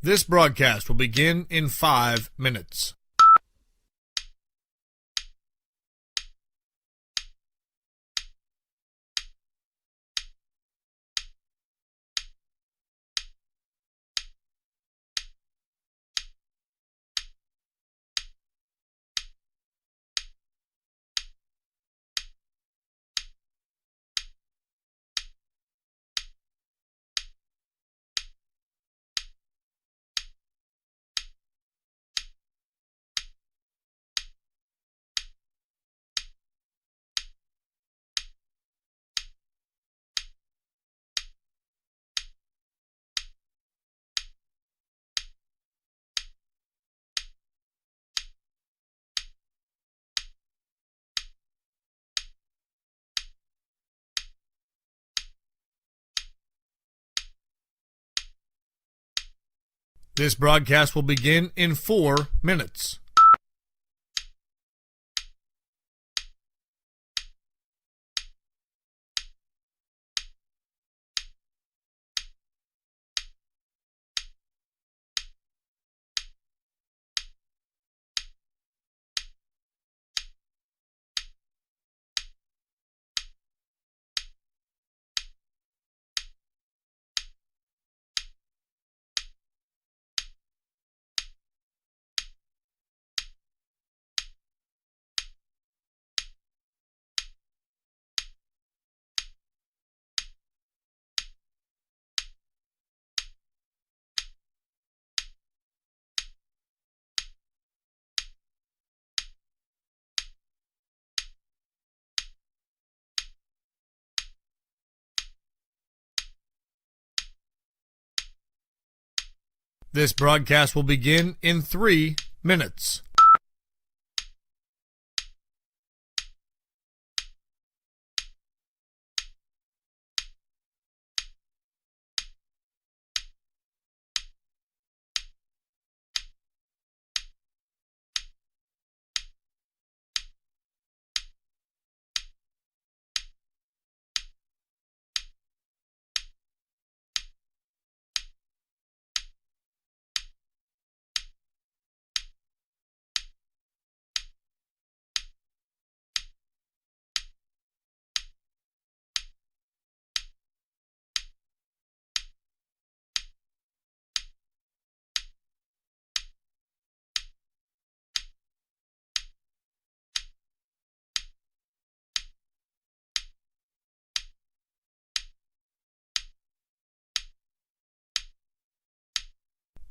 This broadcast will begin in 5 minutes. This broadcast will begin in 4 minutes. This broadcast will begin in 3 minutes.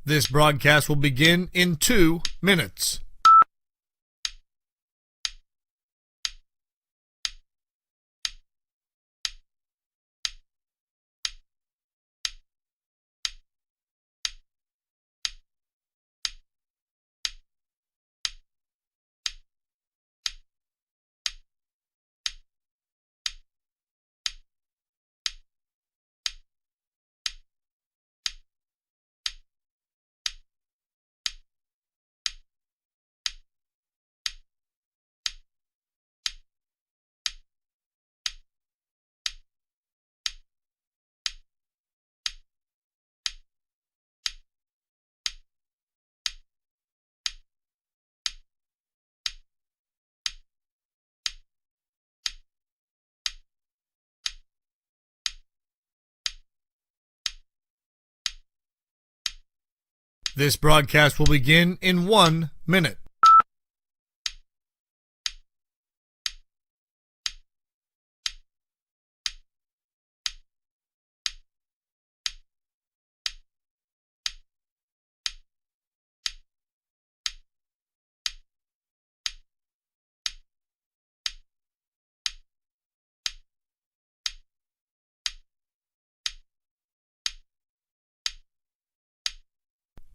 This broadcast will begin in 2 minutes. This broadcast will begin in 1 minute.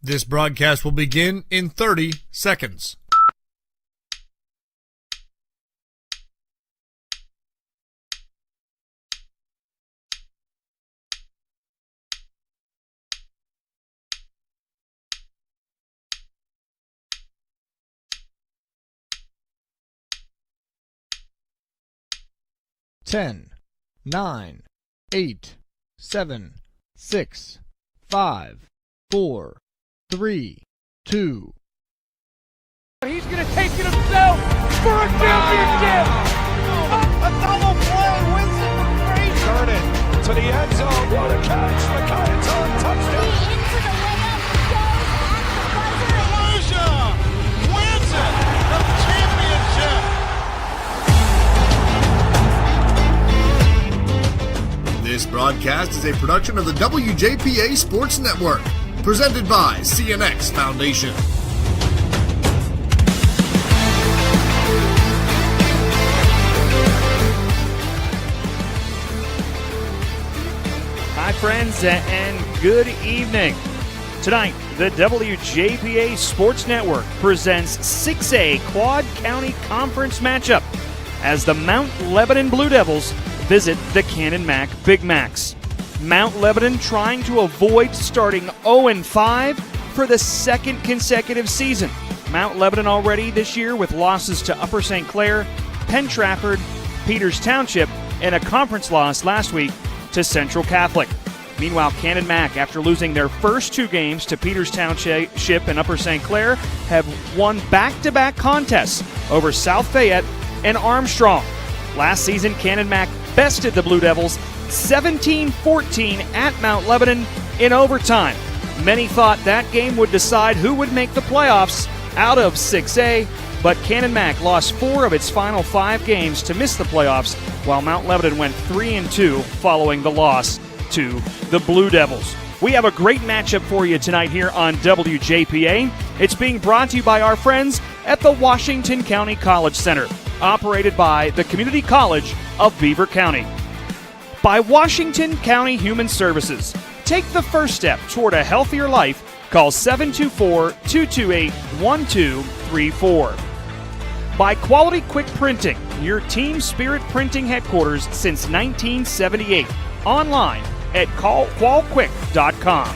This broadcast will begin in 30 seconds. Ten, 9, 8, 7, 6, 5, 4, 3, 2. He's going to take it himself for a championship. A double play wins it for Frazier. Turn it to the end zone. What a catch. McKinnon's on touchdown. Into the layup goes at the buzzer. Elijah wins it. The championship. This broadcast is a production of the WJPA Sports Network, presented by CNX Foundation. Hi, friends, and good evening. Tonight, the WJPA Sports Network presents 6A Quad County Conference matchup as the Mount Lebanon Blue Devils visit the Canon-Mac Big Macs. Mount Lebanon trying to avoid starting 0-5 for the second consecutive season. Mount Lebanon already this year with losses to Upper St. Clair, Penn Trafford, Peters Township, and a conference loss last week to Central Catholic. Meanwhile, Canon-Mac, after losing their first two games to Peters Township and Upper St. Clair, have won back-to-back contests over South Fayette and Armstrong. Last season, Canon-Mac bested the Blue Devils 17-14 at Mount Lebanon in overtime. Many thought that game would decide who would make the playoffs out of 6A, but Canon-Mac lost 4 of its final 5 games to miss the playoffs, while Mount Lebanon went 3-2 following the loss to the Blue Devils. We have a great matchup for you tonight here on WJPA. It's being brought to you by our friends at the Washington County College Center, operated by the Community College of Beaver County. By Washington County Human Services. Take the first step toward a healthier life. Call 724-228-1234. By Quality Quick Printing, your Team Spirit Printing headquarters since 1978. Online at qualquick.com.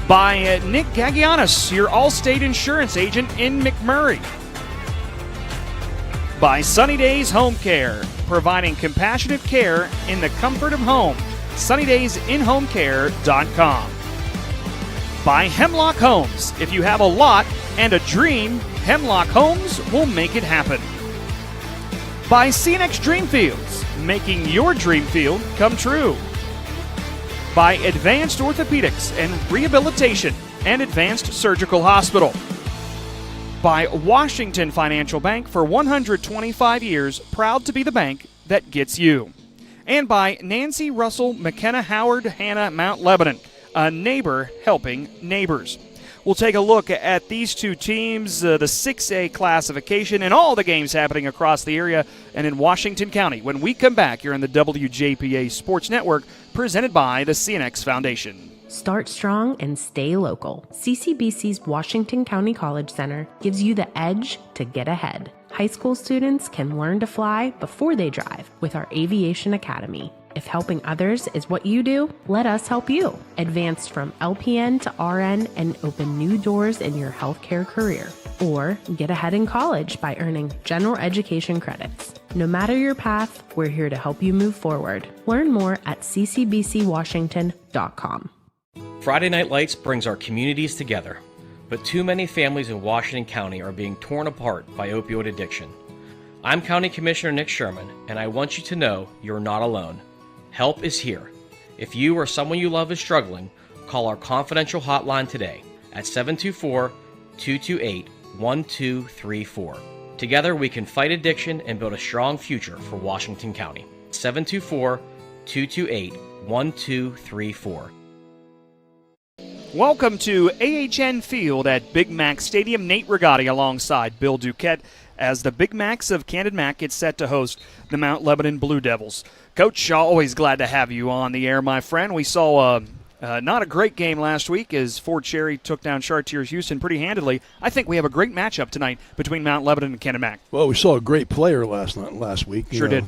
By Nick Gagianis, your Allstate Insurance agent in McMurray. By Sunny Days Home Care, providing compassionate care in the comfort of home. SunnyDaysInHomeCare.com. By Hemlock Homes. If you have a lot and a dream, Hemlock Homes will make it happen. By CNX Dreamfields, making your dream field come true. By Advanced Orthopedics and Rehabilitation and Advanced Surgical Hospital. By Washington Financial Bank, for 125 years, proud to be the bank that gets you. And by Nancy Russell McKenna Howard Hanna Mount Lebanon, a neighbor helping neighbors. We'll take a look at these two teams, the 6A classification, and all the games happening across the area and in Washington County when we come back here on the WJPA Sports Network, presented by the CNX Foundation. Start strong and stay local. CCBC's Washington County College Center gives you the edge to get ahead. High school students can learn to fly before they drive with our Aviation Academy. If helping others is what you do, let us help you. Advance from LPN to RN and open new doors in your healthcare career. Or get ahead in college by earning general education credits. No matter your path, we're here to help you move forward. Learn more at ccbcwashington.com. Friday Night Lights brings our communities together, but too many families in Washington County are being torn apart by opioid addiction. I'm County Commissioner Nick Sherman, and I want you to know you're not alone. Help is here. If you or someone you love is struggling, call our confidential hotline today at 724-228-1234. Together we can fight addiction and build a strong future for Washington County. 724-228-1234. Welcome to AHN Field at Big Mac Stadium. Nate Rigotti alongside Bill Duquette as the Big Macs of Canon-Mac get set to host the Mount Lebanon Blue Devils. Coach, always glad to have you on the air, my friend. We saw not a great game last week as Fort Cherry took down Chartiers Houston pretty handily. I think we have a great matchup tonight between Mount Lebanon and Canon-Mac. Well, we saw a great player last week. Sure did.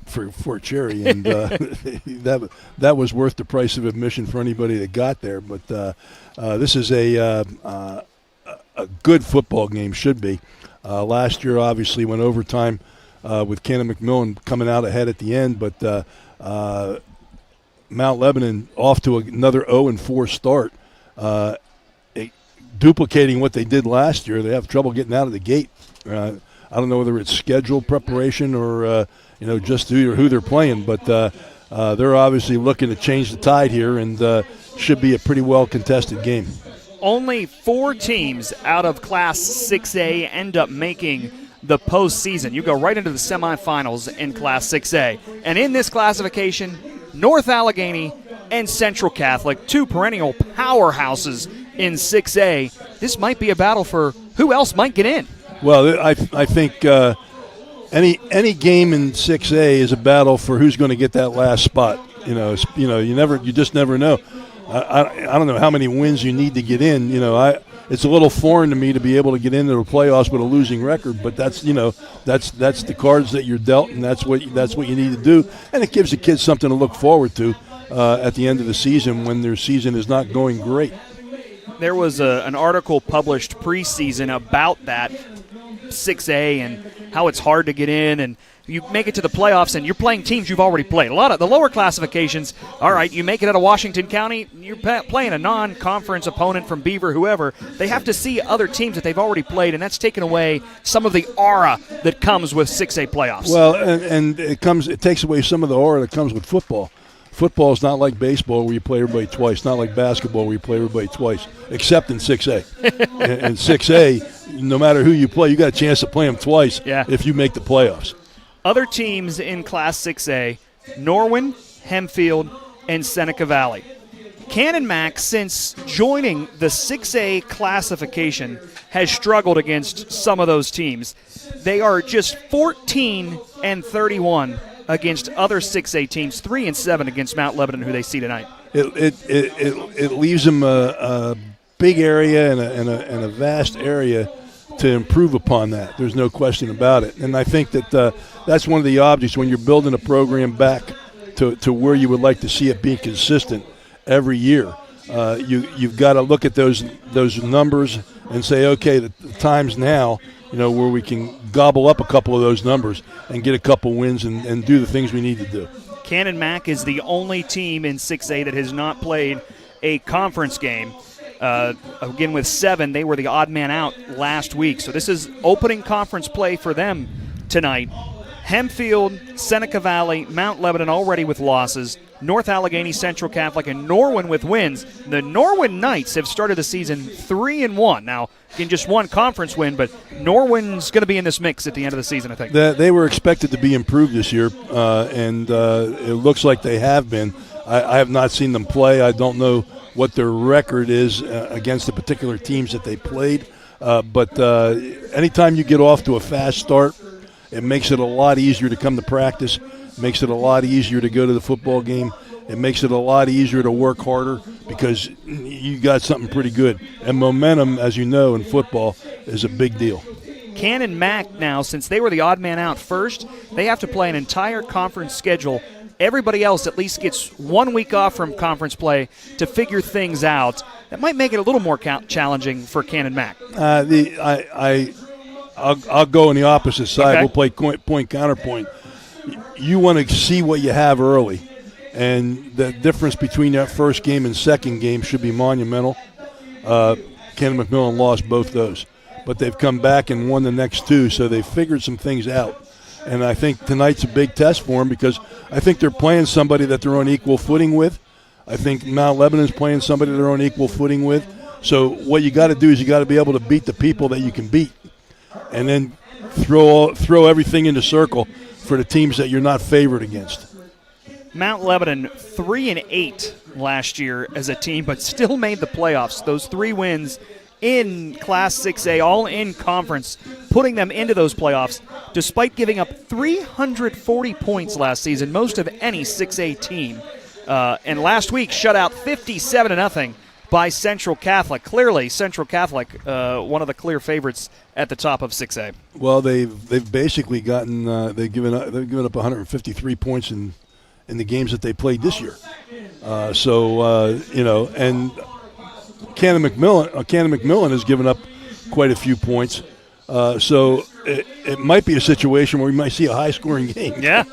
For Fort Cherry, and that was worth the price of admission for anybody that got there. But this is a good football game, should be. Last year, obviously, went overtime with Canon-McMillan coming out ahead at the end, but Mount Lebanon off to another 0-4 start. duplicating what they did last year. They have trouble getting out of the gate. I don't know whether it's scheduled preparation or just who they're playing, but they're obviously looking to change the tide here, and should be a pretty well contested game. Only 4 teams out of Class 6A end up making the postseason. You go right into the semifinals in Class 6A. And in this classification, North Allegheny and Central Catholic, 2 perennial powerhouses in 6A. This might be a battle for who else might get in. Well, I think any game in 6A is a battle for who's going to get that last spot. You just never know. I don't know how many wins you need to get in. It's a little foreign to me to be able to get into the playoffs with a losing record, but that's the cards that you're dealt, and that's what you need to do, and it gives the kids something to look forward to at the end of the season when their season is not going great. There was an article published preseason about that 6A and how it's hard to get in, and you make it to the playoffs and you're playing teams you've already played. A lot of the lower classifications, all right, you make it out of Washington County, you're playing a non-conference opponent from Beaver, whoever. They have to see other teams that they've already played, and that's taken away some of the aura that comes with 6A playoffs. Well, and it takes away some of the aura that comes with football. Football is not like baseball where you play everybody twice, not like basketball where you play everybody twice, except in 6A. And 6A, no matter who you play, you got a chance to play them twice if you make the playoffs. Other teams in Class 6A, Norwin, Hempfield, and Seneca Valley. Canon-Mac, since joining the 6A classification, has struggled against some of those teams. They are just 14-31 against other 6A teams, 3-7 against Mount Lebanon, who they see tonight. It leaves them a big area and a vast area to improve upon that. There's no question about it. And I think that that's one of the objects when you're building a program back to where you would like to see it being consistent every year. You've got to look at those numbers and say, okay, the time's now, where we can gobble up a couple of those numbers and get a couple wins and do the things we need to do. Canon-Mac is the only team in 6A that has not played a conference game. Again, with 7, they were the odd man out last week. So this is opening conference play for them tonight. Hempfield, Seneca Valley, Mount Lebanon already with losses. North Allegheny, Central Catholic, and Norwin with wins. The Norwin Knights have started the season 3-1. Now, again, just one conference win, but Norwin's going to be in this mix at the end of the season, I think. They were expected to be improved this year, and it looks like they have been. I have not seen them play. I don't know what their record is against the particular teams that they played. But anytime you get off to a fast start, it makes it a lot easier to come to practice, makes it a lot easier to go to the football game. It makes it a lot easier to work harder because you got something pretty good. And momentum, as you know, in football is a big deal. Canon-Mac now, since they were the odd man out first, they have to play an entire conference schedule. Everybody else at least gets 1 week off from conference play to figure things out. That might make it a little more challenging for Canon-Mac. I'll go on the opposite side. Okay. We'll play point counterpoint. You want to see what you have early, and the difference between that first game and second game should be monumental. Canon-McMillan lost both those, but they've come back and won the next 2, so they've figured some things out. And I think tonight's a big test for them because I think they're playing somebody that they're on equal footing with. I think Mount Lebanon's playing somebody they're on equal footing with. So what you got to do is you got to be able to beat the people that you can beat, and then throw everything into circle for the teams that you're not favored against. Mount Lebanon 3-8 last year as a team, but still made the playoffs. Those 3 wins in Class 6A, all in conference, putting them into those playoffs, despite giving up 340 points last season, most of any 6A team. And last week shut out 57-0 by Central Catholic. Clearly, Central Catholic, one of the clear favorites at the top of 6A. Well, they've basically gotten they've given up 153 points in the games that they played this year. And Canon-McMillan has given up quite a few points. So it might be a situation where we might see a high-scoring game. Yeah,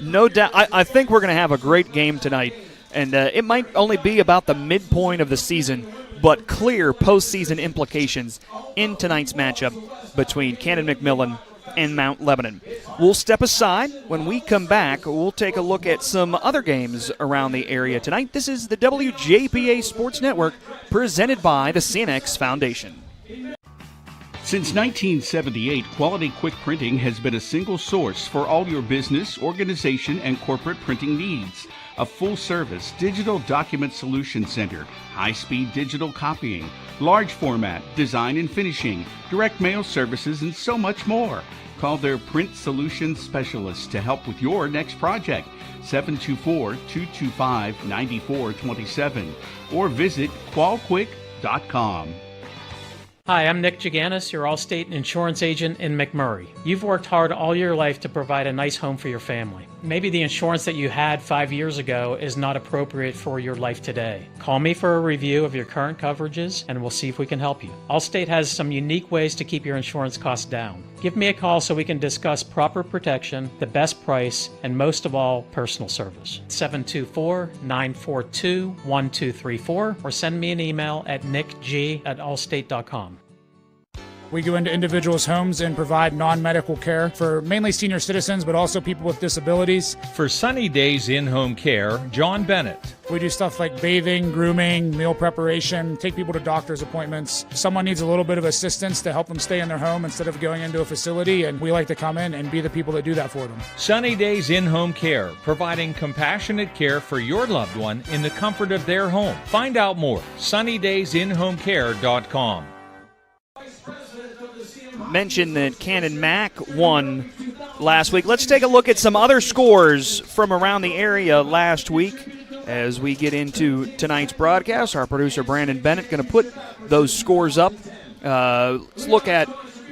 no doubt. I think we're going to have a great game tonight, and it might only be about the midpoint of the season but clear postseason implications in tonight's matchup between Canon-McMillan and Mount Lebanon. We'll step aside. When we come back, we'll take a look at some other games around the area tonight. This is the WJPA Sports Network, presented by the CNX Foundation. Since 1978, Quality Quick Printing has been a single source for all your business, organization, and corporate printing needs. A full-service digital document solution center, high-speed digital copying, large format, design and finishing, direct mail services, and so much more. Call their print solutions specialist to help with your next project, 724-225-9427, or visit qualquick.com. Hi, I'm Nick Gigannis, your Allstate insurance agent in McMurray. You've worked hard all your life to provide a nice home for your family. Maybe the insurance that you had 5 years ago is not appropriate for your life today. Call me for a review of your current coverages and we'll see if we can help you. Allstate has some unique ways to keep your insurance costs down. Give me a call so we can discuss proper protection, the best price, and most of all, personal service. 724-942-1234 or send me an email at nickg@allstate.com. We go into individuals' homes and provide non-medical care for mainly senior citizens, but also people with disabilities. For Sunny Days In-Home Care, John Bennett. We do stuff like bathing, grooming, meal preparation, take people to doctor's appointments. If someone needs a little bit of assistance to help them stay in their home instead of going into a facility, and we like to come in and be the people that do that for them. Sunny Days In-Home Care, providing compassionate care for your loved one in the comfort of their home. Find out more, sunnydaysinhomecare.com. Mentioned that Cannon Mac won last week. Let's take a look at some other scores from around the area last week as we get into tonight's broadcast. Our producer Brandon Bennett going to put those scores up. Let's look at,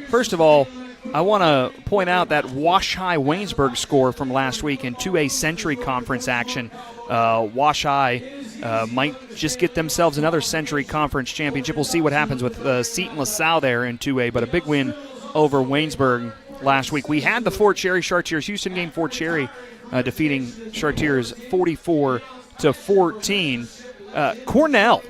first of all, I want to point out that Wash High Waynesburg score from last week in 2A Century Conference action. Wash High might just get themselves another Century Conference championship. We'll see what happens with Seton LaSalle there in 2A, but a big win over Waynesburg last week. We had the Fort Cherry Chartiers Houston game. Fort Cherry defeating Chartiers 44-14. Cornell,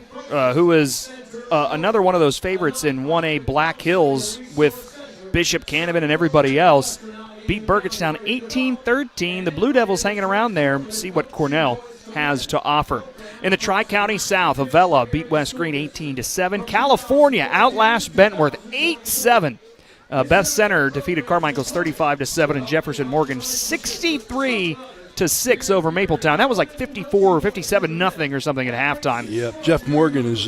who is another one of those favorites in 1A Black Hills with Bishop Canavan and everybody else, beat Burgettstown 18-13. The Blue Devils hanging around there. See what Cornell has to offer. In the Tri-County South, Avella beat West Green 18-7. California outlasts Bentworth 8-7. Beth Center defeated Carmichael's 35-7, and Jefferson Morgan 63-6 over Mapletown. That was like 54 or 57-0 or something at halftime. Yeah, Jeff Morgan is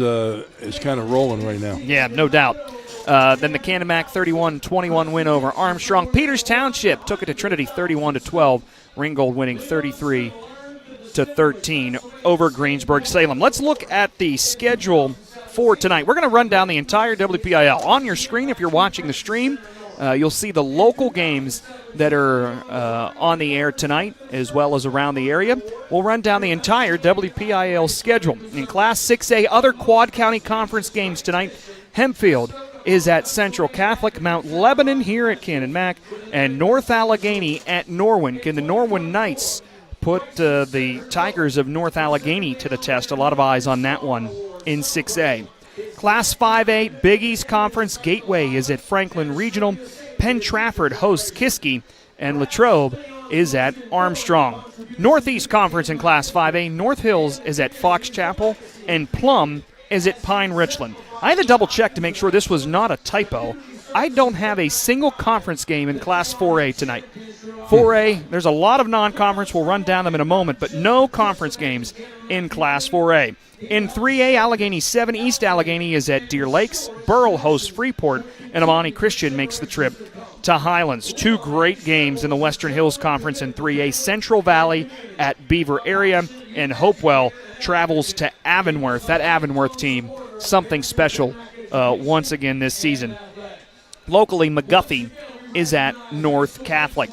kind of rolling right now. Yeah, no doubt. Then the Cannon Mac 31-21 win over Armstrong. Peters Township took it to Trinity 31-12. Ringgold winning 33-13 over Greensburg Salem. Let's look at the schedule for tonight. We're going to run down the entire WPIL. On your screen, if you're watching the stream, you'll see the local games that are on the air tonight as well as around the area. We'll run down the entire WPIL schedule. In Class 6A, other Quad County Conference games tonight, Hempfield is at Central Catholic, Mount Lebanon here at Cannon Mac, and North Allegheny at Norwin. Can the Norwin Knights put the Tigers of North Allegheny to the test? A lot of eyes on that one in 6A. Class 5A, Big East Conference, Gateway is at Franklin Regional, Penn Trafford hosts Kiski, and Latrobe is at Armstrong. Northeast Conference in Class 5A, North Hills is at Fox Chapel, and Plum is at Pine Richland. I had to double check to make sure this was not a typo. I don't have a single conference game in Class 4A tonight. 4A, there's a lot of non-conference. We'll run down them in a moment, but no conference games in Class 4A. In 3A, Allegheny 7, East Allegheny is at Deer Lakes. Burrell hosts Freeport, and Amani Christian makes the trip to Highlands. Two great games in the Western Hills Conference in 3A. Central Valley at Beaver Area, and Hopewell travels to Avonworth. That Avonworth team, something special once again this season. Locally, McGuffey is at North Catholic.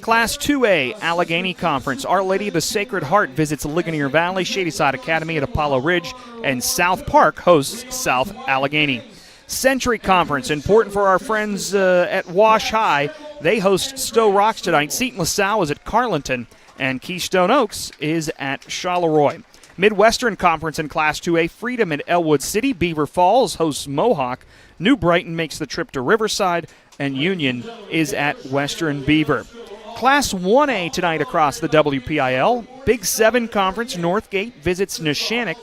Class 2A, Allegheny Conference. Our Lady of the Sacred Heart visits Ligonier Valley, Shadyside Academy at Apollo Ridge, and South Park hosts South Allegheny. Century Conference, important for our friends at Wash High. They host Stowe Rocks tonight. Seton LaSalle is at Carleton, and Keystone Oaks is at Charleroi. Midwestern Conference in Class 2A, Freedom at Elwood City. Beaver Falls hosts Mohawk. New Brighton makes the trip to Riverside, and Union is at Western Beaver. Class 1A tonight across the WPIL. Big 7 Conference, Northgate visits Neshannock.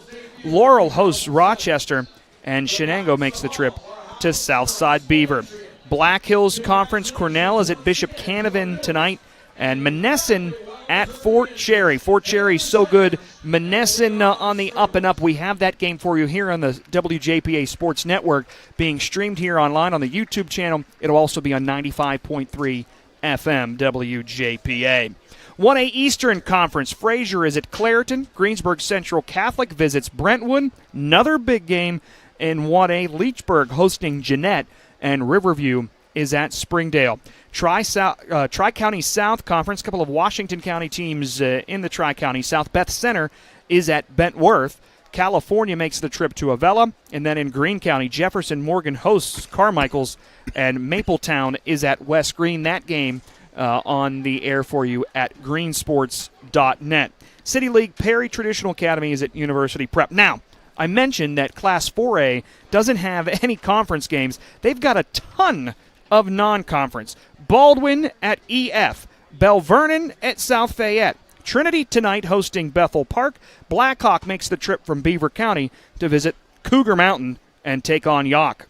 Laurel hosts Rochester, and Shenango makes the trip to Southside Beaver. Black Hills Conference, Cornell is at Bishop Canevin tonight, and Monessen at Fort Cherry. Fort Cherry so good. Monessen on the up and up. We have that game for you here on the WJPA Sports Network, being streamed here online on the YouTube channel. It'll also be on 95.3 FM WJPA. 1A Eastern Conference, Fraser is at Clareton. Greensburg Central Catholic visits Brentwood. Another big game in 1A, Leechburg hosting Jeanette, and Riverview is at Springdale. Tri-County South Conference, a couple of Washington County teams in the Tri-County South. Beth Center is at Bentworth. California makes the trip to Avella. And then in Greene County, Jefferson Morgan hosts Carmichael's, and Mapletown is at West Green. That game on the air for you at greensports.net. City League Perry Traditional Academy is at University Prep. Now, I mentioned that Class 4A doesn't have any conference games. They've got a ton of non-conference. Baldwin at EF. Bell Vernon at South Fayette. Trinity tonight hosting Bethel Park. Blackhawk makes the trip from Beaver County to visit Cougar Mountain and take on Yawk.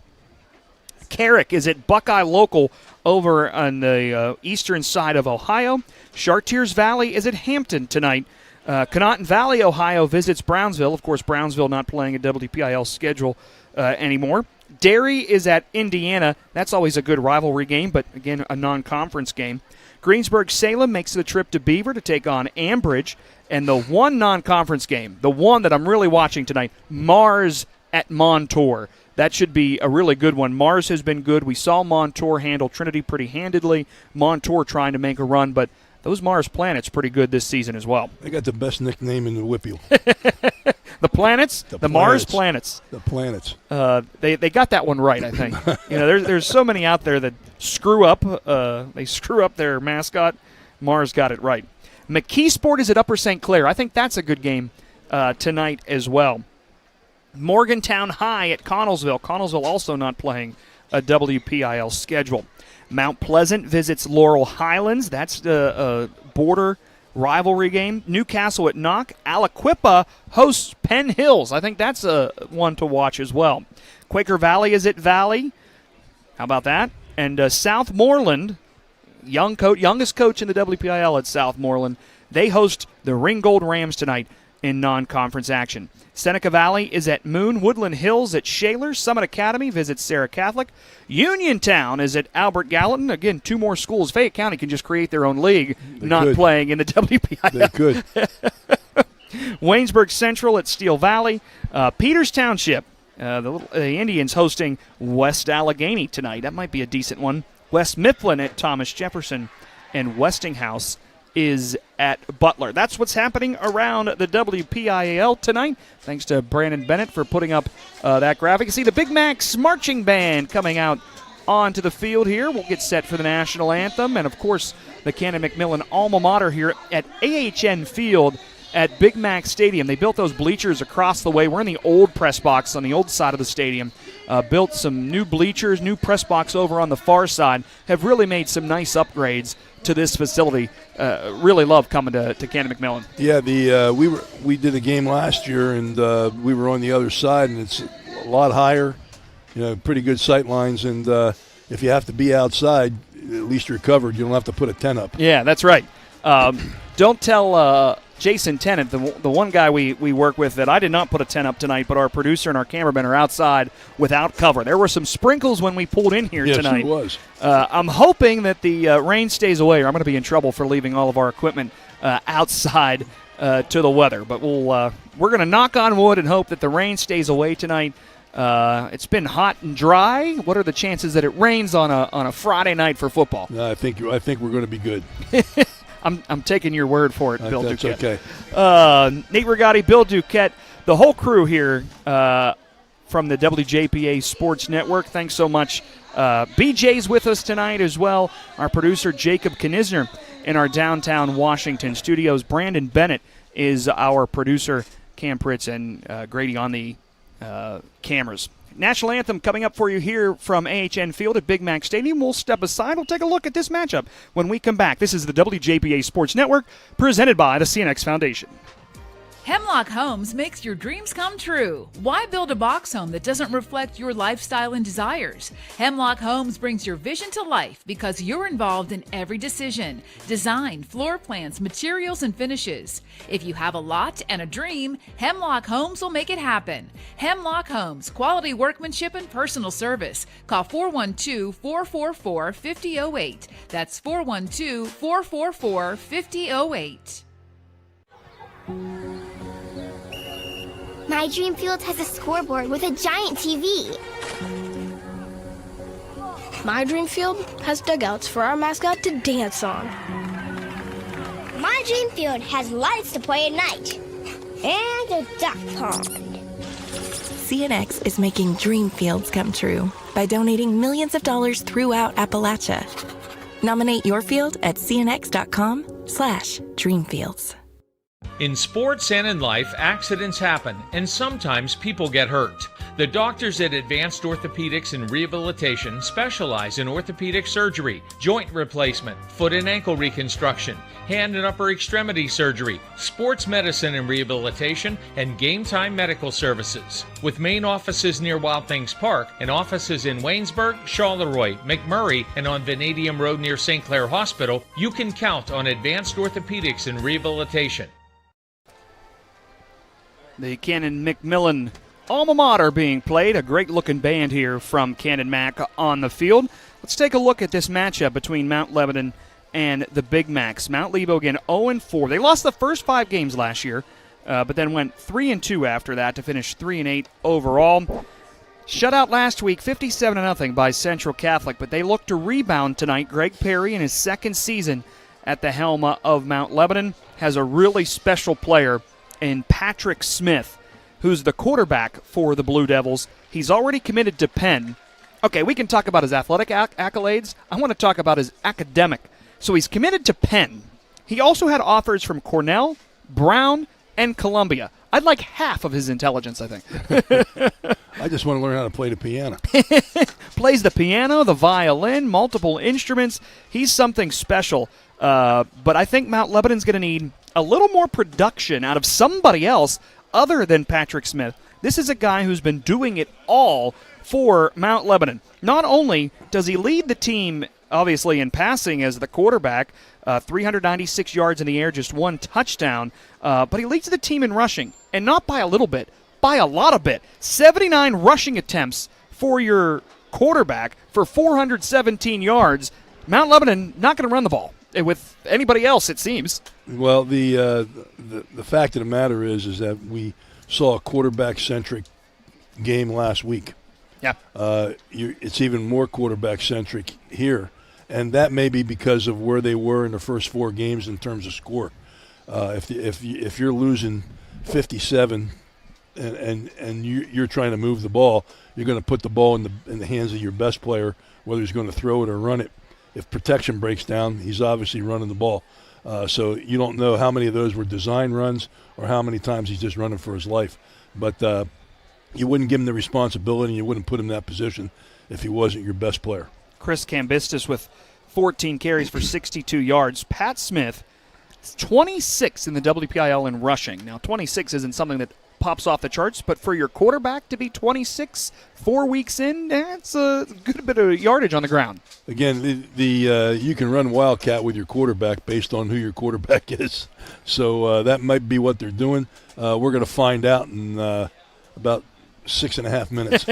Carrick is at Buckeye Local over on the eastern side of Ohio. Chartiers Valley is at Hampton tonight. Conotton Valley, Ohio visits Brownsville. Of course, Brownsville not playing a WPIL schedule anymore. Derry is at Indiana. That's always a good rivalry game, but again, a non-conference game. Greensburg-Salem makes the trip to Beaver to take on Ambridge. And the one non-conference game, the one that I'm really watching tonight, Mars at Montour. That should be a really good one. Mars has been good. We saw Montour handle Trinity pretty handedly. Montour trying to make a run, but those Mars Planets pretty good this season as well. They got the best nickname in the Whippeal. The Planets? The Mars Planets. The Planets. They got that one right, I think. There's so many out there that screw up. They screw up their mascot. Mars got it right. McKeesport is at Upper St. Clair. I think that's a good game tonight as well. Morgantown High at Connellsville. Connellsville also not playing a WPIL schedule. Mount Pleasant visits Laurel Highlands. That's a border rivalry game. Newcastle at Knock. Aliquippa hosts Penn Hills. I think that's a one to watch as well. Quaker Valley is at Valley. How about that? And Southmoreland, youngest coach in the WPIL at Southmoreland, they host the Ringgold Rams tonight in non-conference action. Seneca Valley is at Moon. Woodland Hills at Shaler. Summit Academy visits Sarah Catholic. Uniontown is at Albert Gallatin. Again, two more schools. Fayette County can just create their own league, playing in the WPIL. They could. Waynesburg Central at Steel Valley. Peters Township, the Indians hosting West Allegheny tonight. That might be a decent one. West Mifflin at Thomas Jefferson. And Westinghouse is at Butler. That's what's happening around the WPIAL tonight. Thanks to Brandon Bennett for putting up that graphic. You see the Big Mac's marching band coming out onto the field here. We'll get set for the national anthem. And, of course, the Canon-McMillan alma mater here at AHN Field at Big Mac Stadium. They built those bleachers across the way. We're in the old press box on the old side of the stadium. Built some new bleachers, new press box over on the far side. Have really made some nice upgrades to this facility. Really love coming to Canon-McMillan. Yeah, we did a game last year, and we were on the other side, and it's a lot higher. Pretty good sight lines, and if you have to be outside, at least you're covered. You don't have to put a tent up. Yeah, that's right. Don't tell Jason Tennant, the one guy we work with, that I did not put a tent up tonight, but our producer and our cameraman are outside without cover. There were some sprinkles when we pulled in here tonight. Yes, it was. I'm hoping that the rain stays away, or I'm going to be in trouble for leaving all of our equipment outside to the weather. But we're going to knock on wood and hope that the rain stays away tonight. It's been hot and dry. What are the chances that it rains on a Friday night for football? I think we're going to be good. I'm taking your word for it, Bill Duquette. Okay. Nate Rigotti, Bill Duquette, the whole crew here from the WJPA Sports Network. Thanks so much. BJ's with us tonight as well. Our producer, Jacob Knisner, in our downtown Washington studios. Brandon Bennett is our producer Cam Pritz and Grady on the cameras. National Anthem coming up for you here from AHN Field at Big Mac Stadium. We'll step aside. We'll take a look at this matchup when we come back. This is the WJPA Sports Network presented by the CNX Foundation. Hemlock Homes makes your dreams come true. Why build a box home that doesn't reflect your lifestyle and desires? Hemlock Homes brings your vision to life because you're involved in every decision. Design, floor plans, materials, and finishes. If you have a lot and a dream, Hemlock Homes will make it happen. Hemlock Homes, quality workmanship and personal service. Call 412-444-5008. That's 412-444-5008. My dream field has a scoreboard with a giant TV. My dream field has dugouts for our mascot to dance on. My dream field has lights to play at night. And a duck pond. CNX is making dream fields come true by donating millions of dollars throughout Appalachia. Nominate your field at cnx.com/dreamfields. In sports and in life, accidents happen, and sometimes people get hurt. The doctors at Advanced Orthopedics and Rehabilitation specialize in orthopedic surgery, joint replacement, foot and ankle reconstruction, hand and upper extremity surgery, sports medicine and rehabilitation, and game time medical services. With main offices near Wild Things Park and offices in Waynesburg, Charleroi, McMurray, and on Vanadium Road near St. Clair Hospital, you can count on Advanced Orthopedics and Rehabilitation. The Canon-McMillan alma mater being played. A great-looking band here from Canon-Mac on the field. Let's take a look at this matchup between Mount Lebanon and the Big Macs. Mount Lebo again 0-4. They lost the first 5 games last year, but then went 3-2 after that to finish 3-8 overall. Shutout last week, 57-0 by Central Catholic, but they look to rebound tonight. Greg Perry, in his second season at the helm of Mount Lebanon, has a really special player in Patrick Smith, who's the quarterback for the Blue Devils. He's already committed to Penn. Okay, we can talk about his athletic accolades. I want to talk about his academic. So he's committed to Penn. He also had offers from Cornell, Brown, and Columbia. I'd like half of his intelligence, I think. I just want to learn how to play the piano. Plays the piano, the violin, multiple instruments. He's something special. But I think Mount Lebanon's going to need a little more production out of somebody else other than Patrick Smith. This is a guy who's been doing it all for Mount Lebanon. Not only does he lead the team, obviously, in passing as the quarterback, 396 yards in the air, just 1 touchdown, but he leads the team in rushing, and not by a little bit, by a lot of bit. 79 rushing attempts for your quarterback for 417 yards. Mount Lebanon not going to run the ball with anybody else, it seems. Well, the fact of the matter is that we saw a quarterback-centric game last week. Yeah. It's even more quarterback-centric here, and that may be because of where they were in the first 4 games in terms of score. If you're losing 57 and you're trying to move the ball, you're going to put the ball in the hands of your best player, whether he's going to throw it or run it. If protection breaks down, he's obviously running the ball. So you don't know how many of those were design runs or how many times he's just running for his life. But you wouldn't give him the responsibility and you wouldn't put him in that position if he wasn't your best player. Chris Cambistis with 14 carries for 62 yards. Pat Smith, 26 in the WPIL in rushing. Now, 26 isn't something that pops off the charts, but for your quarterback to be 26 4 weeks in, that's a good bit of yardage on the ground. Again, you can run Wildcat with your quarterback based on who your quarterback is. So that might be what they're doing. We're going to find out in about 6.5 minutes.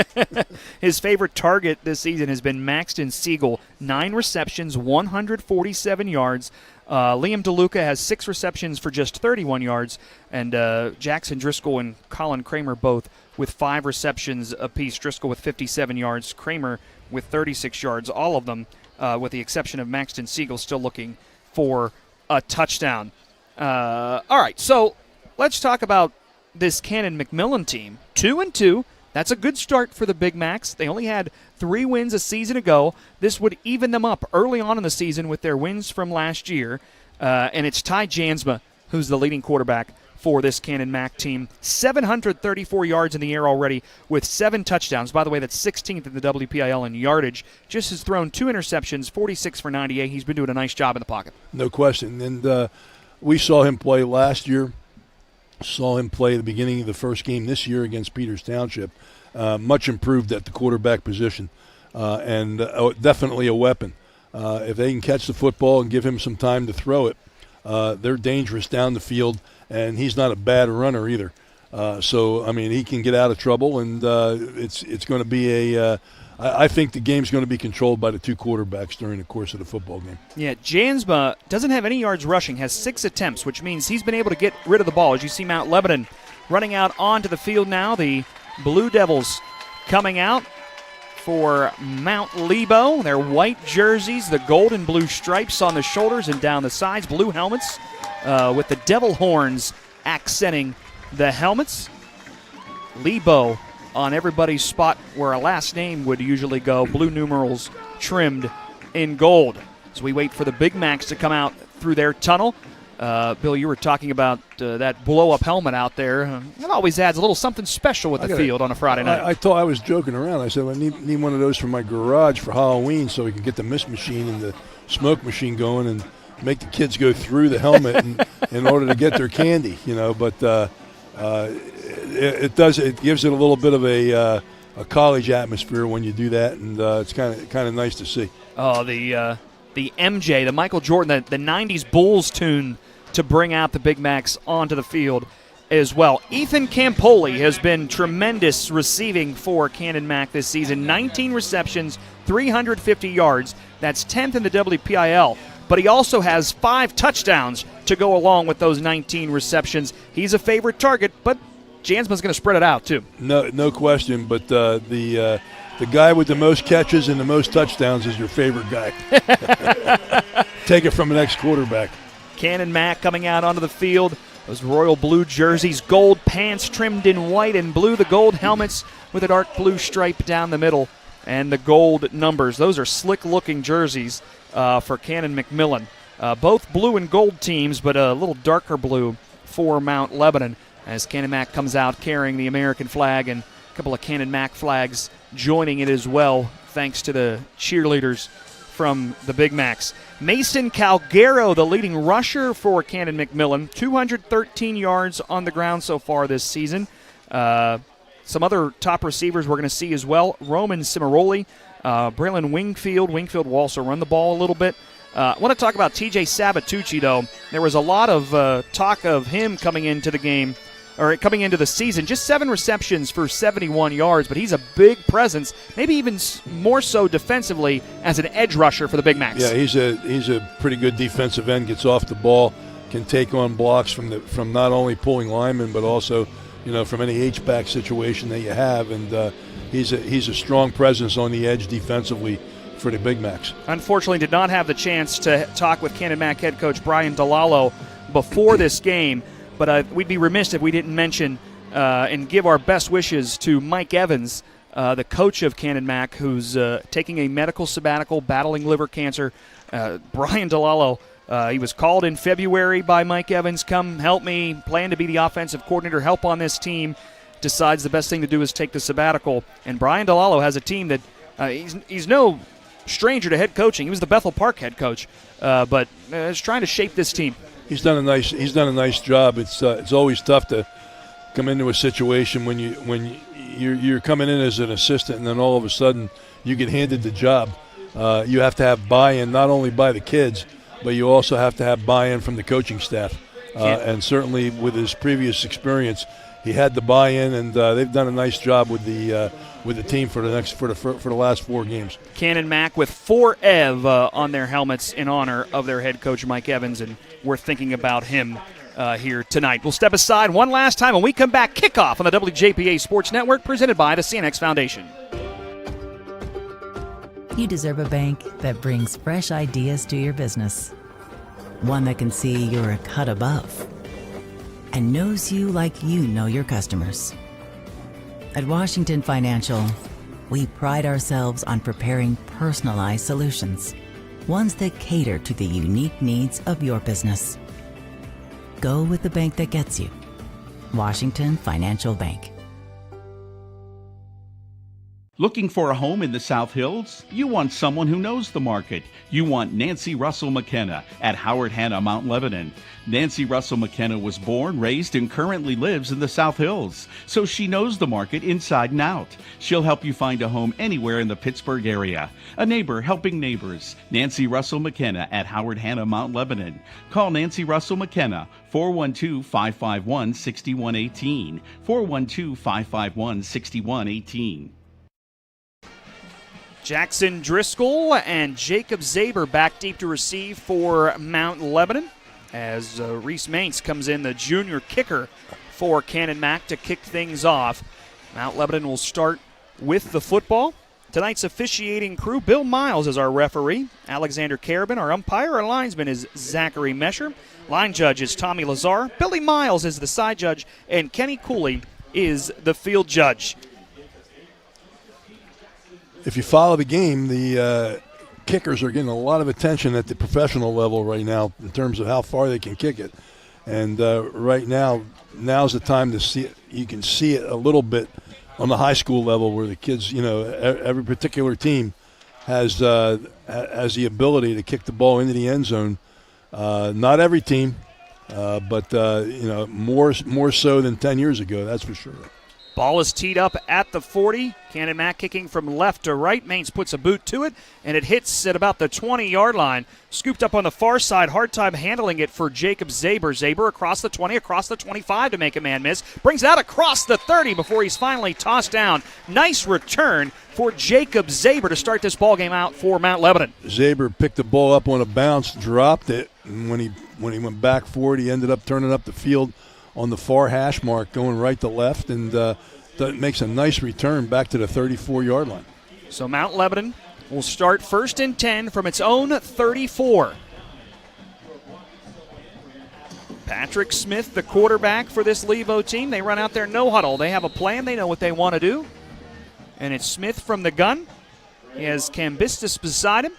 His favorite target this season has been Maxton Siegel, 9 receptions, 147 yards. Liam DeLuca has 6 receptions for just 31 yards, and Jackson Driscoll and Colin Kramer both with 5 receptions apiece. Driscoll with 57 yards, Kramer with 36 yards. All of them, with the exception of Maxton Siegel, still looking for a touchdown. All right, so let's talk about this Canon-McMillan team. 2-2. That's a good start for the Big Macs. They only had 3 wins a season ago. This would even them up early on in the season with their wins from last year. And it's Ty Jansma who's the leading quarterback for this Canon-Mac team. 734 yards in the air already with 7 touchdowns. By the way, that's 16th in the WPIL in yardage. Just has thrown 2 interceptions, 46 for 98. He's been doing a nice job in the pocket. No question. And we saw him play last year, saw him play at the beginning of the first game this year against Peters Township. Much improved at the quarterback position, and definitely a weapon. If they can catch the football and give him some time to throw it, they're dangerous down the field, and he's not a bad runner either. So, I mean, he can get out of trouble, and it's going to be I think the game's going to be controlled by the 2 quarterbacks during the course of the football game. Yeah, Jansma doesn't have any yards rushing, has 6 attempts, which means he's been able to get rid of the ball. As you see Mount Lebanon running out onto the field now, the Blue Devils coming out for Mount Lebo. Their white jerseys, the gold and blue stripes on the shoulders and down the sides, blue helmets with the devil horns accenting the helmets. Lebo on everybody's spot where a last name would usually go, blue numerals trimmed in gold. As we wait for the Big Macs to come out through their tunnel. Bill, you were talking about that blow-up helmet out there. It always adds a little something special with the field on a Friday night. I thought I was joking around. I said, I need one of those for my garage for Halloween so we can get the mist machine and the smoke machine going and make the kids go through the helmet in order to get their candy, But it gives it a little bit of a college atmosphere when you do that, and it's kind of nice to see. Oh, the MJ, the Michael Jordan, the 90s Bulls tune to bring out the Big Macs onto the field as well. Ethan Campoli has been tremendous receiving for Canon-Mac this season. 19 receptions, 350 yards. That's 10th in the WPIL. But he also has 5 touchdowns to go along with those 19 receptions. He's a favorite target, but Jansma's going to spread it out too. No question, but the guy with the most catches and the most touchdowns is your favorite guy. Take it from the next quarterback. Canon-Mac coming out onto the field. Those royal blue jerseys, gold pants trimmed in white and blue, the gold helmets with a dark blue stripe down the middle, and the gold numbers. Those are slick-looking jerseys for Canon-McMillan. Both blue and gold teams, but a little darker blue for Mount Lebanon as Canon-Mac comes out carrying the American flag and a couple of Canon-Mac flags joining it as well, thanks to the cheerleaders from the Big Macs. Mason Calgaro, the leading rusher for Canon-McMillan, 213 yards on the ground so far this season. Some other top receivers we're going to see as well. Roman Cimaroli, Braylon Wingfield. Wingfield will also run the ball a little bit. I want to talk about TJ Sabatucci, though. There was a lot of talk of him coming into the game, or coming into the season. Just 7 receptions for 71 yards, but he's a big presence, maybe even more so defensively as an edge rusher for the Big Macs. Yeah, he's a pretty good defensive end, gets off the ball, can take on blocks from not only pulling linemen, but also from any H-back situation that you have, and he's a strong presence on the edge defensively for the Big Macs. Unfortunately, did not have the chance to talk with Canon-Mac head coach Brian DeLallo before this game, but we'd be remiss if we didn't mention and give our best wishes to Mike Evans, the coach of Canon-Mac, who's taking a medical sabbatical, battling liver cancer. Brian DeLallo, he was called in February by Mike Evans, come help me, plan to be the offensive coordinator, help on this team, decides the best thing to do is take the sabbatical. And Brian DeLallo has a team that he's no stranger to head coaching. He was the Bethel Park head coach, but is trying to shape this team. He's done a nice job. It's always tough to come into a situation when you're coming in as an assistant, and then all of a sudden you get handed the job. You have to have buy-in not only by the kids, but you also have to have buy-in from the coaching staff. And certainly with his previous experience, he had the buy-in, and they've done a nice job with the team for the last 4 games. Canon-Mac with 4 EV on their helmets in honor of their head coach Mike Evans, and we're thinking about him here tonight. We'll step aside one last time when we come back. Kickoff on the WJPA Sports Network, presented by the CNX Foundation. You deserve a bank that brings fresh ideas to your business. One that can see you're a cut above and knows you like you know your customers. At Washington Financial, we pride ourselves on preparing personalized solutions, ones that cater to the unique needs of your business. Go with the bank that gets you. Washington Financial Bank. Looking for a home in the South Hills? You want someone who knows the market. You want Nancy Russell McKenna at Howard Hanna, Mount Lebanon. Nancy Russell McKenna was born, raised, and currently lives in the South Hills, so she knows the market inside and out. She'll help you find a home anywhere in the Pittsburgh area. A neighbor helping neighbors. Nancy Russell McKenna at Howard Hanna, Mount Lebanon. Call Nancy Russell McKenna, 412-551-6118, 412-551-6118. Jackson Driscoll and Jacob Zaber back deep to receive for Mount Lebanon as Reese Maintz comes in, the junior kicker for Canon-Mac, to kick things off. Mount Lebanon will start with the football. Tonight's officiating crew, Bill Miles is our referee, Alexander Carabin, our umpire, our linesman is Zachary Mesher, line judge is Tommy Lazar, Billy Miles is the side judge, and Kenny Cooley is the field judge. If you follow the game, the kickers are getting a lot of attention at the professional level right now in terms of how far they can kick it. And right now's the time to see it. You can see it a little bit on the high school level where the kids, every particular team has the ability to kick the ball into the end zone. Not every team, but more so than 10 years ago, that's for sure. Ball is teed up at the 40. Canon-Mac kicking from left to right. Maintz puts a boot to it, and it hits at about the 20-yard line. Scooped up on the far side. Hard time handling it for Jacob Zaber. Zaber across the 20, across the 25 to make a man miss. Brings it out across the 30 before he's finally tossed down. Nice return for Jacob Zaber to start this ball game out for Mount Lebanon. Zaber picked the ball up on a bounce, dropped it, and when he went back for it, he ended up turning up the field on the far hash mark, going right to left, and that makes a nice return back to the 34-yard line. So Mount Lebanon will start 1st and 10 from its own 34. Patrick Smith, the quarterback for this Levo team. They run out there no huddle. They have a plan. They know what they want to do. And it's Smith from the gun. He has Cambistus beside him.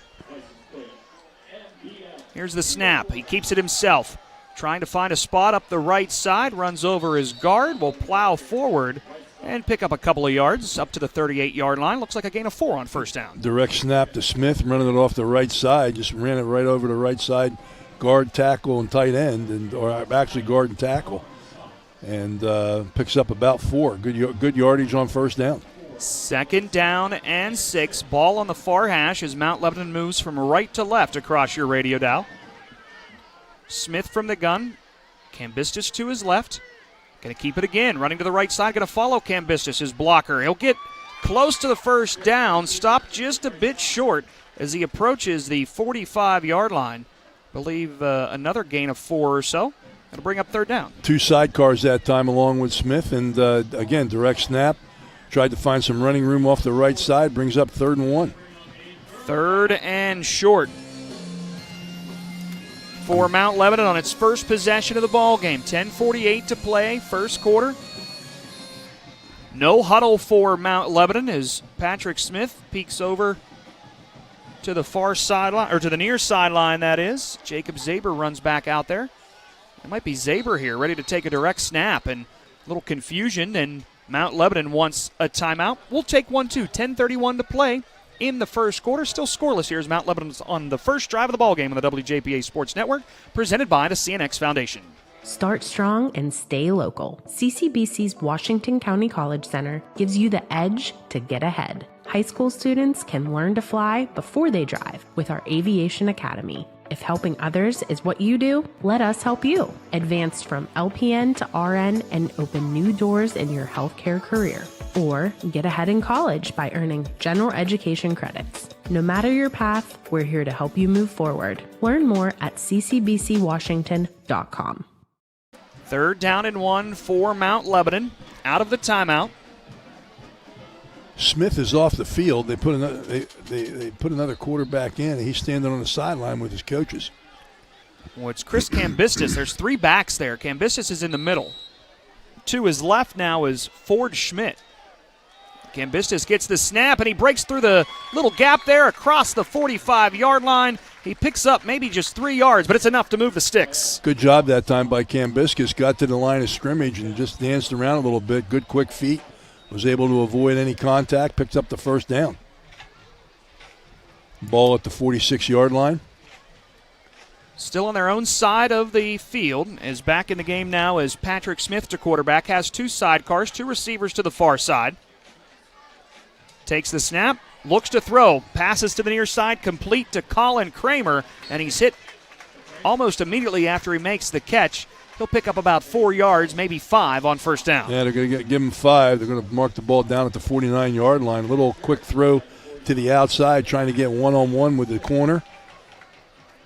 Here's the snap. He keeps it himself. Trying to find a spot up the right side, runs over his guard, will plow forward and pick up a couple of yards up to the 38-yard line. Looks like a gain of 4 on first down. Direct snap to Smith, running it off the right side, just ran it right over the right side, guard, tackle, and tight end, or actually guard and tackle, and picks up about 4. Good yardage on first down. 2nd down and 6. Ball on the far hash as Mount Lebanon moves from right to left across your radio dial. Smith from the gun. Cambistus to his left. Going to keep it again. Running to the right side. Going to follow Cambistus, his blocker. He'll get close to the first down. Stopped just a bit short as he approaches the 45-yard line. Believe another gain of 4 or so. That'll bring up 3rd down. 2 sidecars that time along with Smith. And, again, direct snap. Tried to find some running room off the right side. Brings up 3rd and 1. 3rd and short for Mount Lebanon on its first possession of the ball game. 10:48 to play, first quarter. No huddle for Mount Lebanon as Patrick Smith peeks over to the far sideline, or to the near sideline, that is. Jacob Zaber runs back out there. It might be Zaber here, ready to take a direct snap, and a little confusion, and Mount Lebanon wants a timeout. We'll take one too. 10:31 to play in the first quarter. Still scoreless here as Mount Lebanon's on the first drive of the ballgame on the WJPA Sports Network, presented by the CNX Foundation. Start strong and stay local. CCBC's Washington County College Center gives you the edge to get ahead. High school students can learn to fly before they drive with our Aviation Academy. If helping others is what you do, let us help you. Advance from LPN to RN and open new doors in your healthcare career. Or get ahead in college by earning general education credits. No matter your path, we're here to help you move forward. Learn more at ccbcwashington.com. 3rd down and 1 for Mount Lebanon. Out of the timeout. Smith is off the field. They put another quarterback in, and he's standing on the sideline with his coaches. Well, it's Chris Cambistus. There's 3 backs there. Cambistus is in the middle. To his left now is Ford Schmidt. Cambistus gets the snap, and he breaks through the little gap there across the 45-yard line. He picks up maybe just 3 yards, but it's enough to move the sticks. Good job that time by Cambiscus. Got to the line of scrimmage and just danced around a little bit. Good quick feet. Was able to avoid any contact. Picked up the first down. Ball at the 46-yard line. Still on their own side of the field. Is back in the game now as Patrick Smith to quarterback. Has 2 sidecars, 2 receivers to the far side. Takes the snap. Looks to throw. Passes to the near side. Complete to Colin Kramer. And he's hit almost immediately after he makes the catch. He'll pick up about 4 yards, maybe 5 on first down. Yeah, they're going to give him 5. They're going to mark the ball down at the 49-yard line. Little quick throw to the outside, trying to get one-on-one with the corner.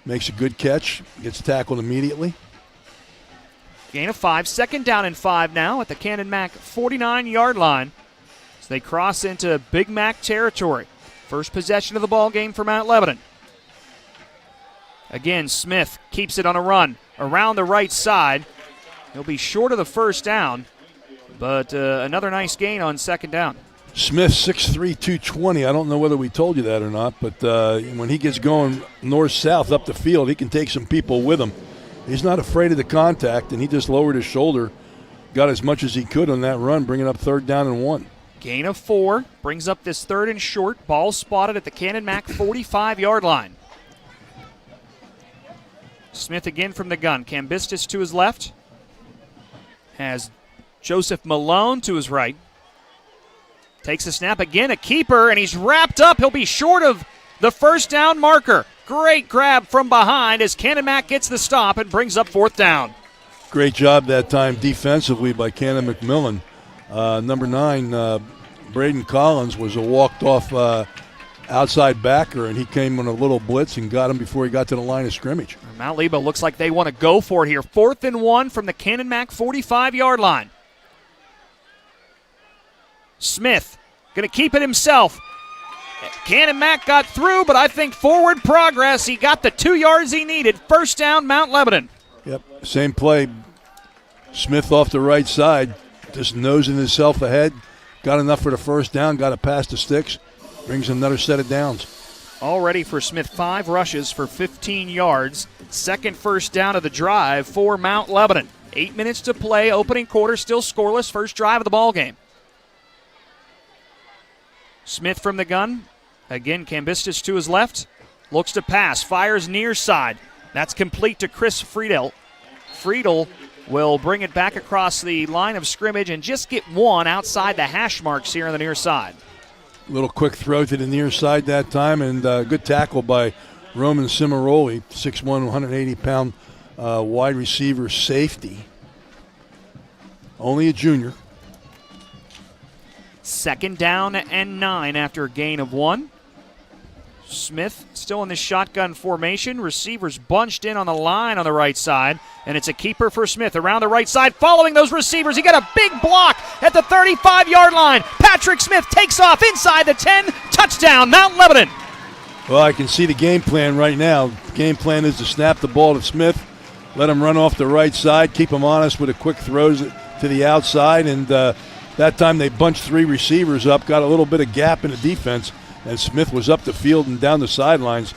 Makes a good catch. Gets tackled immediately. Gain of 5. Second down and 5 now at the Canon-Mac 49-yard line. As they cross into Big Mac territory. First possession of the ball game for Mount Lebanon. Again, Smith keeps it on a run around the right side. He'll be short of the first down, but another nice gain on second down. Smith, 6'3", 220. I don't know whether we told you that or not, but when he gets going north-south up the field, he can take some people with him. He's not afraid of the contact, and he just lowered his shoulder, got as much as he could on that run, bringing up third down and 1. Gain of 4, brings up this third and short. Ball spotted at the Canon-Mac 45-yard line. Smith again from the gun. Cambiscus to his left. Has Joseph Malone to his right. Takes a snap again, a keeper, and he's wrapped up. He'll be short of the first down marker. Great grab from behind as Canon-Mac gets the stop and brings up fourth down. Great job that time defensively by Canon-McMillan. Number 9, Braden Collins, was a walked-off outside backer, and he came on a little blitz and got him before he got to the line of scrimmage. Mount Lebo looks like they want to go for it here. 4th and 1 from the Canon-Mac 45-yard line. Smith going to keep it himself. Canon-Mac got through, but I think forward progress. He got the 2 yards he needed. First down, Mount Lebanon. Yep, same play. Smith off the right side, just nosing himself ahead. Got enough for the first down, got it past the sticks. Brings another set of downs. Already for Smith, 5 rushes for 15 yards. Second first down of the drive for Mount Lebanon. 8 minutes to play, opening quarter, still scoreless. First drive of the ball game. Smith from the gun. Again, Cambiscus to his left. Looks to pass, fires near side. That's complete to Chris Friedel. Friedel will bring it back across the line of scrimmage and just get 1 outside the hash marks here on the near side. Little quick throw to the near side that time, and good tackle by Roman Cimaroli, 6'1", 180-pound wide receiver safety. Only a junior. Second down and 9 after a gain of 1. Smith still in the shotgun formation. Receivers bunched in on the line on the right side, and it's a keeper for Smith around the right side. Following those receivers, he got a big block at the 35-yard line. Patrick Smith takes off inside the 10. Touchdown, Mount Lebanon. Well, I can see the game plan right now. The game plan is to snap the ball to Smith, let him run off the right side, keep him honest with a quick throws to the outside, and that time they bunched 3 receivers up, got a little bit of gap in the defense, and Smith was up the field and down the sidelines,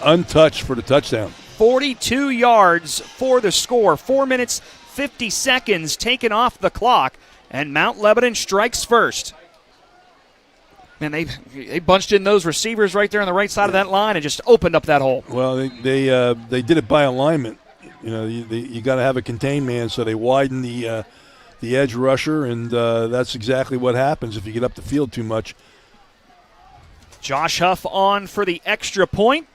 untouched for the touchdown. 42 yards for the score. 4 minutes, 50 seconds taken off the clock, and Mount Lebanon strikes first. Man, they bunched in those receivers right there on the right side of that line and just opened up that hole. Well, they did it by alignment. You know, you got to have a contained man, so they widened the edge rusher, and that's exactly what happens if you get up the field too much. Josh Huff on for the extra point.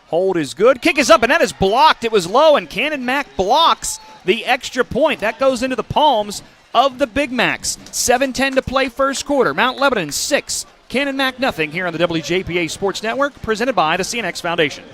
Hold is good. Kick is up, and that is blocked. It was low, and Canon-Mac blocks the extra point. That goes into the palms of the Big Macs. 7:10 to play first quarter. Mount Lebanon 6, Canon-Mac nothing here on the WJPA Sports Network, presented by the CNX Foundation.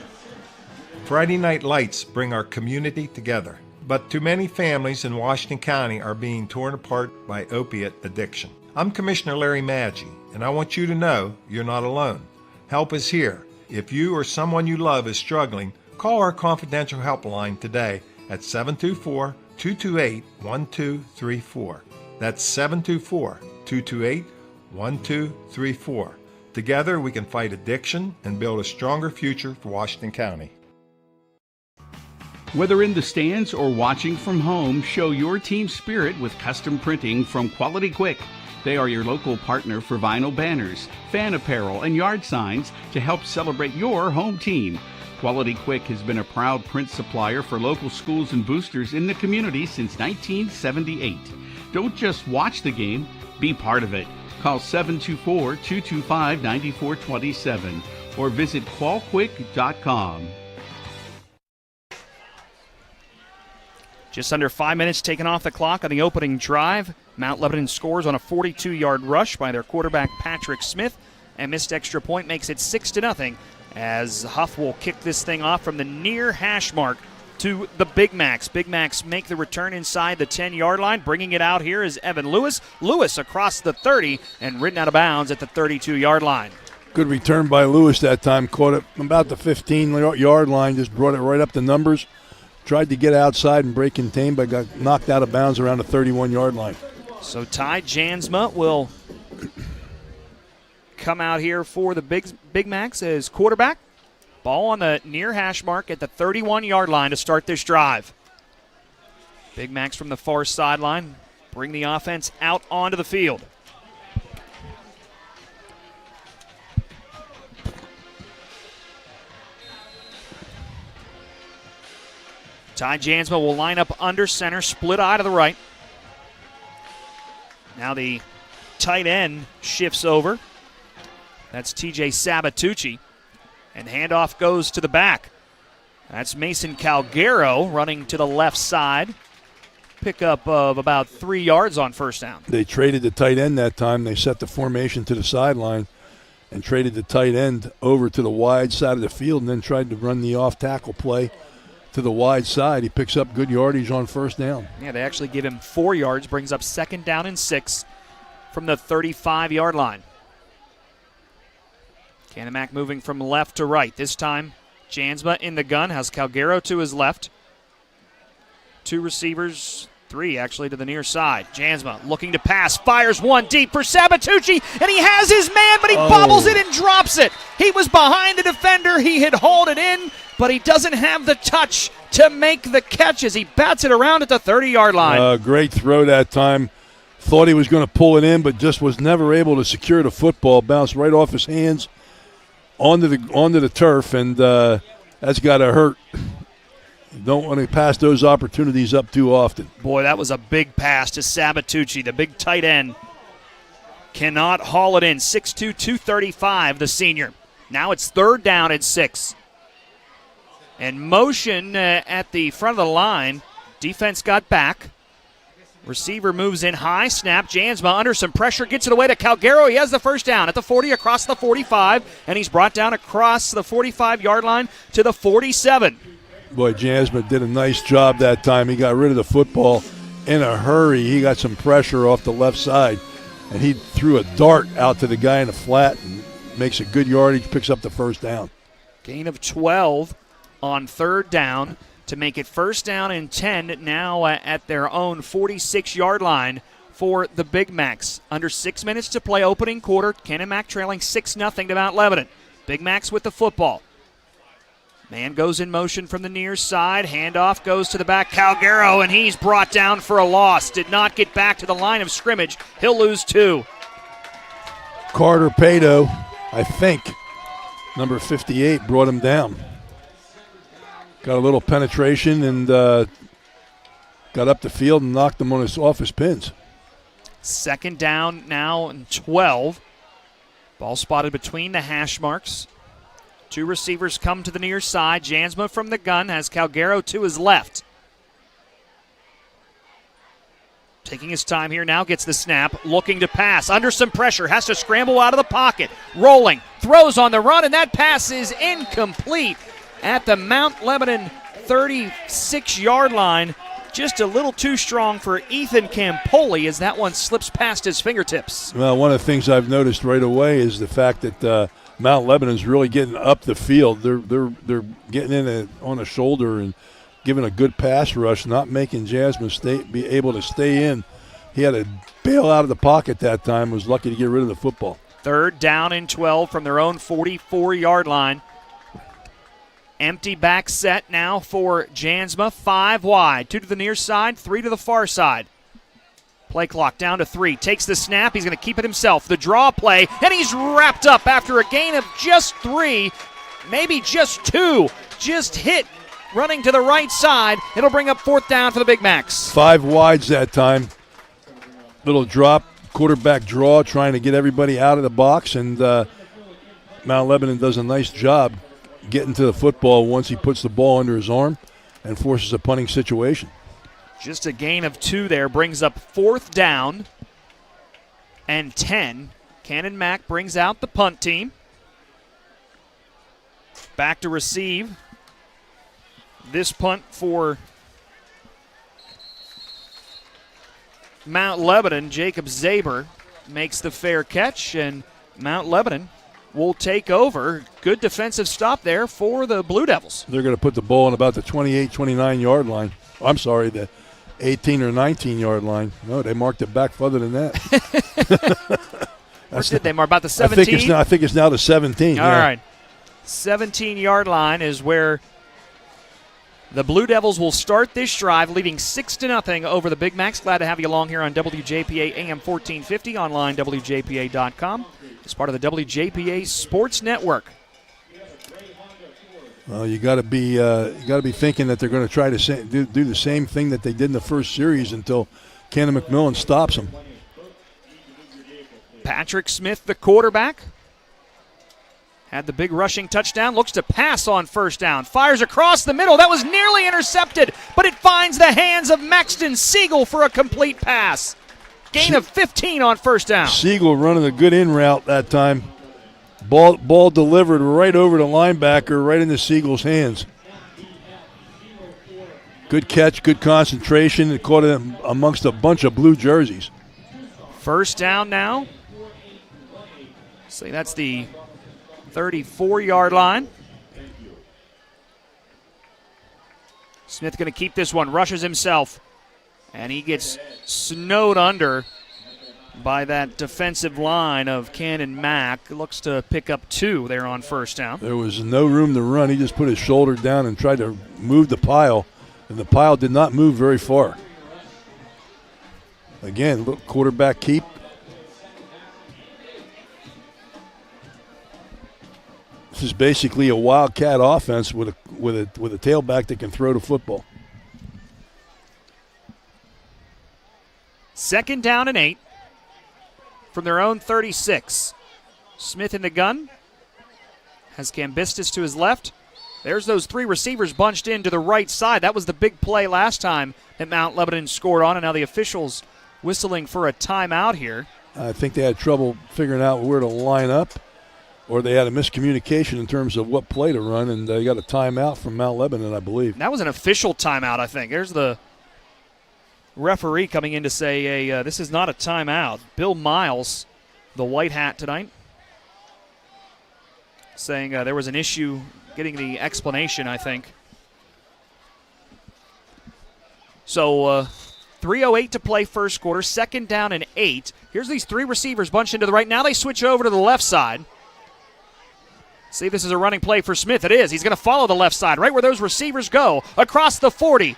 Friday night lights bring our community together, but too many families in Washington County are being torn apart by opiate addiction. I'm Commissioner Larry Maggi, and I want you to know you're not alone. Help is here. If you or someone you love is struggling, call our confidential helpline today at 724-228-1234. That's 724-228-1234. Together, we can fight addiction and build a stronger future for Washington County. Whether in the stands or watching from home, show your team spirit with custom printing from Quality Quick. They are your local partner for vinyl banners, fan apparel, and yard signs to help celebrate your home team. Quality Quick has been a proud print supplier for local schools and boosters in the community since 1978. Don't just watch the game, be part of it. Call 724-225-9427 or visit qualquick.com. Just under 5 minutes taken off the clock on the opening drive. Mount Lebanon scores on a 42-yard rush by their quarterback Patrick Smith, and missed extra point makes it 6-0 as Huff will kick this thing off from the near hash mark to the Big Macs. Big Macs make the return inside the 10-yard line. Bringing it out here is Evan Lewis. Lewis across the 30 and ridden out of bounds at the 32-yard line. Good return by Lewis that time. Caught it about the 15-yard line, just brought it right up the numbers. Tried to get outside and break contain, but got knocked out of bounds around the 31-yard line. So Ty Jansma will come out here for the Big Macs as quarterback. Ball on the near hash mark at the 31-yard line to start this drive. Big Macs from the far sideline bring the offense out onto the field. Ty Jansma will line up under center, split eye to the right. Now the tight end shifts over. That's TJ Sabatucci. And handoff goes to the back. That's Mason Calgaro running to the left side. Pickup of about 3 yards on first down. They traded the tight end that time. They set the formation to the sideline and traded the tight end over to the wide side of the field and then tried to run the off-tackle play to the wide side. He picks up good yardage on first down. Yeah, they actually give him 4 yards, brings up 2nd down and 6 from the 35-yard line. Canon-Mac moving from left to right. This time, Jansma in the gun, has Calgaro to his left. 2 receivers, 3 actually to the near side. Jansma looking to pass, fires one deep for Sabatucci, and he has his man, but he bobbles it and drops it. He was behind the defender. He had hauled it in, but he doesn't have the touch to make the catch as he bats it around at the 30-yard line. Great throw that time. Thought he was going to pull it in, but just was never able to secure the football. Bounced right off his hands onto the turf, and that's got to hurt. You don't want to pass those opportunities up too often. Boy, that was a big pass to Sabatucci, the big tight end. Cannot haul it in. 6'2", 235, the senior. Now it's 3rd down and 6. And motion at the front of the line. Defense got back. Receiver moves in high. Snap. Jansma under some pressure. Gets it away to Calgaro. He has the first down at the 40, across the 45. And he's brought down across the 45-yard line to the 47. Boy, Jansma did a nice job that time. He got rid of the football in a hurry. He got some pressure off the left side. And he threw a dart out to the guy in the flat and makes a good yardage, picks up the first down. Gain of 12 on 3rd down to make it 1st down and 10 now at their own 46-yard line for the Big Macs. Under 6 minutes to play opening quarter. Canon-Mac trailing 6-0 to Mount Lebanon. Big Macs with the football. Man goes in motion from the near side. Handoff goes to the back. Calgaro, and he's brought down for a loss. Did not get back to the line of scrimmage. He'll lose 2. Carter Pato, I think, number 58, brought him down. Got a little penetration and got up the field and knocked him off his pins. 2nd down now and 12. Ball spotted between the hash marks. 2 receivers come to the near side. Jansma from the gun has Calgaro to his left. Taking his time here now, gets the snap, looking to pass. Under some pressure, has to scramble out of the pocket. Rolling, throws on the run, and that pass is incomplete at the Mount Lebanon 36-yard line. Just a little too strong for Ethan Campoli as that one slips past his fingertips. Well, one of the things I've noticed right away is the fact that Mount Lebanon's really getting up the field. They're getting in on a shoulder and giving a good pass rush, not making Jansma be able to stay in. He had to bail out of the pocket that time, was lucky to get rid of the football. 3rd down and 12 from their own 44-yard line. Empty back set now for Jansma. 5 wide. 2 to the near side, 3 to the far side. Play clock down to 3. Takes the snap. He's going to keep it himself. The draw play, and he's wrapped up after a gain of just 3, maybe just 2. Just hit running to the right side. It'll bring up 4th down for the Big Macs. 5 wides that time. Little drop, quarterback draw, trying to get everybody out of the box, and Mount Lebanon does a nice job getting to the football once he puts the ball under his arm and forces a punting situation. Just a gain of 2 there brings up 4th down and 10. Canon-Mac brings out the punt team. Back to receive. This punt for Mount Lebanon. Jacob Zaber makes the fair catch, and Mount Lebanon will take over. Good defensive stop there for the Blue Devils. They're going to put the ball on about the 28, 29-yard line. I'm sorry, the 18 or 19-yard line. No, they marked it back further than that. Or did they mark about the 17? I think it's now the 17. All right. 17-yard line is where the Blue Devils will start this drive, leading 6-0 over the Big Macs. Glad to have you along here on WJPA AM 1450, online WJPA.com. As part of the WJPA Sports Network. Well, you got to be thinking that they're going to try to do the same thing that they did in the first series until Canon-McMillan stops them. Patrick Smith, the quarterback, had the big rushing touchdown. Looks to pass on 1st down. Fires across the middle. That was nearly intercepted, but it finds the hands of Maxton Siegel for a complete pass. Gain of 15 on 1st down. Siegel running a good in route that time. Ball delivered right over the linebacker, right into Siegel's hands. Good catch, good concentration. It caught him amongst a bunch of blue jerseys. 1st down now. See, that's the 34-yard line. Smith going to keep this one, rushes himself, and he gets snowed under by that defensive line of Canon-Mac. Looks to pick up 2 there on 1st down. There was no room to run. He just put his shoulder down and tried to move the pile, and the pile did not move very far. Again, look, quarterback keep. This is basically a wildcat offense with a tailback that can throw the football. 2nd down and 8 from their own 36. Smith in the gun. Has Cambistus to his left. There's those 3 receivers bunched in to the right side. That was the big play last time that Mount Lebanon scored on, and now the officials whistling for a timeout here. I think they had trouble figuring out where to line up, or they had a miscommunication in terms of what play to run, and they got a timeout from Mount Lebanon, I believe. That was an official timeout, I think. There's the referee coming in to say, this is not a timeout. Bill Miles, the white hat tonight, saying there was an issue getting the explanation, I think. So 3:08 to play 1st quarter, 2nd down and 8. Here's these 3 receivers bunched into the right. Now they switch over to the left side. See if this is a running play for Smith. It is. He's going to follow the left side, right where those receivers go, across the 40,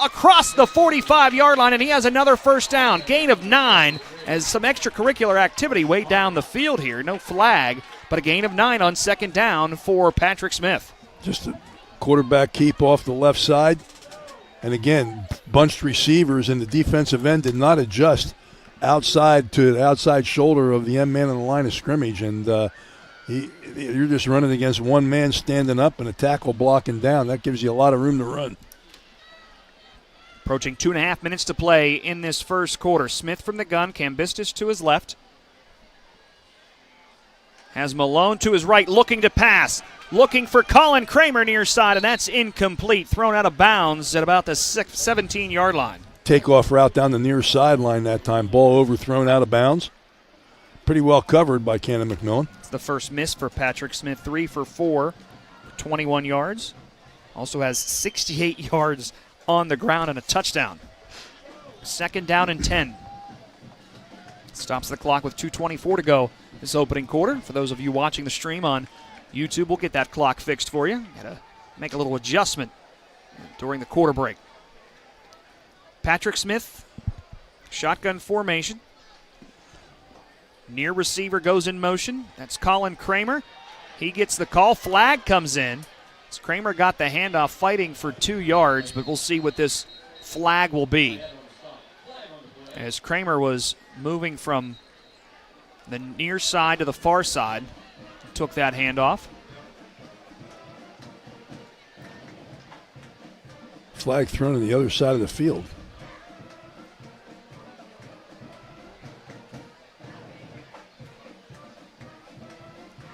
across the 45-yard line, and he has another 1st down. Gain of 9 as some extracurricular activity way down the field here. No flag, but a gain of 9 on 2nd down for Patrick Smith. Just a quarterback keep off the left side. And again, bunched receivers, and the defensive end did not adjust outside to the outside shoulder of the end man on the line of scrimmage. And you're just running against one man standing up and a tackle blocking down. That gives you a lot of room to run. Approaching 2.5 minutes to play in this 1st quarter. Smith from the gun, Cambistus to his left. Has Malone to his right, looking to pass. Looking for Colin Kramer near side, and that's incomplete. Thrown out of bounds at about the 17-yard line. Takeoff route down the near sideline that time. Ball overthrown out of bounds. Pretty well covered by Canon-McMillan. It's the first miss for Patrick Smith. 3 for 4, 21 yards. Also has 68 yards on the ground and a touchdown. 2nd down and 10. Stops the clock with 2:24 to go this opening quarter. For those of you watching the stream on YouTube, we'll get that clock fixed for you. Got to make a little adjustment during the quarter break. Patrick Smith, shotgun formation. Near receiver goes in motion. That's Colin Kramer. He gets the call. Flag comes in. As Kramer got the handoff fighting for 2 yards, but we'll see what this flag will be. As Kramer was moving from the near side to the far side, took that handoff. Flag thrown on the other side of the field.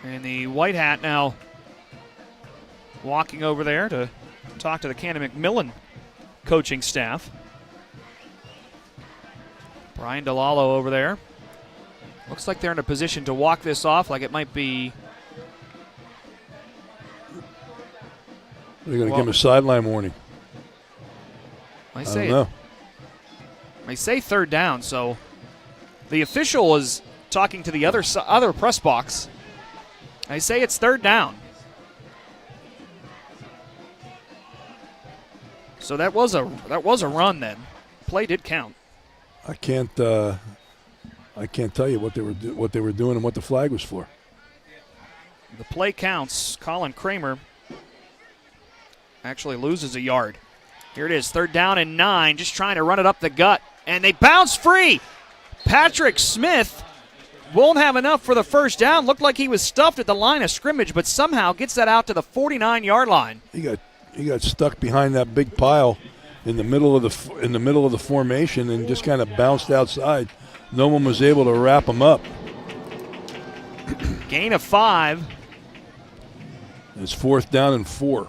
And the white hat now walking over there to talk to the Canon-McMillan coaching staff. Brian DeLallo over there. Looks like they're in a position to walk this off like it might be. They're going to give him a sideline warning. I don't know. They say third down, so the official was talking to the other press box. They say it's third down. So that was a run then. Play did count. I can't tell you what they were doing and what the flag was for. The play counts. Colin Kramer actually loses a yard. Here it is, 3rd down and 9, just trying to run it up the gut. And they bounce free. Patrick Smith won't have enough for the first down. Looked like he was stuffed at the line of scrimmage, but somehow gets that out to the 49-yard line. He got stuck behind that big pile in the middle of the formation and just kind of bounced outside. No one was able to wrap him up. Gain of 5. It's 4th down and 4.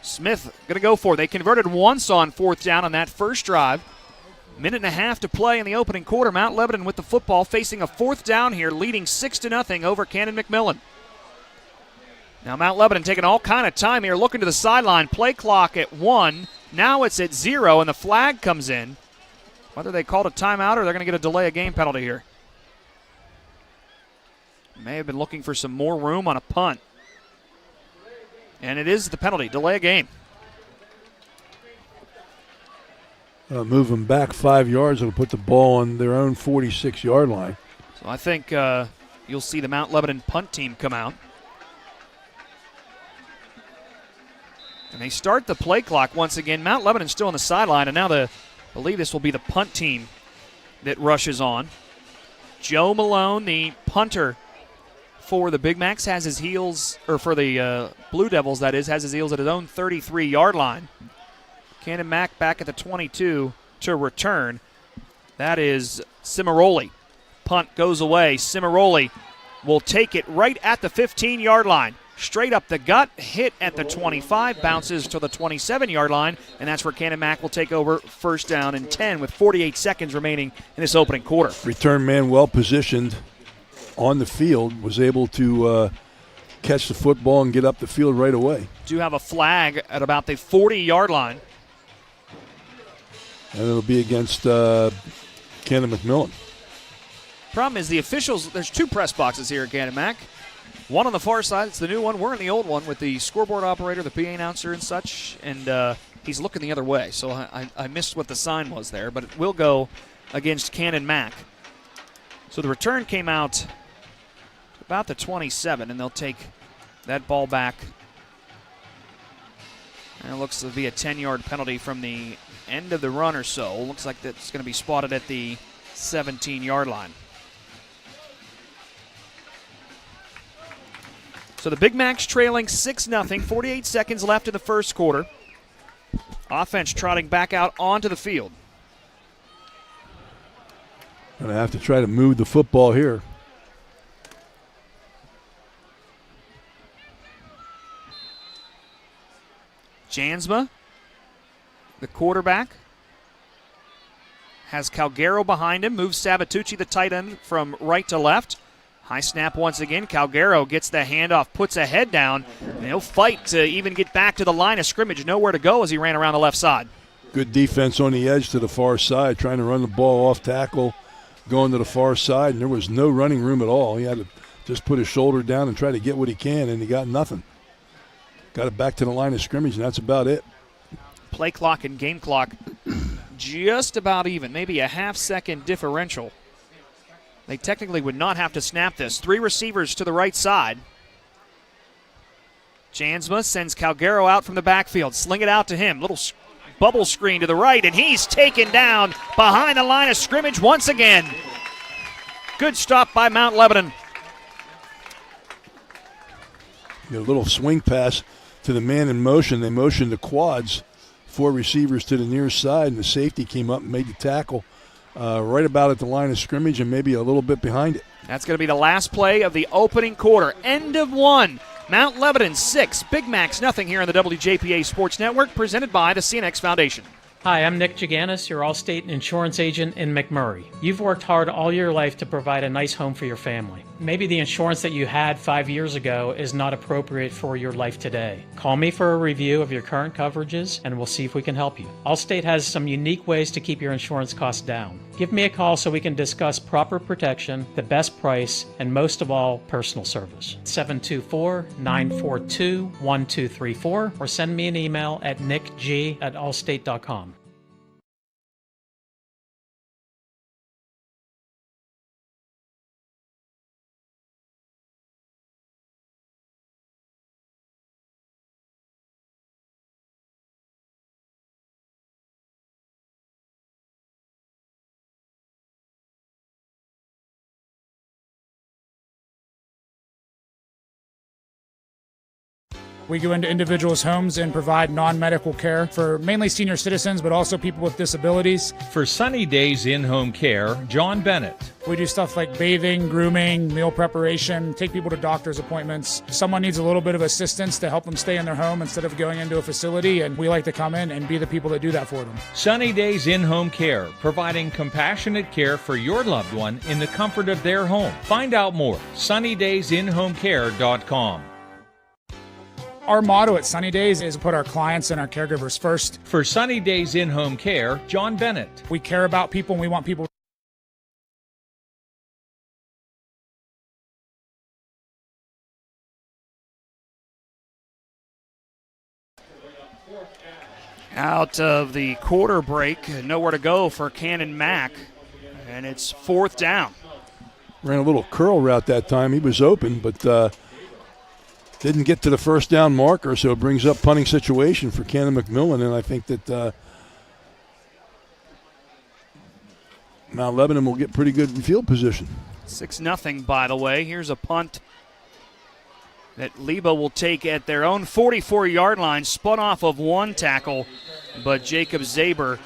Smith going to go for it. They converted once on 4th down on that first drive. Minute and a half to play in the opening quarter. Mount Lebanon with the football, facing a 4th down here, leading 6-0 over Canon-McMillan. Now Mount Lebanon taking all kind of time here, looking to the sideline. Play clock at 1. Now it's at 0, and the flag comes in. Whether they called a timeout or they're going to get a delay of game penalty here. May have been looking for some more room on a punt. And it is the penalty, delay of game. Move them back 5 yards. It'll put the ball on their own 46-yard line. So I think you'll see the Mount Lebanon punt team come out. And they start the play clock once again. Mount Lebanon still on the sideline, and now I believe this will be the punt team that rushes on. Joe Malone, the punter for the Big Macs, has his heels, or for the Blue Devils, that is, has his heels at his own 33-yard line. Cannon Mac back at the 22 to return. That is Cimaroli. Punt goes away. Cimaroli will take it right at the 15-yard line. Straight up the gut, hit at the 25, bounces to the 27-yard line, and that's where Cannon Mac will take over 1st down and 10 with 48 seconds remaining in this opening quarter. Return man well positioned on the field, was able to catch the football and get up the field right away. Do have a flag at about the 40-yard line. And it'll be against Canon-McMillan. Problem is the officials, there's 2 press boxes here at Cannon Mac. One on the far side, it's the new one. We're in the old one with the scoreboard operator, the PA announcer and such, and he's looking the other way. So I missed what the sign was there, but it will go against Cannon Mac. So the return came out about the 27, and they'll take that ball back. And it looks to be a 10-yard penalty from the end of the run or so. Looks like that's going to be spotted at the 17-yard line. So the Big Macs trailing 6-0, 48 seconds left in the first quarter. Offense trotting back out onto the field. Going to have to try to move the football here. Jansma, the quarterback, has Calgaro behind him, moves Sabatucci, the tight end, from right to left. High snap once again. Calgaro gets the handoff, puts a head down, and he'll fight to even get back to the line of scrimmage. Nowhere to go as he ran around the left side. Good defense on the edge to the far side, trying to run the ball off tackle, going to the far side, and there was no running room at all. He had to just put his shoulder down and try to get what he can, and he got nothing. Got it back to the line of scrimmage, and that's about it. Play clock and game clock just about even, maybe a half-second differential. They technically would not have to snap this. 3 receivers to the right side. Jansma sends Calgaro out from the backfield. Sling it out to him. Little bubble screen to the right, and he's taken down behind the line of scrimmage once again. Good stop by Mount Lebanon. A little swing pass to the man in motion. They motioned the quads, 4 receivers to the near side, and the safety came up and made the tackle right about at the line of scrimmage and maybe a little bit behind it. That's going to be the last play of the opening quarter. End of 1. Mount Lebanon 6, Big Macs nothing here on the WJPA Sports Network, presented by the CNX Foundation. Hi, I'm Nick Jaganis, your Allstate insurance agent in McMurray. You've worked hard all your life to provide a nice home for your family. Maybe the insurance that you had 5 years ago is not appropriate for your life today. Call me for a review of your current coverages and we'll see if we can help you. Allstate has some unique ways to keep your insurance costs down. Give me a call so we can discuss proper protection, the best price, and most of all, personal service. 724-942-1234 or send me an email at nickg@allstate.com. We go into individuals' homes and provide non-medical care for mainly senior citizens, but also people with disabilities. For Sunny Days In-Home Care, John Bennett. We do stuff like bathing, grooming, meal preparation, take people to doctor's appointments. If someone needs a little bit of assistance to help them stay in their home instead of going into a facility, and we like to come in and be the people that do that for them. Sunny Days In-Home Care, providing compassionate care for your loved one in the comfort of their home. Find out more, sunnydaysinhomecare.com. Our motto at Sunny Days is put our clients and our caregivers first. For Sunny Days In-Home Care, John Bennett. We care about people and we want people. Out of the quarter break, nowhere to go for Canon-Mac, and it's 4th down. Ran a little curl route that time. He was open, but didn't get to the first down marker, so it brings up punting situation for Canon-McMillan, and I think that Mount Lebanon will get pretty good field position. 6-0, by the way. Here's a punt that Leba will take at their own 44-yard line, spun off of 1 tackle, but Jacob Zaber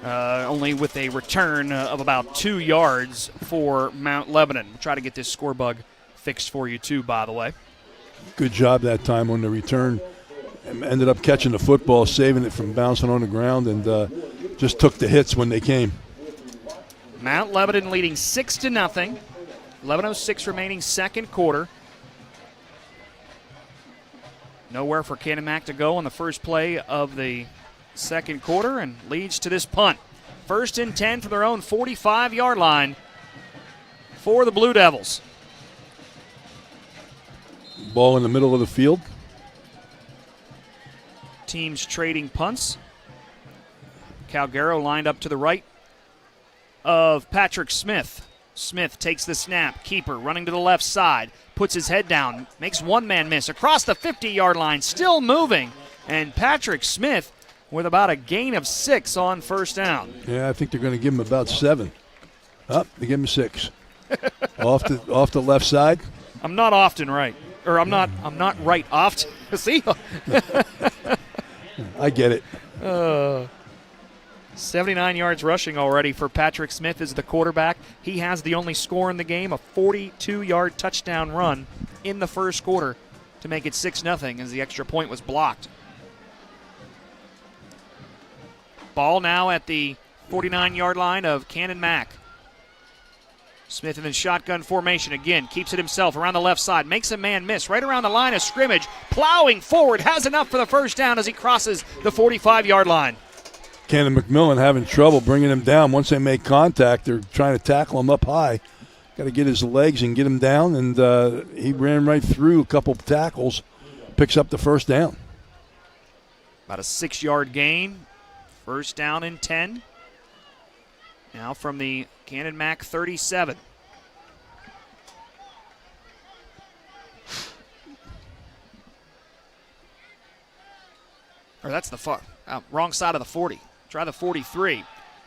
only with a return of about 2 yards for Mount Lebanon. We'll try to get this score bug fixed for you, too, by the way. Good job that time on the return. Ended up catching the football, saving it from bouncing on the ground, and just took the hits when they came. Mount Lebanon leading 6-0. 11:06 remaining second quarter. Nowhere for Canon-Mac to go on the first play of the second quarter, and leads to this punt. 1st and 10 from their own 45-yard line for the Blue Devils. Ball in the middle of the field. Teams trading punts. Calgaro lined up to the right of Patrick Smith. Smith takes the snap. Keeper running to the left side. Puts his head down. Makes one man miss. Across the 50-yard line. Still moving. And Patrick Smith with about a gain of 6 on first down. Yeah, I think they're going to give him about 7. They give him 6. off the left side. I'm not often right. Or I'm not right often. See? I get it. 79 yards rushing already for Patrick Smith as the quarterback. He has the only score in the game, a 42-yard touchdown run in the first quarter to make it 6-0 as the extra point was blocked. Ball now at the 49-yard line of Canon-Mac. Smith in the shotgun formation again, keeps it himself around the left side, makes a man miss right around the line of scrimmage, plowing forward, has enough for the first down as he crosses the 45-yard line. Canon-McMillan having trouble bringing him down. Once they make contact, they're trying to tackle him up high. Got to get his legs and get him down, and he ran right through a couple tackles, picks up the first down. About a 6-yard gain. First down and 10. Now from the Canon-Mac 37. Or that's the wrong side of the 40. Try the 43.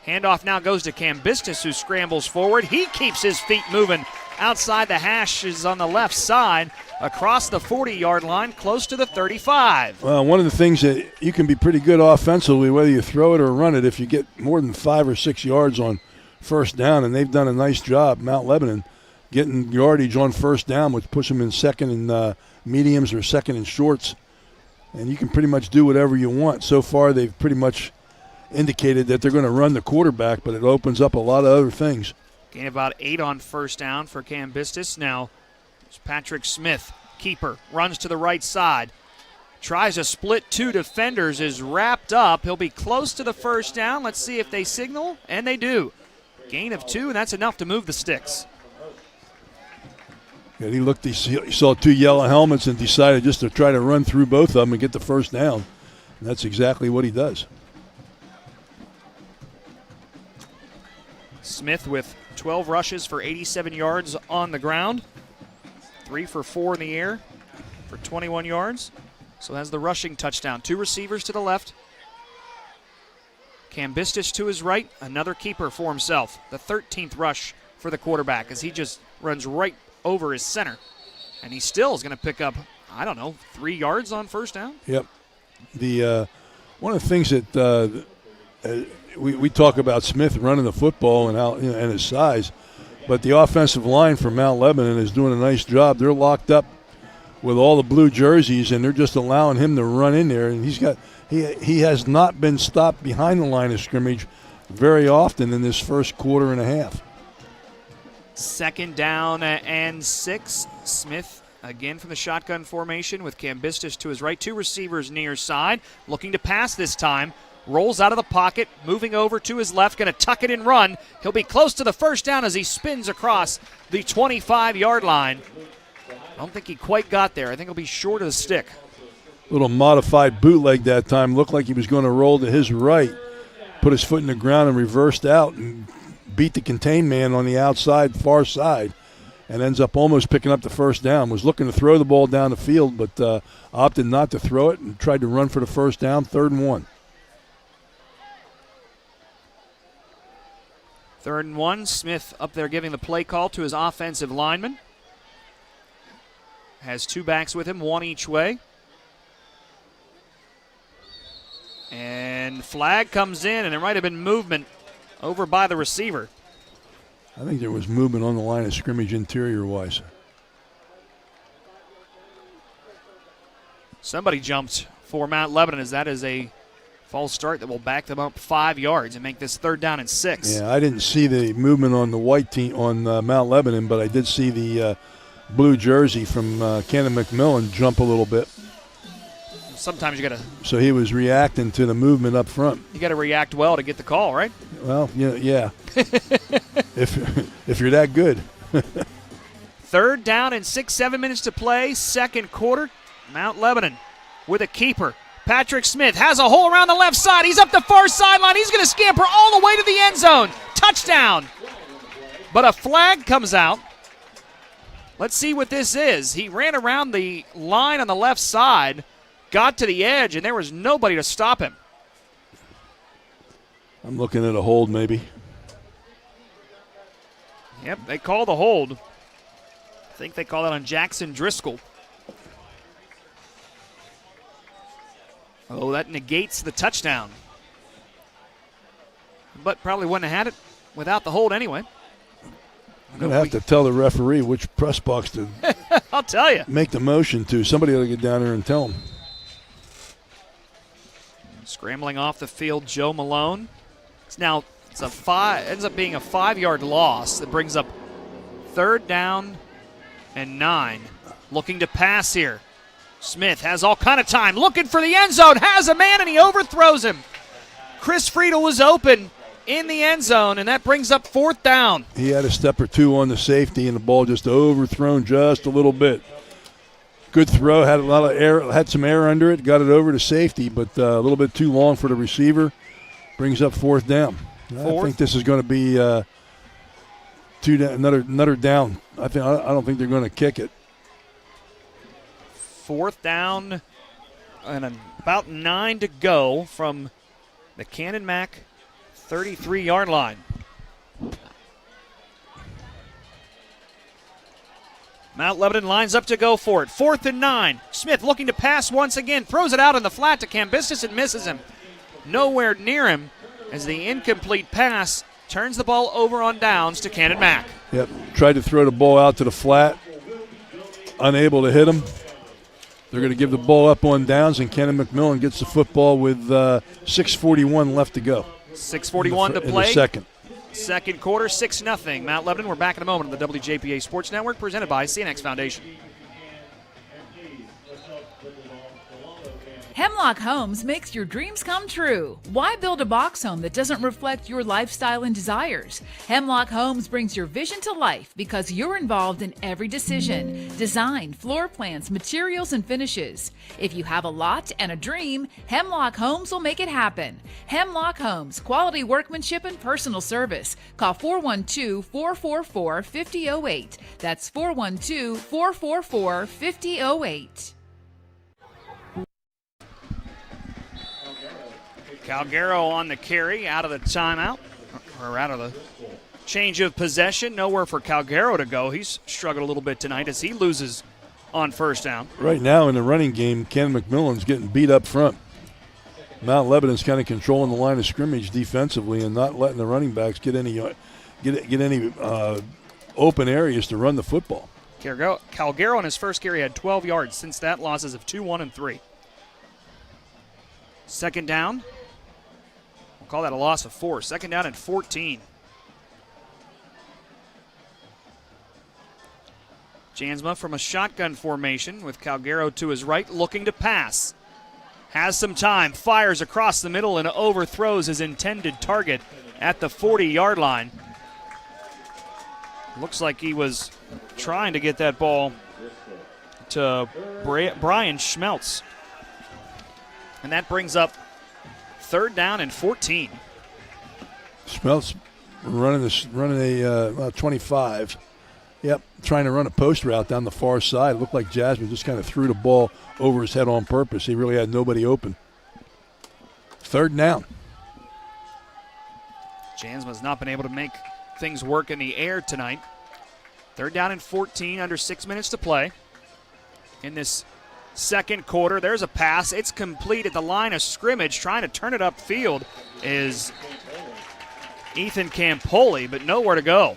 Handoff now goes to Cambistis, who scrambles forward. He keeps his feet moving outside the hashes on the left side, across the 40-yard line, close to the 35. Well, one of the things that you can be pretty good offensively, whether you throw it or run it, if you get more than 5 or 6 yards on first down, and they've done a nice job, Mount Lebanon, getting yardage on first down, which puts them in second and mediums or second and shorts. And you can pretty much do whatever you want. So far, they've pretty much indicated that they're going to run the quarterback, but it opens up a lot of other things. Gain about 8 on first down for Cambistis. Now, it's Patrick Smith, keeper, runs to the right side. Tries a split 2 defenders, is wrapped up. He'll be close to the first down. Let's see if they signal, and they do. Gain of 2, and that's enough to move the sticks. And he saw 2 yellow helmets and decided just to try to run through both of them and get the first down. And that's exactly what he does. Smith with 12 rushes for 87 yards on the ground. 3 for 4 in the air for 21 yards. So has the rushing touchdown. 2 receivers to the left. Cambistis to his right. Another keeper for himself. The 13th rush for the quarterback as he just runs right over his center. And he still is going to pick up, 3 yards on first down. Yep. The one of the things that we talk about Smith running the football and how and his size, but the offensive line for Mount Lebanon is doing a nice job. They're locked up with all the blue jerseys, and they're just allowing him to run in there. And he has not been stopped behind the line of scrimmage very often in this first quarter and a half. Second down and 6. Smith again from the shotgun formation with Cambistis to his right. 2 receivers near side. Looking to pass this time. Rolls out of the pocket, moving over to his left, going to tuck it and run. He'll be close to the first down as he spins across the 25-yard line. I don't think he quite got there. I think he'll be short of the stick. Little modified bootleg that time. Looked like he was going to roll to his right. Put his foot in the ground and reversed out and beat the contained man on the outside, far side, and ends up almost picking up the first down. Was looking to throw the ball down the field, but opted not to throw it and tried to run for the first down, 3rd and 1. 3rd and 1. Smith up there giving the play call to his offensive lineman. Has 2 backs with him, 1 each way. And flag comes in, and there might have been movement over by the receiver. I think there was movement on the line of scrimmage interior-wise. Somebody jumped for Mount Lebanon as that is a false start that will back them up 5 yards and make this 3rd down and 6. Yeah, I didn't see the movement on the white team on Mount Lebanon, but I did see the blue jersey from Canon-McMillan jump a little bit. Sometimes you got to. So he was reacting to the movement up front. You got to react well to get the call, right? Well, yeah. if you're that good. 3rd down and 6-7 minutes to play. 2nd quarter. Mount Lebanon with a keeper. Patrick Smith has a hole around the left side. He's up the far sideline. He's going to scamper all the way to the end zone. Touchdown. But a flag comes out. Let's see what this is. He ran around the line on the left side, got to the edge, and there was nobody to stop him. I'm looking at a hold maybe. Yep, they call the hold. I think they call that on Jackson Driscoll. Oh, that negates the touchdown. But probably wouldn't have had it without the hold anyway. I'm going to have to tell the referee which press box to I'll tell you. Make the motion to. Somebody ought to get down there and tell him. Scrambling off the field, Joe Malone. Ends up being a 5-yard loss that brings up 3rd down and 9. Looking to pass here. Smith has all kind of time. Looking for the end zone. Has a man, and he overthrows him. Chris Friedel was open in the end zone, and that brings up 4th down. He had a step or two on the safety, and the ball just overthrown just a little bit. Good throw, had a lot of air, had some air under it, got it over to safety, but a little bit too long for the receiver. Brings up 4th down. I think this is going to be another down. I don't think they're going to kick it. 4th down and about 9 to go from the Canon-Mac 33-yard line. Mount Lebanon lines up to go for it. 4th and 9. Smith looking to pass once again. Throws it out in the flat to Cambistis and misses him. Nowhere near him as the incomplete pass turns the ball over on downs to Canon-Mac. Yep, tried to throw the ball out to the flat. Unable to hit him. They're going to give the ball up on downs, and Canon-McMillan gets the football with 6:41 left to go. 6:41 to play. In the second. Second quarter, 6-0. Mount Lebanon. We're back in a moment on the WJPA Sports Network, presented by CNX Foundation. Hemlock Homes makes your dreams come true. Why build a box home that doesn't reflect your lifestyle and desires? Hemlock Homes brings your vision to life because you're involved in every decision: design, floor plans, materials, and finishes. If you have a lot and a dream, Hemlock Homes will make it happen. Hemlock Homes, quality workmanship and personal service. Call 412-444-5008. That's 412-444-5008. Calgaro on the carry, out of the timeout, or out of the change of possession. Nowhere for Calgaro to go. He's struggled a little bit tonight as he loses on 1st down. Right now in the running game, Canon-McMillan's getting beat up front. Mount Lebanon's kind of controlling the line of scrimmage defensively and not letting the running backs get any open areas to run the football. Calgaro on his first carry had 12 yards. Since that, losses of 2, 1, and 3. 2nd down. Call that a loss of 4. 2nd down and 14. Jansma from a shotgun formation with Calgaro to his right, looking to pass. Has some time, fires across the middle and overthrows his intended target at the 40-yard line. Looks like he was trying to get that ball to Brian Schmeltz. And that brings up 3rd down and 14. Schmeltz running a 25. Yep, trying to run a post route down the far side. It looked like Jasmine just kind of threw the ball over his head on purpose. He really had nobody open. 3rd down. Jansma's not been able to make things work in the air tonight. 3rd down and 14, under 6 minutes to play. In this second quarter, there's a pass. It's complete at the line of scrimmage. Trying to turn it upfield is Ethan Campoli, but nowhere to go.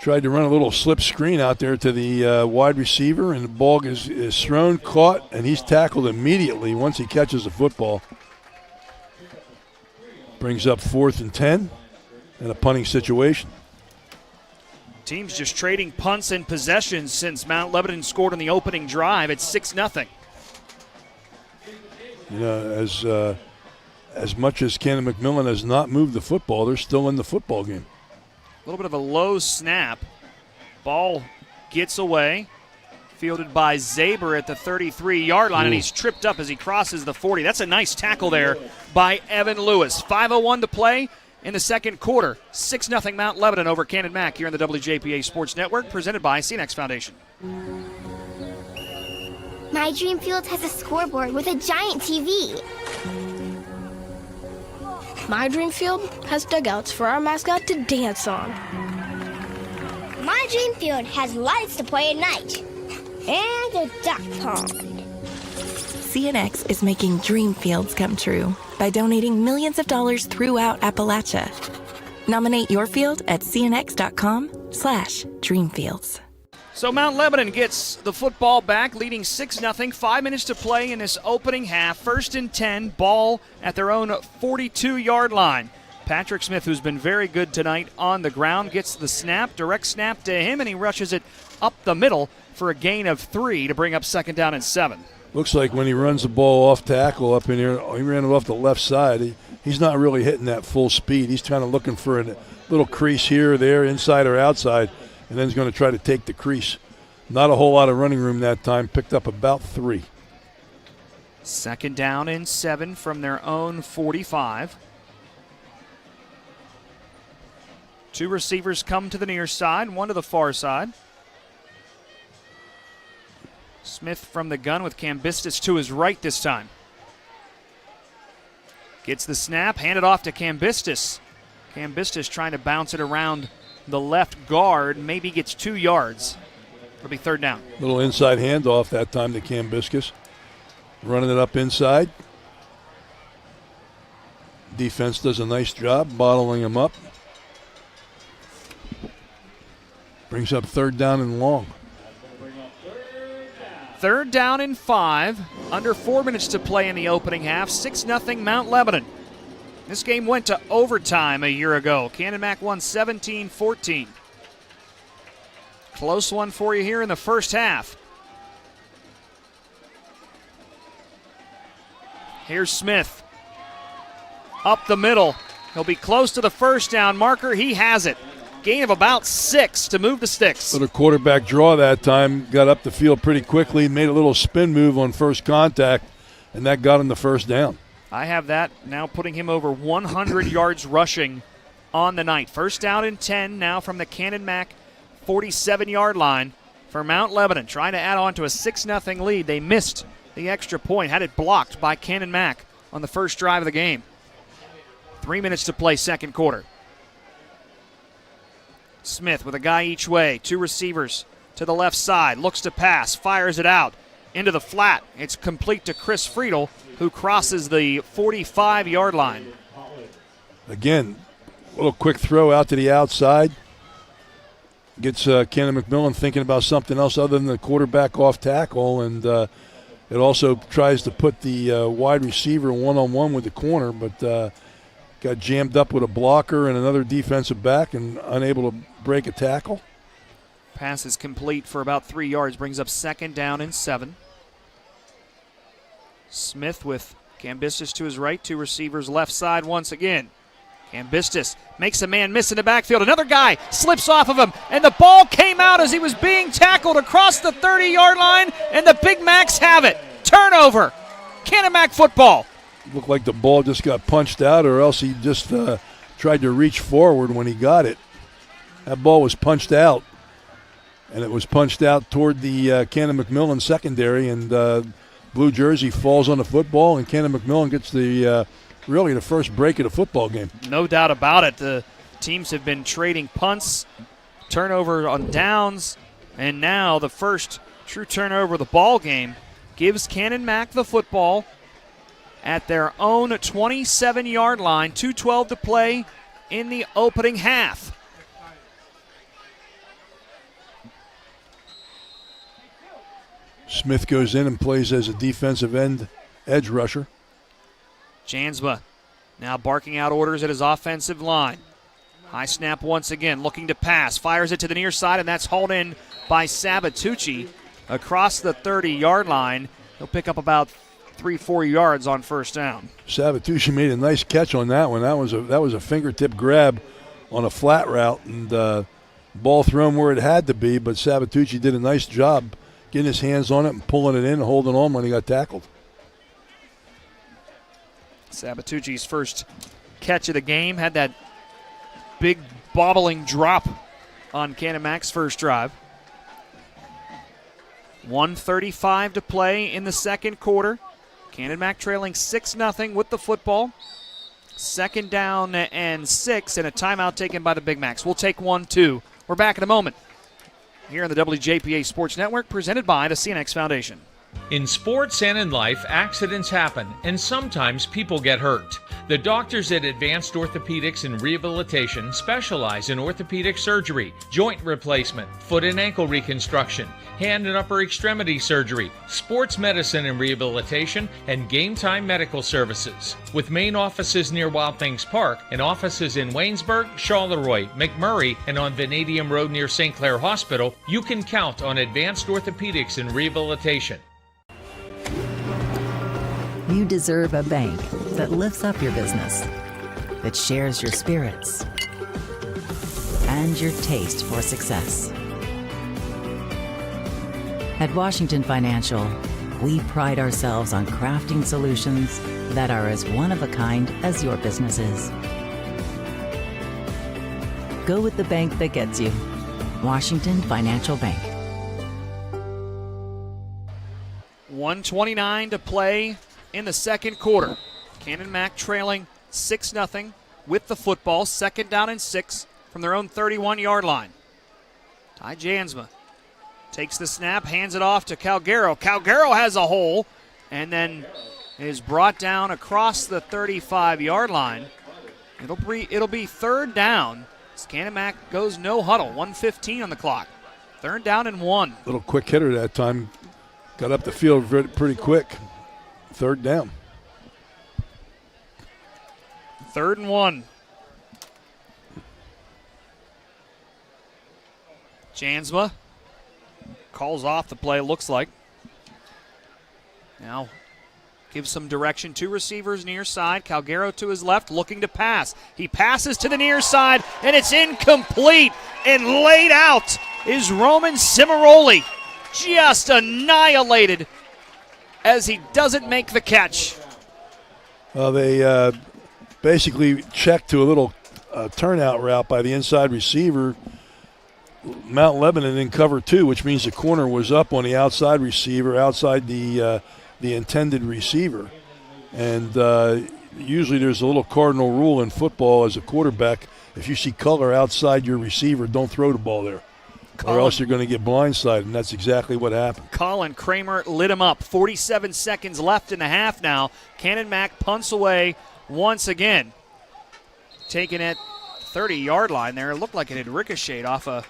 Tried to run a little slip screen out there to the wide receiver, and the ball is thrown, caught, and he's tackled immediately once he catches the football. Brings up 4th and 10 and a punting situation. Teams just trading punts and possessions since Mount Lebanon scored on the opening drive. It's 6-0. You know, as much as Canon-McMillan has not moved the football, they're still in the football game. A little bit of a low snap. Ball gets away. Fielded by Zaber at the 33-yard line, and he's tripped up as he crosses the 40. That's a nice tackle there by Evan Lewis. 5:01 to play in the second quarter. 6-0 Mount Lebanon over Canon-Mac here on the WJPA Sports Network, presented by CNX Foundation. My dream field has a scoreboard with a giant TV. My dream field has dugouts for our mascot to dance on. My dream field has lights to play at night. And a duck pond. CNX is making dream fields come true by donating millions of dollars throughout Appalachia. Nominate your field at cnx.com/dreamfields. So Mount Lebanon gets the football back, leading 6-0. 5 minutes to play in this opening half. 1st and 10, ball at their own 42-yard line. Patrick Smith, who's been very good tonight on the ground, gets the snap, direct snap to him, and he rushes it up the middle for a gain of 3 to bring up 2nd down and 7. Looks like when he runs the ball off tackle up in here, he ran it off the left side. He's not really hitting that full speed. He's kind of looking for a little crease here or there, inside or outside, and then he's going to try to take the crease. Not a whole lot of running room that time. Picked up about 3. 2nd down and 7 from their own 45. 2 receivers come to the near side, 1 to the far side. Smith from the gun with Cambistis to his right this time. Gets the snap, handed off to Cambistis. Cambistis trying to bounce it around the left guard, maybe gets 2 yards. It'll be 3rd down. Little inside handoff that time to Cambistis. Running it up inside. Defense does a nice job bottling him up. Brings up 3rd down and long. 3rd down and 5. Under 4 minutes to play in the opening half. 6-0 Mount Lebanon. This game went to overtime a year ago. Canon-Mac won 17-14. Close one for you here in the first half. Here's Smith. Up the middle. He'll be close to the first down marker. He has it. Gain of about 6 to move the sticks. Little quarterback draw that time. Got up the field pretty quickly. Made a little spin move on first contact, and that got him the first down. I have that now putting him over 100 yards rushing on the night. 1st down and 10 now from the Canon-Mac 47-yard line for Mount Lebanon. Trying to add on to a 6-0 lead. They missed the extra point. Had it blocked by Canon-Mac on the first drive of the game. 3 minutes to play, 2nd quarter. Smith with a guy each way. 2 receivers to the left side. Looks to pass. Fires it out into the flat. It's complete to Chris Friedel, who crosses the 45-yard line. Again, a little quick throw out to the outside. Gets Canon-McMillan thinking about something else other than the quarterback off tackle, and it also tries to put the wide receiver one-on-one with the corner, but got jammed up with a blocker and another defensive back and unable to break a tackle. Pass is complete for about 3 yards, brings up 2nd down and 7. Smith with Cambistis to his right, 2 receivers left side once again. Cambistis makes a man miss in the backfield. Another guy slips off of him, and the ball came out as he was being tackled across the 30-yard line, and the Big Macs have it. Turnover. Canon-Mac football. Looked like the ball just got punched out, or else he just tried to reach forward when he got it. That ball was punched out, and it was punched out toward the Canon-McMillan secondary, and blue jersey falls on the football, and Canon-McMillan gets the really the first break of the football game. No doubt about it. The teams have been trading punts, turnover on downs, and now the first true turnover of the ball game gives Canon-Mac the football at their own 27-yard line. 2:12 to play in the opening half. Smith goes in and plays as a defensive end edge rusher. Jansma now barking out orders at his offensive line. High snap once again, looking to pass. Fires it to the near side, and that's hauled in by Sabatucci across the 30-yard line. He'll pick up about 3-4 yards on first down. Sabatucci made a nice catch on that one. That was a fingertip grab on a flat route, and ball thrown where it had to be, but Sabatucci did a nice job getting his hands on it and pulling it in and holding on when he got tackled. Sabatucci's first catch of the game had that big bobbling drop on Canon-Mac's first drive. 1:35 to play in the second quarter. Canon-Mac trailing 6-0 with the football. 2nd down and 6, and a timeout taken by the Big Macs. We'll take 1-2. We're back in a moment here on the WJPA Sports Network, presented by the CNX Foundation. In sports and in life, accidents happen, and sometimes people get hurt. The doctors at Advanced Orthopedics and Rehabilitation specialize in orthopedic surgery, joint replacement, foot and ankle reconstruction, hand and upper extremity surgery, sports medicine and rehabilitation, and game time medical services. With main offices near Wild Things Park and offices in Waynesburg, Charleroi, McMurray, and on Vanadium Road near St. Clair Hospital, you can count on Advanced Orthopedics and Rehabilitation. You deserve a bank that lifts up your business, that shares your spirits, and your taste for success. At Washington Financial, we pride ourselves on crafting solutions that are as one of a kind as your business is. Go with the bank that gets you. Washington Financial Bank. 1:29 to play in the second quarter. Canon-Mac trailing 6-0 with the football. 2nd down and 6 from their own 31-yard line. Ty Jansma takes the snap, hands it off to Calgaro. Calgaro has a hole and then is brought down across the 35-yard line. It'll be 3rd down. Canon-Mac goes no huddle. 1:15 on the clock. 3rd down and 1. Little quick hitter that time. Got up the field pretty quick. 3rd down. 3rd and 1. Jansma calls off the play, looks like. Now gives some direction. 2 receivers near side. Calgaro to his left, looking to pass. He passes to the near side, and it's incomplete. And laid out is Roman Cimaroli. Just annihilated as he doesn't make the catch. Well, they basically checked to a little turnout route by the inside receiver. Mount Lebanon in cover 2, which means the corner was up on the outside receiver, outside the intended receiver. And usually there's a little cardinal rule in football as a quarterback. If you see color outside your receiver, don't throw the ball there. Or else you're going to get blindsided, and that's exactly what happened. Colin Kramer lit him up. 47 seconds left in the half now. Canon-Mac punts away once again. Taken at 30-yard line there. It looked like it had ricocheted off a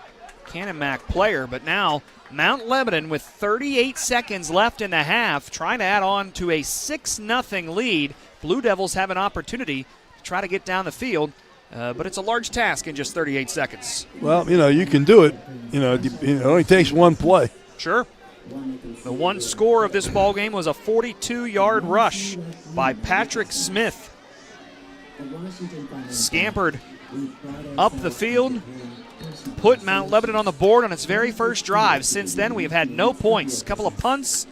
Canon-Mac player, but now Mount Lebanon with 38 seconds left in the half, trying to add on to a 6-0 lead. Blue Devils have an opportunity to try to get down the field, but it's a large task in just 38 seconds. Well, you can do it. It only takes one play. Sure. The one score of this ball game was a 42-yard rush by Patrick Smith. Scampered up the field, put Mount Lebanon on the board on its very first drive. Since then, we've had no points. A couple of punts,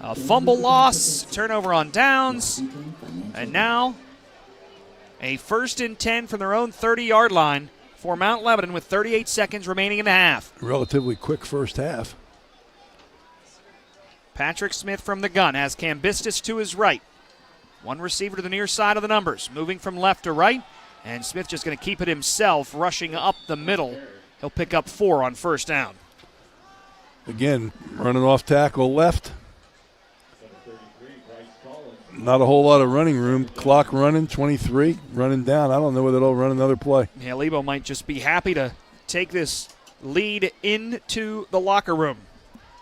a fumble loss, turnover on downs, and now a 1st and 10 from their own 30-yard line for Mount Lebanon with 38 seconds remaining in the half. Relatively quick first half. Patrick Smith from the gun has Cambistis to his right. One receiver to the near side of the numbers, moving from left to right, and Smith just going to keep it himself, rushing up the middle. He'll pick up 4 on 1st down. Again, running off tackle left. Not a whole lot of running room. Clock running, 23, running down. I don't know whether they'll run another play. Yeah, Lebo might just be happy to take this lead into the locker room.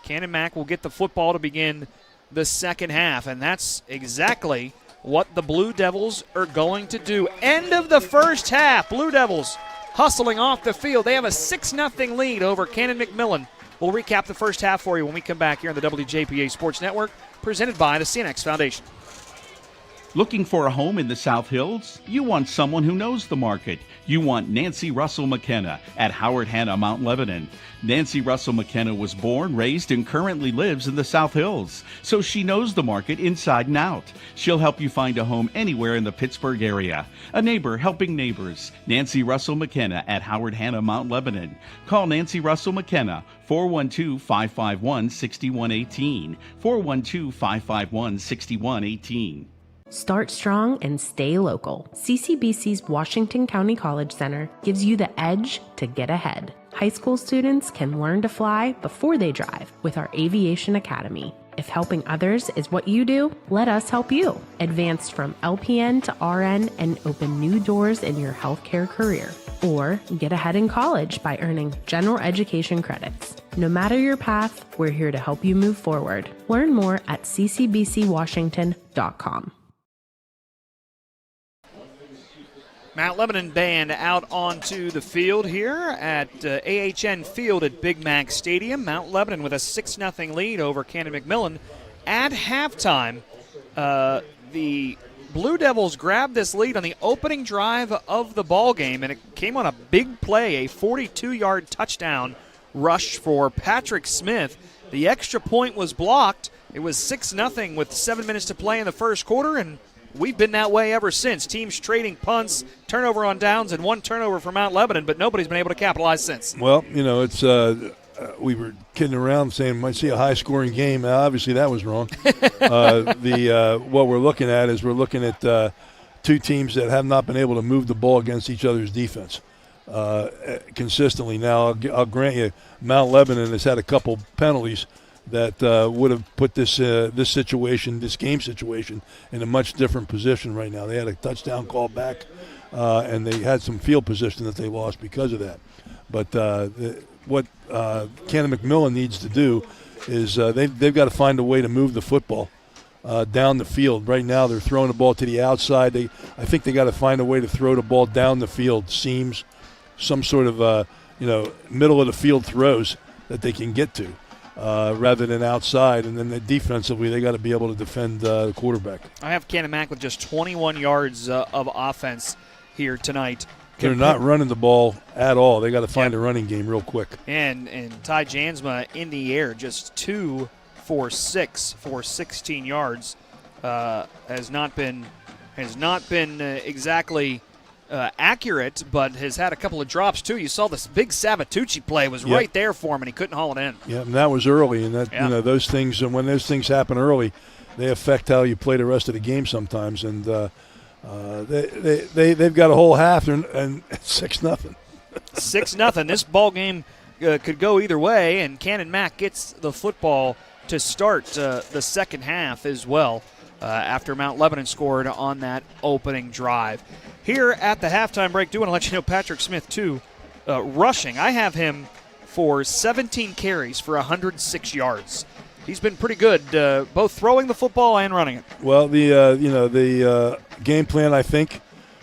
Canon-Mac will get the football to begin the second half, and that's exactly what the Blue Devils are going to do. End of the first half. Blue Devils hustling off the field. They have a 6-0 lead over Canon-McMillan. We'll recap the first half for you when we come back here on the WJPA Sports Network, presented by the CNX Foundation. Looking for a home in the South Hills? You want someone who knows the market. You want Nancy Russell McKenna at Howard Hanna, Mount Lebanon. Nancy Russell McKenna was born, raised, and currently lives in the South Hills, so she knows the market inside and out. She'll help you find a home anywhere in the Pittsburgh area. A neighbor helping neighbors. Nancy Russell McKenna at Howard Hanna, Mount Lebanon. Call Nancy Russell McKenna, 412-551-6118, 412-551-6118. Start strong and stay local. CCBC's Washington County College Center gives you the edge to get ahead. High school students can learn to fly before they drive with our Aviation Academy. If helping others is what you do, let us help you. Advance from LPN to RN and open new doors in your healthcare career. Or get ahead in college by earning general education credits. No matter your path, we're here to help you move forward. Learn more at ccbcwashington.com. Mount Lebanon band out onto the field here at AHN Field at Big Mac Stadium. Mount Lebanon with a 6-0 lead over Canon-McMillan. At halftime, the Blue Devils grabbed this lead on the opening drive of the ball game, and it came on a big play, a 42-yard touchdown rush for Patrick Smith. The extra point was blocked. It was 6-0 with 7 minutes to play in the first quarter, and we've been that way ever since. Teams trading punts, turnover on downs, and 1 turnover for Mount Lebanon, but nobody's been able to capitalize since. Well, it's we were kidding around saying might see a high-scoring game. Obviously, that was wrong. What we're looking at is we're looking at two teams that have not been able to move the ball against each other's defense consistently. Now, I'll grant you, Mount Lebanon has had a couple penalties that would have put this game situation, in a much different position right now. They had a touchdown call back, and they had some field position that they lost because of that. But what Canon-McMillan needs to do is they've got to find a way to move the football down the field. Right now they're throwing the ball to the outside. I think they got to find a way to throw the ball down the field, seams, some sort of middle of the field throws that they can get to. Rather than outside, and then defensively they got to be able to defend the quarterback. I have Canon-Mac with just 21 yards of offense here tonight. They're not running the ball at all. They got to find a running game real quick. And Ty Jansma in the air, just 2 for 6 for 16 yards, has not been exactly accurate, but has had a couple of drops too. You saw this big Savatucci play was right there for him, and he couldn't haul it in. Yeah, and that was early, and that those things. And when those things happen early, they affect how you play the rest of the game sometimes. And they've got a whole half, and 6-0. 6-0. This ball game could go either way, and Canon-Mac gets the football to start the second half as well. After Mount Lebanon scored on that opening drive. Here at the halftime break, do want to let you know Patrick Smith, too, rushing. I have him for 17 carries for 106 yards. He's been pretty good, both throwing the football and running it. Well, the game plan, I think,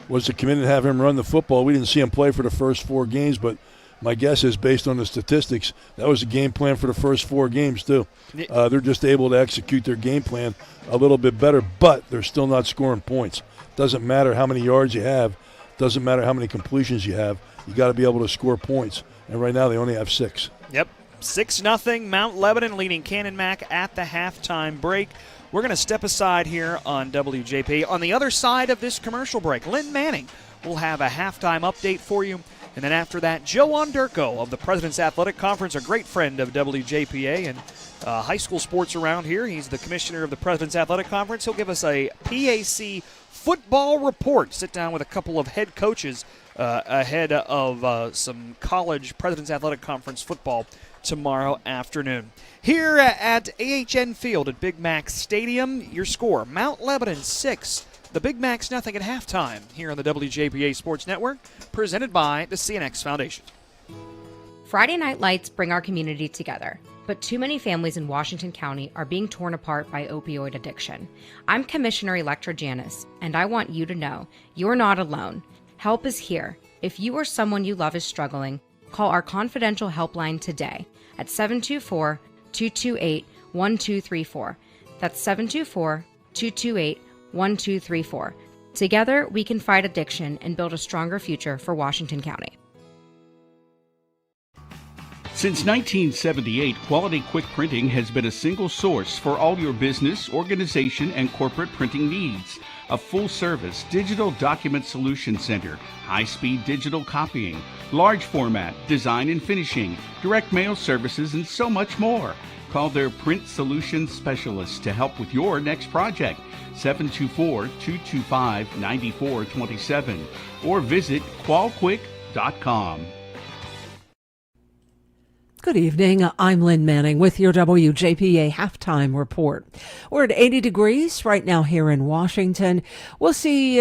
was to come in and have him run the football. We didn't see him play for the first 4 games, but my guess is, based on the statistics, that was the game plan for the first 4 games, too. They're just able to execute their game plan a little bit better, but they're still not scoring points. Doesn't matter how many yards you have. Doesn't matter how many completions you have. You got to be able to score points. And right now they only have 6. Yep, 6-0. Mount Lebanon leading Canon-Mac at the halftime break. We're going to step aside here on WJP. On the other side of this commercial break, Lynn Manning will have a halftime update for you. And then after that, Joe Onderko of the President's Athletic Conference, a great friend of WJPA and high school sports around here. He's the commissioner of the President's Athletic Conference. He'll give us a PAC football report. Sit down with a couple of head coaches ahead of some college President's Athletic Conference football tomorrow afternoon. Here at AHN Field at Big Mac Stadium, your score, Mount Lebanon 6, the Big Macs nothing at halftime here on the WJPA Sports Network, presented by the CNX Foundation. Friday night lights bring our community together, but too many families in Washington County are being torn apart by opioid addiction. I'm Commissioner Electra Janis, and I want you to know you're not alone. Help is here. If you or someone you love is struggling, call our confidential helpline today at 724-228-1234. That's 724-228-1234. Together, we can fight addiction and build a stronger future for Washington County. Since 1978, Quality Quick Printing has been a single source for all your business, organization, and corporate printing needs. A full-service digital document solution center, high-speed digital copying, large format, design and finishing, direct mail services, and so much more. Call their print solutions specialists to help with your next project. 724-225-9427 or visit qualquick.com. Good evening. I'm Lynn Manning with your WJPA halftime report. We're at 80 degrees right now here in Washington. We'll see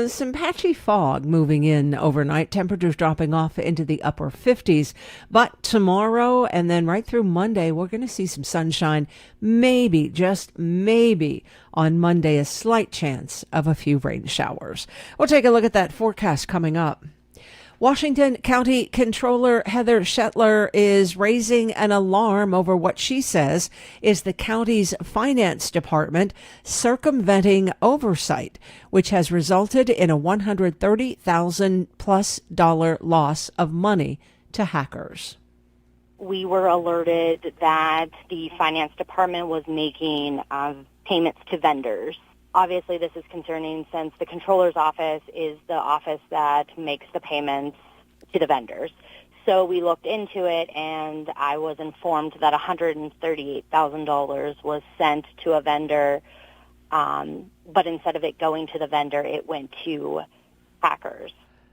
some patchy fog moving in overnight, temperatures dropping off into the upper 50s. But tomorrow and then right through Monday, we're going to see some sunshine. Maybe, just maybe, on Monday, a slight chance of a few rain showers. We'll take a look at that forecast coming up. Washington County Controller Heather Shetler is raising an alarm over what she says is the county's finance department circumventing oversight, which has resulted in a $130,000+ loss of money to hackers. We were alerted that the finance department was making payments to vendors. Obviously, this is concerning since the controller's office is the office that makes the payments to the vendors. So we looked into it, and I was informed that $138,000 was sent to a vendor, but instead of it going to the vendor, it went to hackers.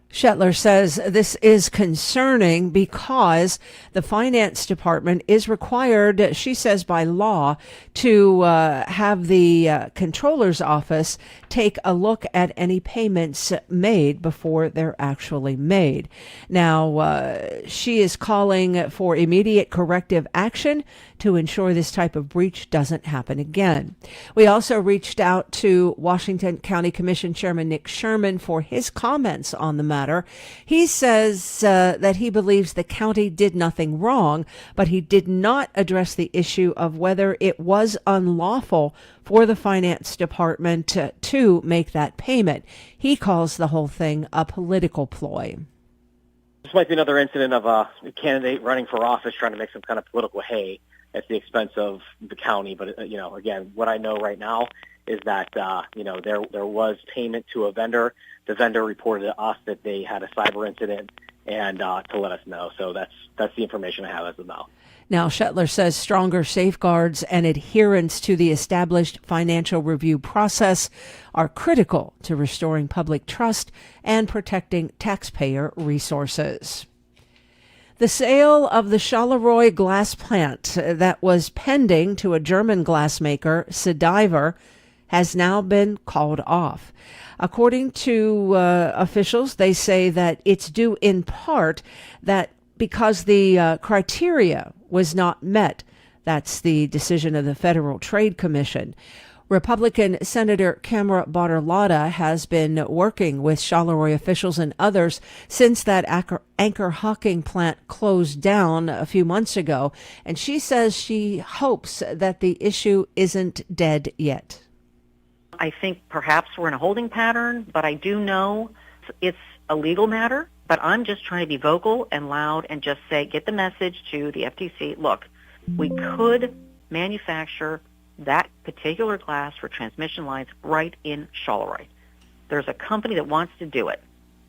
Shetler says this is concerning because the finance department is required, she says, by law to have the controller's office take a look at any payments made before they're actually made. Now, she is calling for immediate corrective action to ensure this type of breach doesn't happen again. We also reached out to Washington County Commission Chairman Nick Sherman for his comments on the matter. He says that he believes the county did nothing wrong, but he did not address the issue of whether it was unlawful for the finance department to make that payment. He calls the whole thing a political ploy. This might be another incident of a candidate running for office trying to make some kind of political hay at the expense of the county. But, again, what I know right now is that, there was payment to a vendor. The vendor reported to us that they had a cyber incident and to let us know. So that's the information I have as of now. Now, Shetler says stronger safeguards and adherence to the established financial review process are critical to restoring public trust and protecting taxpayer resources. The sale of the Charleroi glass plant that was pending to a German glassmaker, Sediver, has now been called off. According to officials, they say that it's due in part that because the criteria was not met. That's the decision of the Federal Trade Commission. Republican Senator Camera Bartolotta has been working with Charleroi officials and others since that Anchor Hocking plant closed down a few months ago, and she says she hopes that the issue isn't dead yet. I think perhaps we're in a holding pattern, but I do know it's a legal matter. But I'm just trying to be vocal and loud and just say, get the message to the FTC. Look, we could manufacture that particular glass for transmission lines right in Charleroi. There's a company that wants to do it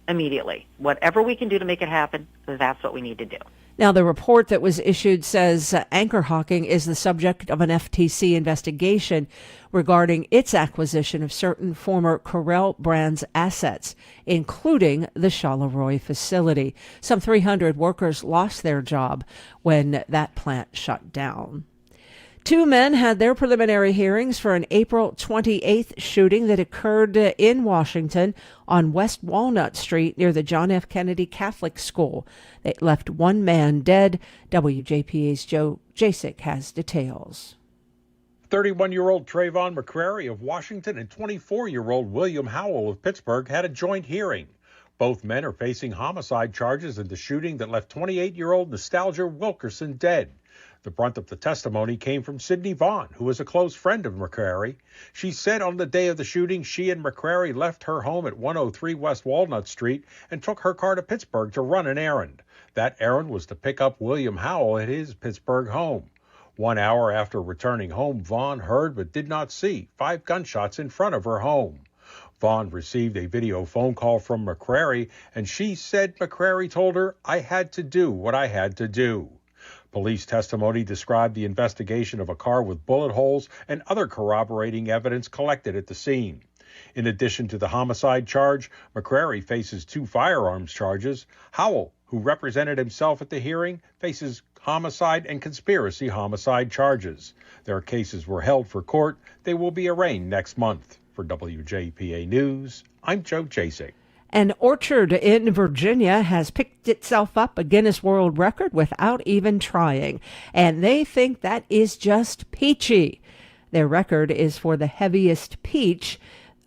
immediately. Whatever we can do to make it happen, that's what we need to do. Now, the report that was issued says Anchor Hocking is the subject of an FTC investigation regarding its acquisition of certain former Corel Brands assets, including the Charleroi facility. Some 300 workers lost their job when that plant shut down. Two men had their preliminary hearings for an April 28th shooting that occurred in Washington on West Walnut Street near the John F. Kennedy Catholic School. They left one man dead. WJPA's Joe Jasek has details. 31-year-old Trayvon McCrary of Washington and 24-year-old William Howell of Pittsburgh had a joint hearing. Both men are facing homicide charges in the shooting that left 28-year-old Nostalgia Wilkerson dead. The brunt of the testimony came from Sydney Vaughn, who was a close friend of McCrary. She said on the day of the shooting, she and McCrary left her home at 103 West Walnut Street and took her car to Pittsburgh to run an errand. That errand was to pick up William Howell at his Pittsburgh home. 1 hour after returning home, Vaughn heard but did not see 5 gunshots in front of her home. Vaughn received a video phone call from McCrary, and she said McCrary told her, "I had to do what I had to do." Police testimony described the investigation of a car with bullet holes and other corroborating evidence collected at the scene. In addition to the homicide charge, McCrary faces 2 firearms charges. Howell, who represented himself at the hearing, faces homicide and conspiracy homicide charges. Their cases were held for court. They will be arraigned next month. For WJPA News, I'm Joe Jasek. An orchard in Virginia has picked itself up a Guinness World Record without even trying, and they think that is just peachy. Their record is for the heaviest peach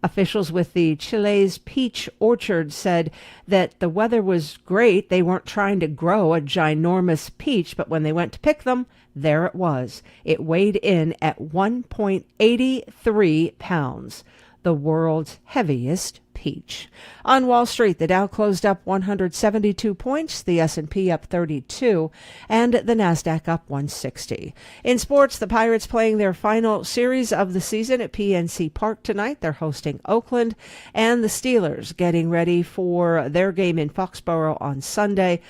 Officials with the Chile's peach orchard said that the weather was great. They weren't trying to grow a ginormous peach, but when they went to pick them, there it was. It weighed in at 1.83 pounds, the world's heaviest peach. On Wall Street, the Dow closed up 172 points, the S&P up 32, and the Nasdaq up 160. In sports, the Pirates playing their final series of the season at PNC Park tonight. They're hosting Oakland, and the Steelers getting ready for their game in Foxborough on Sunday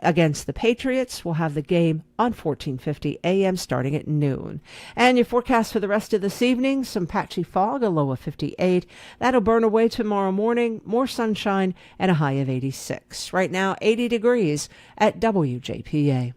against the Patriots. We'll have the game on 1450 a.m. starting at noon. And your forecast for the rest of this evening, some patchy fog, a low of 58. That'll burn away tomorrow morning, more sunshine, and a high of 86. Right now, 80 degrees at WJPA.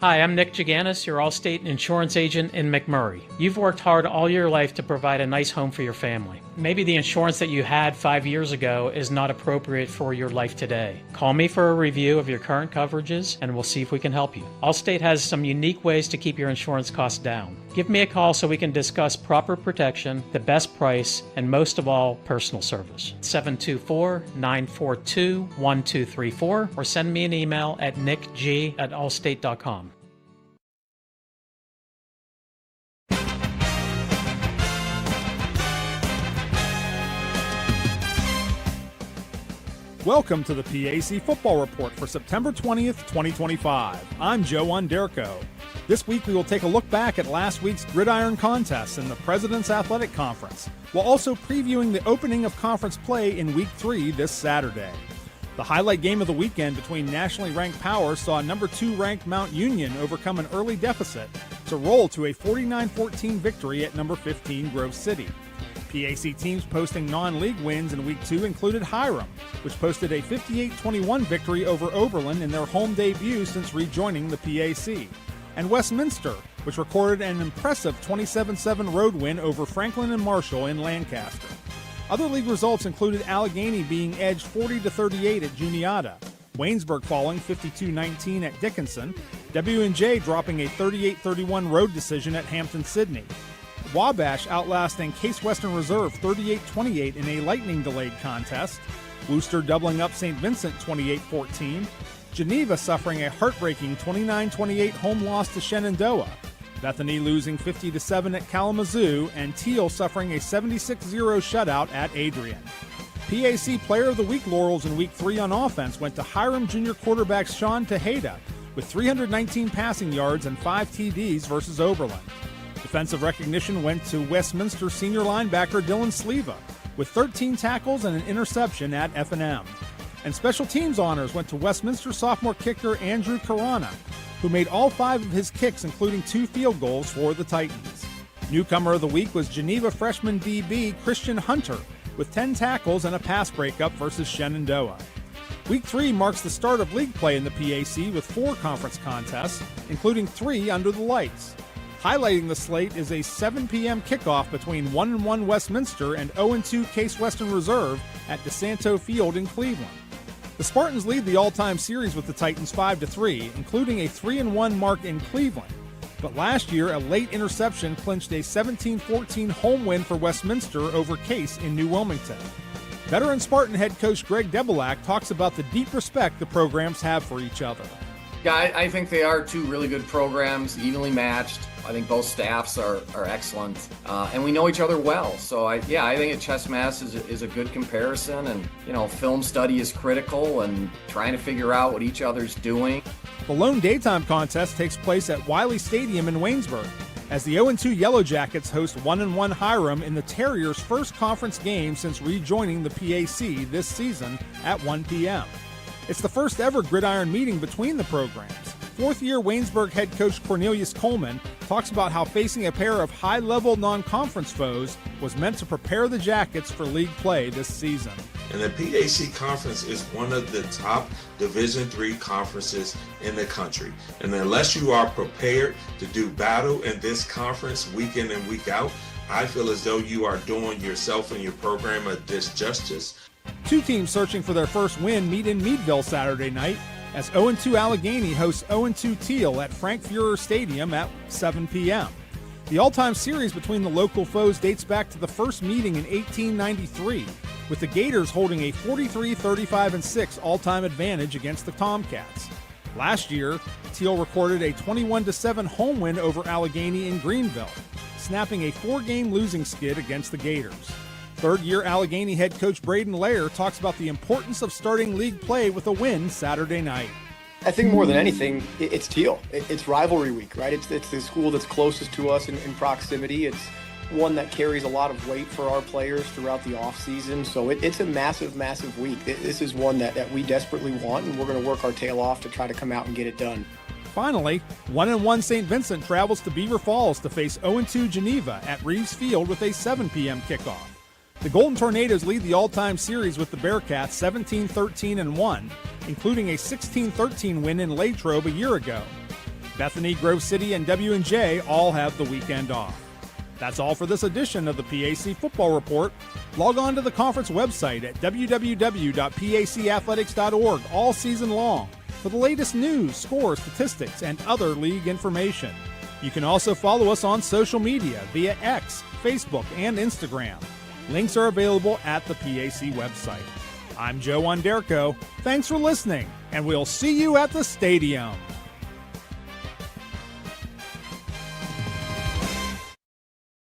Hi, I'm Nick Jaganis, your Allstate insurance agent in McMurray. You've worked hard all your life to provide a nice home for your family. Maybe the insurance that you had 5 years ago is not appropriate for your life today. Call me for a review of your current coverages and we'll see if we can help you. Allstate has some unique ways to keep your insurance costs down. Give me a call so we can discuss proper protection, the best price, and most of all, personal service. 724-942-1234 or send me an email at nickg@allstate.com. Welcome to the PAC Football Report for September 20th, 2025. I'm Joe Onderco. This week we will take a look back at last week's gridiron contests in the President's Athletic Conference, while also previewing the opening of conference play in Week 3 this Saturday. The highlight game of the weekend between nationally ranked powers saw number 2 ranked Mount Union overcome an early deficit to roll to a 49-14 victory at number 15 Grove City. PAC teams posting non-league wins in Week 2 included Hiram, which posted a 58-21 victory over Oberlin in their home debut since rejoining the PAC, and Westminster, which recorded an impressive 27-7 road win over Franklin and Marshall in Lancaster. Other league results included Allegheny being edged 40-38 at Juniata, Waynesburg falling 52-19 at Dickinson, W&J dropping a 38-31 road decision at Hampton-Sydney, Wabash outlasting Case Western Reserve 38-28 in a lightning-delayed contest, Worcester doubling up St. Vincent 28-14, Geneva suffering a heartbreaking 29-28 home loss to Shenandoah, Bethany losing 50-7 at Kalamazoo, and Teal suffering a 76-0 shutout at Adrian. PAC Player of the Week laurels in Week 3 on offense went to Hiram Junior quarterback Sean Tejeda with 319 passing yards and 5 TDs versus Oberlin. Defensive recognition went to Westminster senior linebacker Dylan Sleva with 13 tackles and an interception at F&M. And special teams honors went to Westminster sophomore kicker Andrew Carana, who made all 5 of his kicks, including 2 field goals for the Titans. Newcomer of the week was Geneva freshman DB Christian Hunter with 10 tackles and a pass breakup versus Shenandoah. Week 3 marks the start of league play in the PAC with 4 conference contests, including 3 under the lights. Highlighting the slate is a 7 p.m. kickoff between 1-1 Westminster and 0-2 Case Western Reserve at DeSanto Field in Cleveland. The Spartans lead the all-time series with the Titans 5-3, including a 3-1 mark in Cleveland. But last year, a late interception clinched a 17-14 home win for Westminster over Case in New Wilmington. Veteran Spartan head coach Greg Debelak talks about the deep respect the programs have for each other. Yeah, I think they are 2 really good programs, evenly matched. I think both staffs are excellent, and we know each other well. So I think at Chess Mass is a good comparison, and film study is critical, and trying to figure out what each other's doing. The lone daytime contest takes place at Wiley Stadium in Waynesburg, as the 0-2 Yellow Jackets host 1-1 Hiram in the Terriers' first conference game since rejoining the PAC this season at 1 p.m. It's the first ever gridiron meeting between the programs. 4th-year Waynesburg head coach Cornelius Coleman talks about how facing a pair of high-level non-conference foes was meant to prepare the Jackets for league play this season. And the PAC Conference is one of the top Division III conferences in the country. And unless you are prepared to do battle in this conference week in and week out, I feel as though you are doing yourself and your program a disjustice. 2 teams searching for their first win meet in Meadville Saturday night as 0-2 Allegheny hosts 0-2 Teal at Frank Fuhrer Stadium at 7 p.m. The all-time series between the local foes dates back to the first meeting in 1893, with the Gators holding a 43-35-6 all-time advantage against the Tomcats. Last year, Teal recorded a 21-7 home win over Allegheny in Greenville, snapping a 4-game losing skid against the Gators. Third-year Allegheny head coach Braden Lair talks about the importance of starting league play with a win Saturday night. I think more than anything, it's Teal. It's rivalry week, right? It's the school that's closest to us in proximity. It's one that carries a lot of weight for our players throughout the offseason. So it's a massive, massive week. This is one that we desperately want, and we're going to work our tail off to try to come out and get it done. Finally, 1-1 St. Vincent travels to Beaver Falls to face 0-2 Geneva at Reeves Field with a 7 p.m. kickoff. The Golden Tornadoes lead the all-time series with the Bearcats 17-13-1, including a 16-13 win in Latrobe a year ago. Bethany, Grove City, and W&J all have the weekend off. That's all for this edition of the PAC Football Report. Log on to the conference website at www.pacathletics.org all season long for the latest news, scores, statistics, and other league information. You can also follow us on social media via X, Facebook, and Instagram. Links are available at the PAC website. I'm Joe Onderco. Thanks for listening, and we'll see you at the stadium.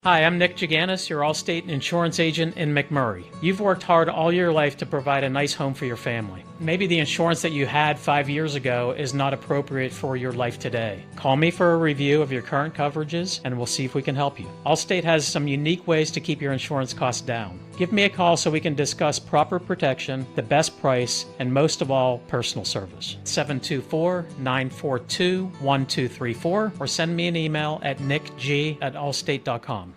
Hi, I'm Nick Jaganis, your Allstate insurance agent in McMurray. You've worked hard all your life to provide a nice home for your family. Maybe the insurance that you had 5 years ago is not appropriate for your life today. Call me for a review of your current coverages and we'll see if we can help you. Allstate has some unique ways to keep your insurance costs down. Give me a call so we can discuss proper protection, the best price, and most of all, personal service. 724-942-1234 or send me an email at nickg@allstate.com.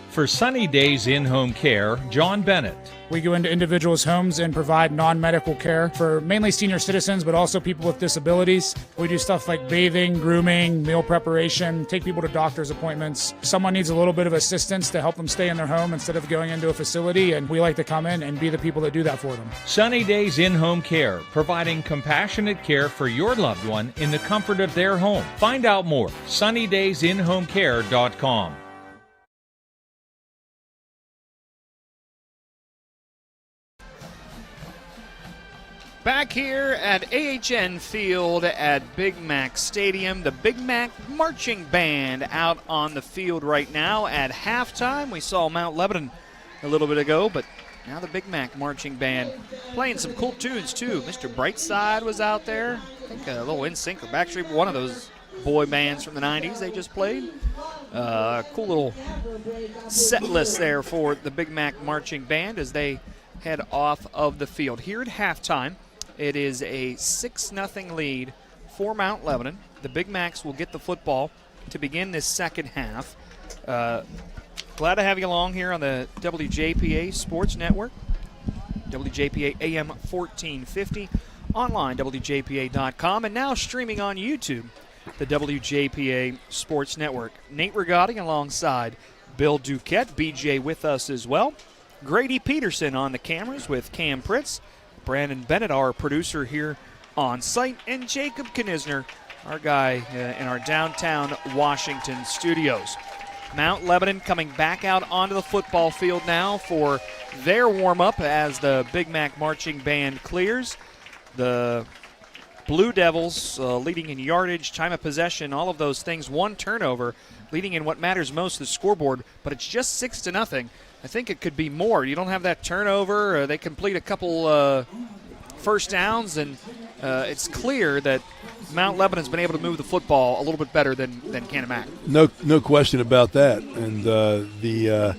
For Sunny Days In-Home Care, John Bennett. We go into individuals' homes and provide non-medical care for mainly senior citizens, but also people with disabilities. We do stuff like bathing, grooming, meal preparation, take people to doctor's appointments. Someone needs a little bit of assistance to help them stay in their home instead of going into a facility, and we like to come in and be the people that do that for them. Sunny Days In-Home Care, providing compassionate care for your loved one in the comfort of their home. Find out more, sunnydaysinhomecare.com. Back here at AHN Field at Big Mac Stadium, the Big Mac Marching Band out on the field right now at halftime. We saw Mount Lebanon a little bit ago, but now the Big Mac Marching Band playing some cool tunes too. Mr. Brightside was out there. I think a little NSYNC or Backstreet, one of those boy bands from the 90s they just played. Cool little set list there for the Big Mac Marching Band as they head off of the field. Here at halftime, it is a 6-0 lead for Mount Lebanon. The Big Macs will get the football to begin this second half. Glad to have you along here on the WJPA Sports Network, WJPA AM 1450, online, WJPA.com, and now streaming on YouTube, the WJPA Sports Network. Nate Rigotti alongside Bill Duquette, BJ with us as well. Grady Peterson on the cameras with Cam Pritz. Brandon Bennett, our producer here on site, and Jacob Knisner, our guy in our downtown Washington studios. Mount Lebanon coming back out onto the football field now for their warm-up as the Big Mac Marching Band clears. The Blue Devils leading in yardage, time of possession, all of those things. One turnover, leading in what matters most, the scoreboard, but it's just 6-0. I think it could be more. You don't have that turnover. They complete a couple first downs, and it's clear that Mount Lebanon's been able to move the football a little bit better than Canon-Mac. No question about that. And the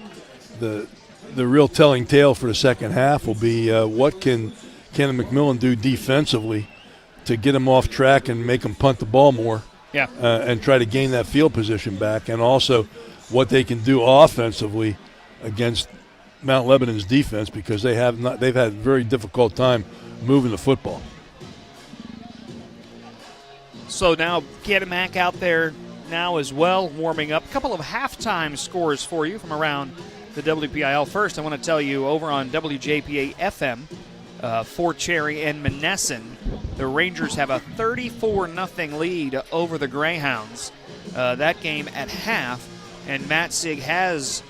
real telling tale for the second half will be what can Canon-McMillan do defensively to get them off track and make them punt the ball more. Yeah. And try to gain that field position back, and also what they can do offensively against Mount Lebanon's defense, because they've had a very difficult time moving the football. So now Canon-Mac out there now as well, warming up. A couple of halftime scores for you from around the WPIL. First, I want to tell you over on WJPA FM, Fort Cherry and Monessen, the Rangers have a 34-0 lead over the Greyhounds. That game at half, and Matt Sig has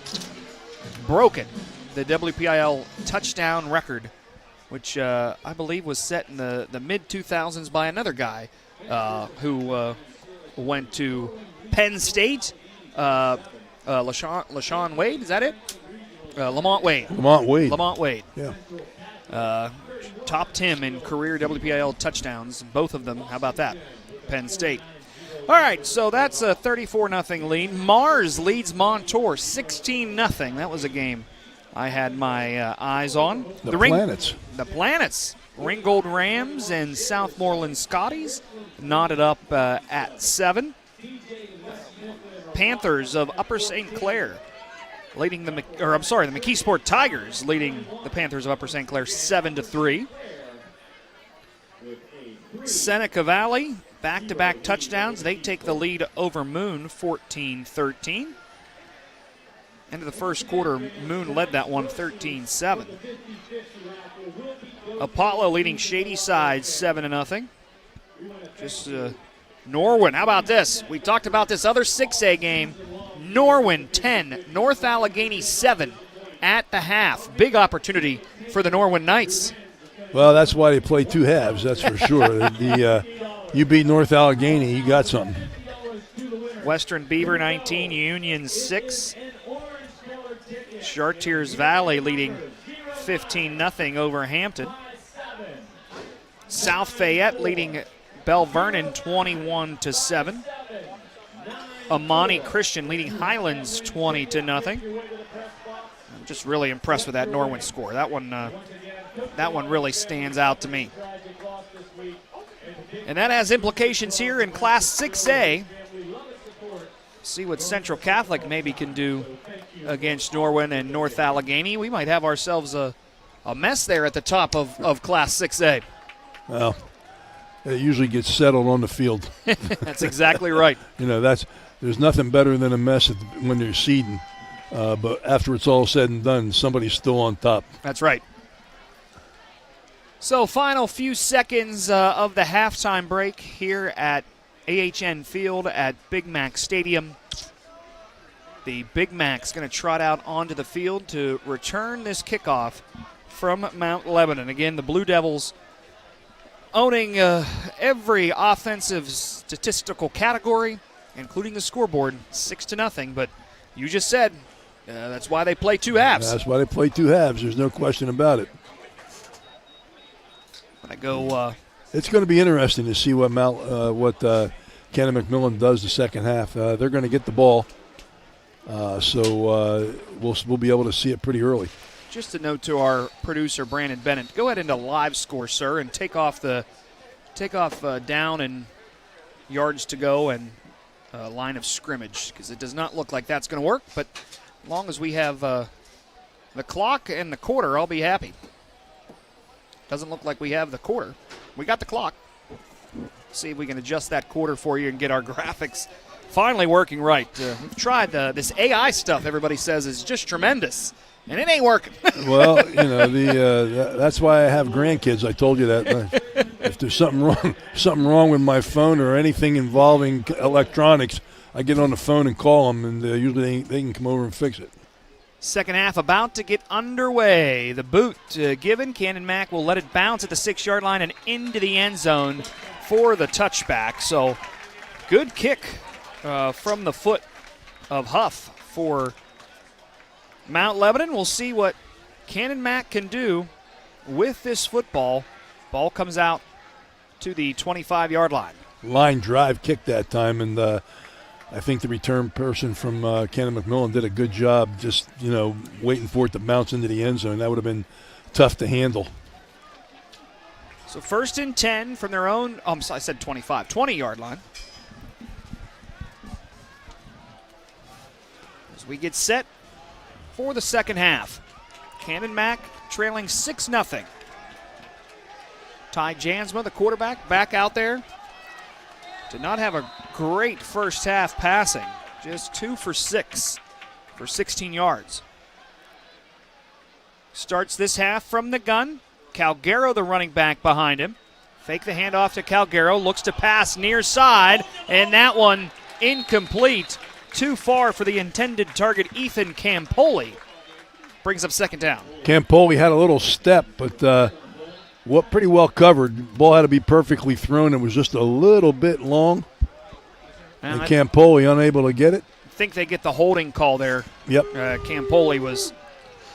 broken the WPIL touchdown record, which I believe was set in the mid-2000s by another guy who went to Penn State. LaShawn Wade, is that it? Lamont Wade. Lamont Wade. Yeah. Topped him in career WPIL touchdowns, both of them. How about that? Penn State. All right, so that's a 34-0 lead. Mars leads Montour 16-0. That was a game I had my eyes on. The Planets. The Planets. Ringgold Rams and Southmoreland Scotties knotted up at 7. Panthers of Upper St. Clair leading the McKeesport Tigers leading the Panthers of Upper St. Clair 7-3. Seneca Valley, back-to-back touchdowns. They take the lead over Moon 14-13. End of the first quarter, Moon led that one 13-7. Apollo leading Shady Side 7-0. Just Norwin, how about this? We talked about this other 6A game. Norwin 10, North Allegheny 7 at the half. Big opportunity for the Norwin Knights. Well, that's why they play two halves, that's for sure. You beat North Allegheny, you got something. Western Beaver 19, Union 6. Chartiers Valley leading 15-0 over Hampton. South Fayette leading Bell Vernon 21-7. Amani Christian leading Highlands 20-0. I'm just really impressed with that Norwin score. That one really stands out to me. And that has implications here in Class 6A. See what Central Catholic maybe can do against Norwin and North Allegheny. We might have ourselves a mess there at the top of Class 6A. Well, it usually gets settled on the field. That's exactly right. There's nothing better than a mess when they're seeding. But after it's all said and done, somebody's still on top. That's right. So final few seconds of the halftime break here at AHN Field at Big Mac Stadium. The Big Mac's going to trot out onto the field to return this kickoff from Mount Lebanon. Again, the Blue Devils owning every offensive statistical category, including the scoreboard, 6-0. But you just said that's why they play two halves. That's why they play two halves. There's no question about it. It's going to be interesting to see what Canon-McMillan does the second half. They're going to get the ball, so we'll be able to see it pretty early. Just a note to our producer Brandon Bennett: go ahead into live score, sir, and take off down and yards to go and line of scrimmage, because it does not look like that's going to work. But as long as we have the clock and the quarter, I'll be happy. Doesn't look like we have the quarter. We got the clock. See if we can adjust that quarter for you and get our graphics finally working right. We've tried this AI stuff everybody says is just tremendous, and it ain't working. Well, that's why I have grandkids. I told you that. If there's something wrong with my phone or anything involving electronics, I get on the phone and call them, and usually they can come over and fix it. Second half about to get underway. The boot given. Cannon Mac will let it bounce at the 6-yard line and into the end zone for the touchback. So good kick from the foot of Huff for Mount Lebanon. We'll see what Cannon Mac can do with this football. Ball comes out to the 25-yard line. Line drive kick that time, and I think the return person from Canon-McMillan did a good job just, waiting for it to bounce into the end zone. That would have been tough to handle. So 1st and 10 from their own, I said 25, 20-yard line. As we get set for the second half. Cannon Mac trailing 6-0. Ty Jansma, the quarterback, back out there. Did not have a great first half passing. Just 2 for 6 for 16 yards. Starts this half from the gun. Calgaro, the running back behind him. Fake the handoff to Calgaro, looks to pass near side, and that one incomplete. Too far for the intended target, Ethan Campoli. Brings up second down. Campoli had a little step, but pretty well covered. Ball had to be perfectly thrown. It was just a little bit long. And Campoli unable to get it. I think they get the holding call there. Yep. Campoli was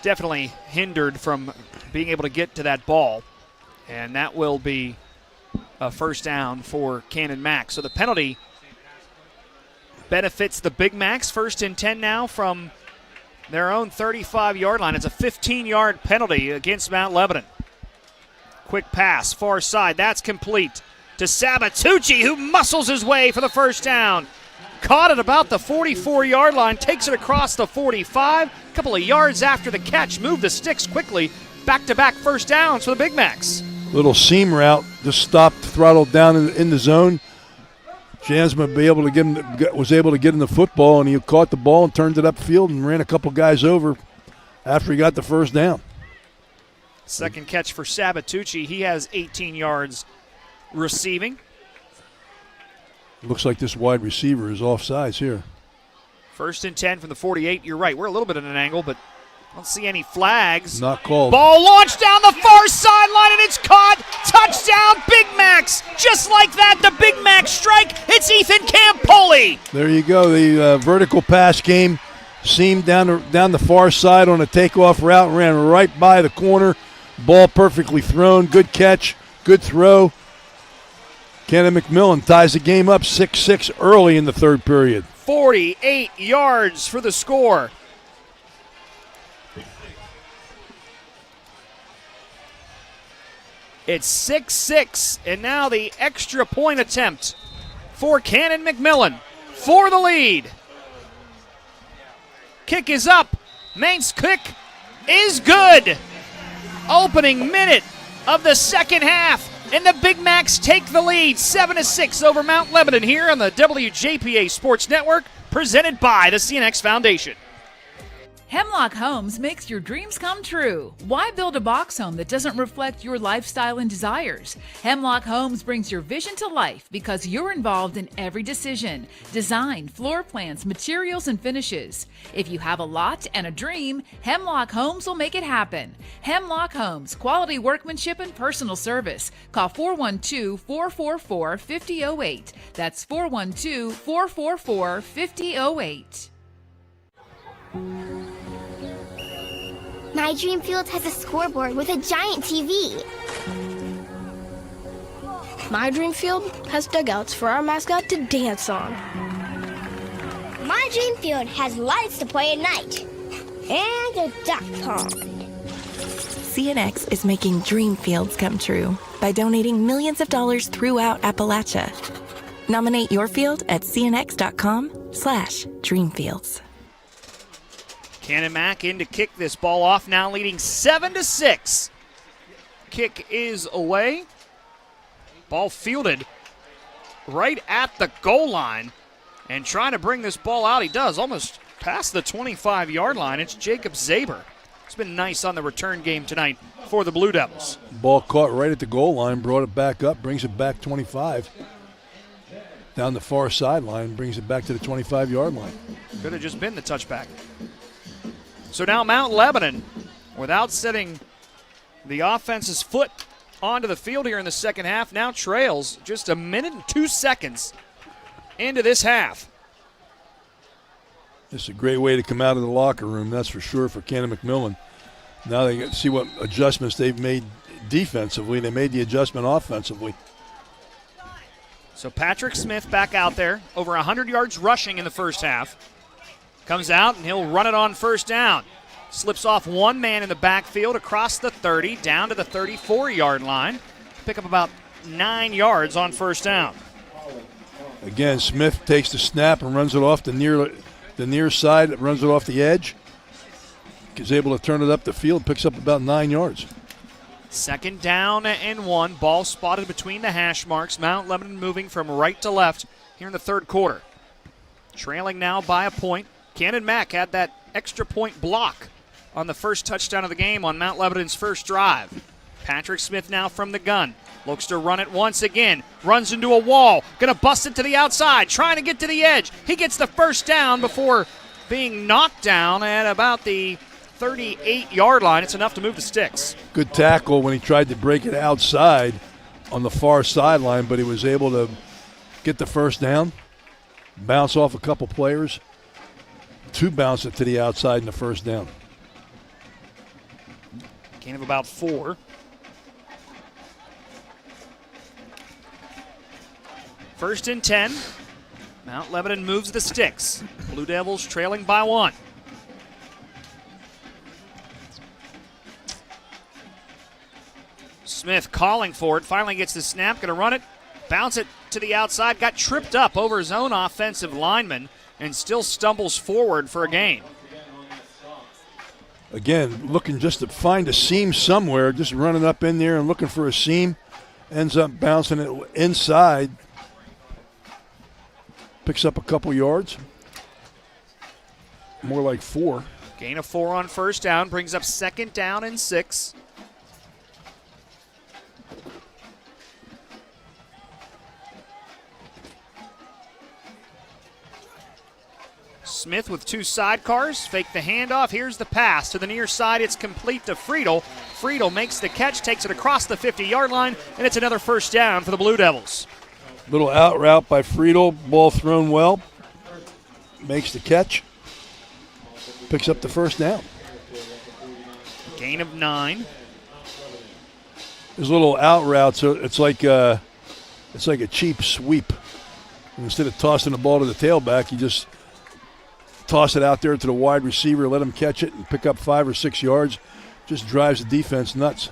definitely hindered from being able to get to that ball. And that will be a first down for Canon-Mac. So the penalty benefits the Big Macs. 1st and 10 now from their own 35-yard line. It's a 15-yard penalty against Mount Lebanon. Quick pass, far side. That's complete to Sabatucci, who muscles his way for the first down. Caught at about the 44-yard line, takes it across the 45. A couple of yards after the catch, moved the sticks quickly. Back-to-back first downs for the Big Macs. Little seam route, just stopped, throttled down in the zone. Jansma was able to get him the football, and he caught the ball and turned it upfield and ran a couple guys over after he got the first down. Second catch for Sabatucci. He has 18 yards receiving. Looks like this wide receiver is offsides here. 1st and 10 from the 48. You're right. We're a little bit at an angle, but I don't see any flags. Not called. Ball launched down the far sideline, and it's caught. Touchdown, Big Macs. Just like that, the Big Mac strike. It's Ethan Campoli. There you go. The vertical pass game seamed down the far side on a takeoff route, ran right by the corner. Ball perfectly thrown. Good catch. Good throw. Canon-McMillan ties the game up 6-6 early in the third period. 48 yards for the score. It's 6-6, and now the extra point attempt for Canon-McMillan for the lead. Kick is up. Maine's kick is good. Opening minute of the second half, and the Big Macs take the lead 7-6 over Mount Lebanon here on the WJPA Sports Network, presented by the CNX Foundation. Hemlock Homes makes your dreams come true. Why build a box home that doesn't reflect your lifestyle and desires? Hemlock Homes brings your vision to life because you're involved in every decision. Design, floor plans, materials, and finishes. If you have a lot and a dream, Hemlock Homes will make it happen. Hemlock Homes, quality workmanship and personal service. Call 412-444-5008. That's 412-444-5008. My dream field has a scoreboard with a giant TV. My dream field has dugouts for our mascot to dance on. My dream field has lights to play at night. And a duck pond. CNX is making dream fields come true by donating millions of dollars throughout Appalachia. Nominate your field at cnx.com/dreamfields. Canon-Mac in to kick this ball off, now leading 7-6. Kick is away. Ball fielded right at the goal line. And trying to bring this ball out, he does, almost past the 25-yard line. It's Jacob Zaber. It's been nice on the return game tonight for the Blue Devils. Ball caught right at the goal line, brought it back up, brings it back 25. Down the far sideline, brings it back to the 25-yard line. Could have just been the touchback. So now Mount Lebanon, without setting the offense's foot onto the field here in the second half, now trails just a minute and 2 seconds into this half. It's a great way to come out of the locker room, that's for sure, for Canon-McMillan. Now they see what adjustments they've made defensively. They made the adjustment offensively. So Patrick Smith back out there, over 100 yards rushing in the first half. Comes out, and he'll run it on first down. Slips off one man in the backfield across the 30, down to the 34-yard line. Pick up about 9 yards on first down. Again, Smith takes the snap and runs it off the near side, runs it off the edge. Is able to turn it up the field, picks up about 9 yards. Second down and 1. Ball spotted between the hash marks. Mount Lebanon moving from right to left here in the third quarter. Trailing now by a point. Canon-Mac had that extra point block on the first touchdown of the game on Mount Lebanon's first drive. Patrick Smith now from the gun. Looks to run it once again. Runs into a wall. Going to bust it to the outside. Trying to get to the edge. He gets the first down before being knocked down at about the 38-yard line. It's enough to move the sticks. Good tackle when he tried to break it outside on the far sideline, but he was able to get the first down, bounce off a couple players, to bounce it to the outside in the first down. Gain of about 4. First and 10. Mount Lebanon moves the sticks. Blue Devils trailing by 1. Smith calling for it. Finally gets the snap. Going to run it. Bounce it to the outside. Got tripped up over his own offensive lineman and still stumbles forward for a gain. Again, looking just to find a seam somewhere, just running up in there and looking for a seam. Ends up bouncing it inside. Picks up a couple yards. More like 4. Gain of 4 on first down. Brings up second down and 6. Smith with 2 sidecars. Fake the handoff. Here's the pass. To the near side, it's complete to Friedel. Friedel makes the catch, takes it across the 50-yard line, and it's another first down for the Blue Devils. Little out route by Friedel. Ball thrown well. Makes the catch. Picks up the first down. Gain of 9. There's a little out route, so it's like a cheap sweep. Instead of tossing the ball to the tailback, you just toss it out there to the wide receiver, let him catch it, and pick up 5 or 6 yards. Just drives the defense nuts.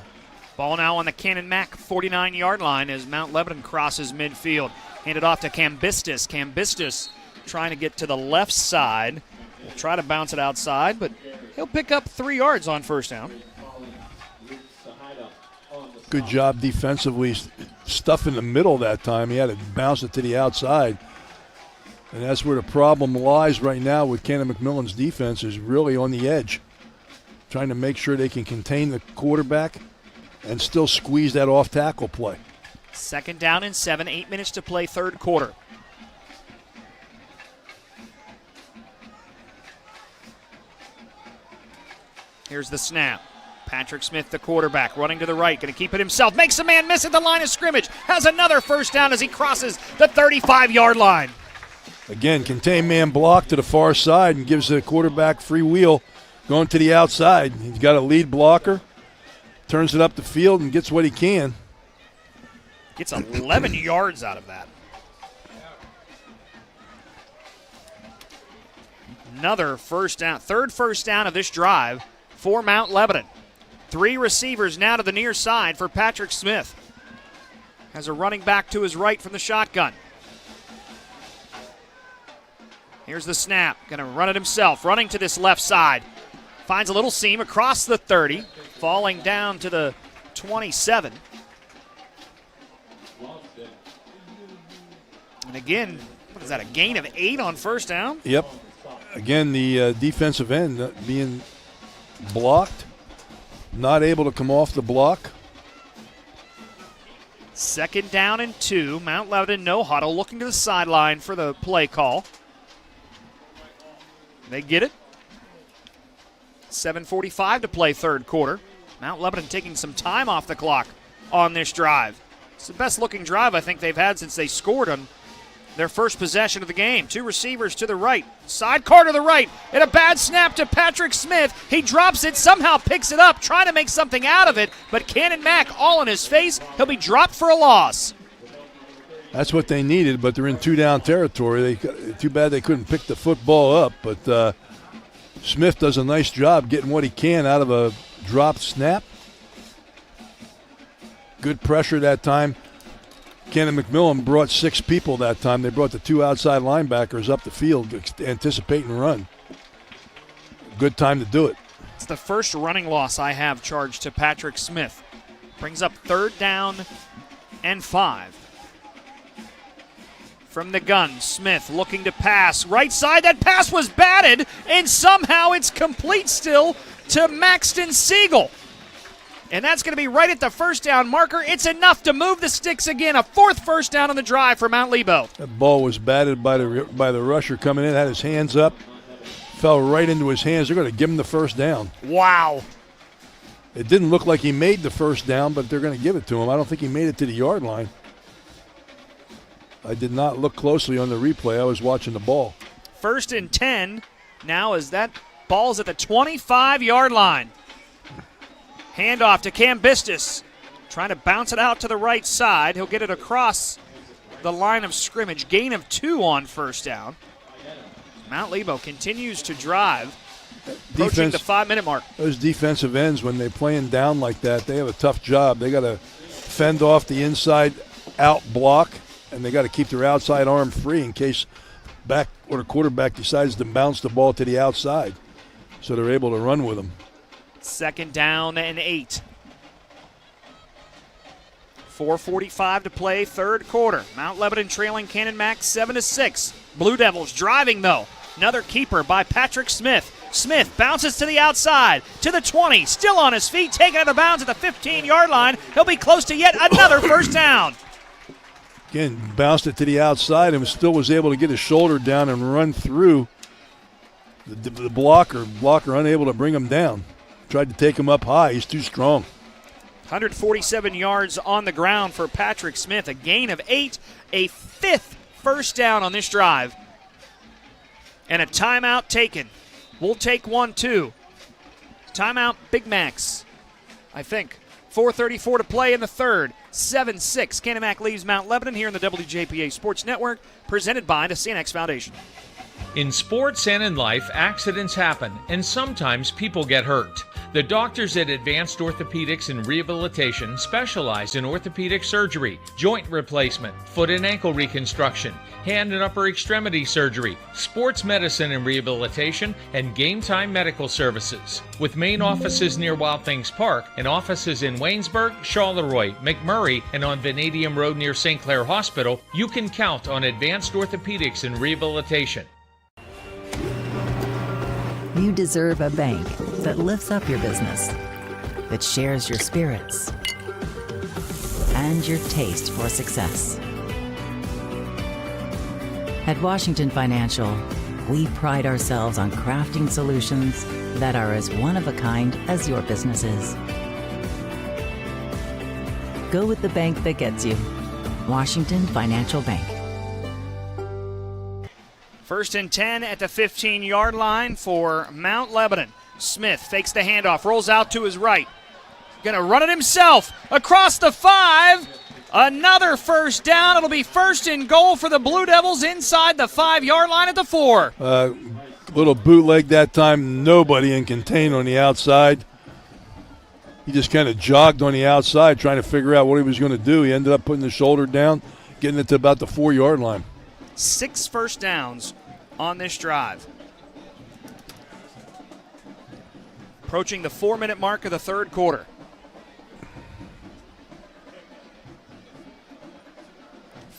Ball now on the Canon-Mac 49-yard line as Mount Lebanon crosses midfield. Handed off to Cambistis. Cambistis trying to get to the left side. Will try to bounce it outside, but he'll pick up 3 yards on first down. Good job defensively. Stuff in the middle that time. He had to bounce it to the outside. And that's where the problem lies right now with Canon-McMillan's defense, is really on the edge. Trying to make sure they can contain the quarterback and still squeeze that off-tackle play. Second down and 7, 8 minutes to play, third quarter. Here's the snap. Patrick Smith, the quarterback, running to the right, going to keep it himself. Makes a man miss at the line of scrimmage. Has another first down as he crosses the 35-yard line. Again, contain man block to the far side and gives the quarterback free wheel going to the outside. He's got a lead blocker. Turns it up the field and gets what he can. Gets 11 yards out of that. Another first down, third first down of this drive for Mount Lebanon. 3 receivers now to the near side for Patrick Smith. Has a running back to his right from the shotgun. Here's the snap. Going to run it himself. Running to this left side. Finds a little seam across the 30. Falling down to the 27. And again, what is that, a gain of 8 on first down? Yep. Again, the defensive end being blocked. Not able to come off the block. Second down and 2. Mount Lebanon, no huddle, looking to the sideline for the play call. They get it. 7:45 to play third quarter. Mount Lebanon taking some time off the clock on this drive. It's the best looking drive I think they've had since they scored on their first possession of the game. 2 receivers to the right. Sidecar to the right. And a bad snap to Patrick Smith. He drops it, somehow picks it up, trying to make something out of it. But Canon-Mac all in his face. He'll be dropped for a loss. That's what they needed, but they're in 2-down territory. Too bad they couldn't pick the football up, but Smith does a nice job getting what he can out of a dropped snap. Good pressure that time. Canon-McMillan brought 6 people that time. They brought the 2 outside linebackers up the field to anticipate and run. Good time to do it. It's the first running loss I have charged to Patrick Smith. Brings up third down and 5. From the gun, Smith looking to pass. Right side, that pass was batted, and somehow it's complete still to Maxton Siegel. And that's going to be right at the first down marker. It's enough to move the sticks again. A 4th first down on the drive for Mount Lebo. That ball was batted by the rusher coming in, had his hands up, fell right into his hands. They're going to give him the first down. Wow. It didn't look like he made the first down, but they're going to give it to him. I don't think he made it to the yard line. I did not look closely on the replay. I was watching the ball. 1st and 10 now as that ball's at the 25-yard line. Handoff to Cambistus, trying to bounce it out to the right side. He'll get it across the line of scrimmage. Gain of 2 on first down. Mount Lebo continues to drive, approaching the 5-minute mark. Those defensive ends, when they're playing down like that, they have a tough job. They got to fend off the inside out block, and they got to keep their outside arm free in case the quarterback decides to bounce the ball to the outside, so they're able to run with them. 2nd down and 8. 4:45 to play, 3rd quarter. Mount Lebanon trailing Canon-Mac 7-6. Blue Devils driving, though. Another keeper by Patrick Smith. Smith bounces to the outside, to the 20, still on his feet, taken out of bounds at the 15-yard line. He'll be close to yet another first down. Again, bounced it to the outside and still was able to get his shoulder down and run through the blocker unable to bring him down. Tried to take him up high. He's too strong. 147 yards on the ground for Patrick Smith. A gain of 8, a 5th first down on this drive. And a timeout taken. We'll take 1, too. Timeout, Big Macs, I think. 4:34 to play in the 3rd. 7-6. Canon-Mac leaves Mount Lebanon here in the WJPA Sports Network, presented by the CNX Foundation. In sports and in life, accidents happen, and sometimes people get hurt. The doctors at Advanced Orthopedics and Rehabilitation specialize in orthopedic surgery, joint replacement, foot and ankle reconstruction, hand and upper extremity surgery, sports medicine and rehabilitation, and game time medical services. With main offices near Wild Things Park and offices in Waynesburg, Charleroi, McMurray, and on Vanadium Road near St. Clair Hospital, you can count on Advanced Orthopedics and Rehabilitation. You deserve a bank that lifts up your business, that shares your spirits, and your taste for success. At Washington Financial, we pride ourselves on crafting solutions that are as one of a kind as your business is. Go with the bank that gets you. Washington Financial Bank. 1st and 10 at the 15-yard line for Mount Lebanon. Smith fakes the handoff, rolls out to his right. Going to run it himself across the 5. Another first down. It'll be 1st and goal for the Blue Devils inside the 5-yard line at the 4. Little bootleg that time. Nobody in contain on the outside. He just kind of jogged on the outside trying to figure out what he was going to do. He ended up putting the shoulder down, getting it to about the 4-yard line. 6 first downs on this drive. Approaching the 4-minute mark of the 3rd quarter.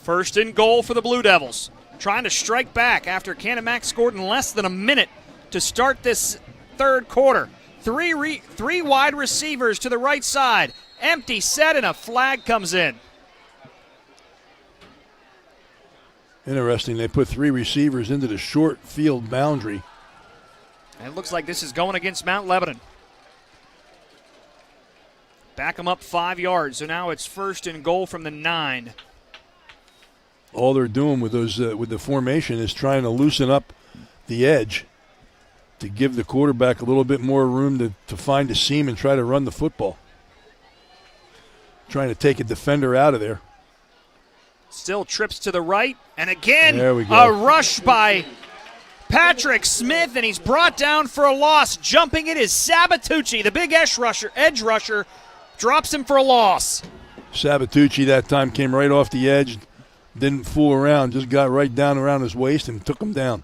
First and goal for the Blue Devils. Trying to strike back after Canon-Mac scored in less than a minute to start this 3rd quarter. Three wide receivers to the right side. Empty set and a flag comes in. Interesting. They put 3 receivers into the short field boundary. And it looks like this is going against Mount Lebanon. Back them up 5 yards. So now it's 1st and goal from the 9. All they're doing with those with the formation is trying to loosen up the edge to give the quarterback a little bit more room to find a seam and try to run the football. Trying to take a defender out of there. Still trips to the right, and again, there we go. A rush by Patrick Smith, and he's brought down for a loss. Jumping it is Sabatucci, the big edge rusher, drops him for a loss. Sabatucci that time came right off the edge, didn't fool around, just got right down around his waist and took him down.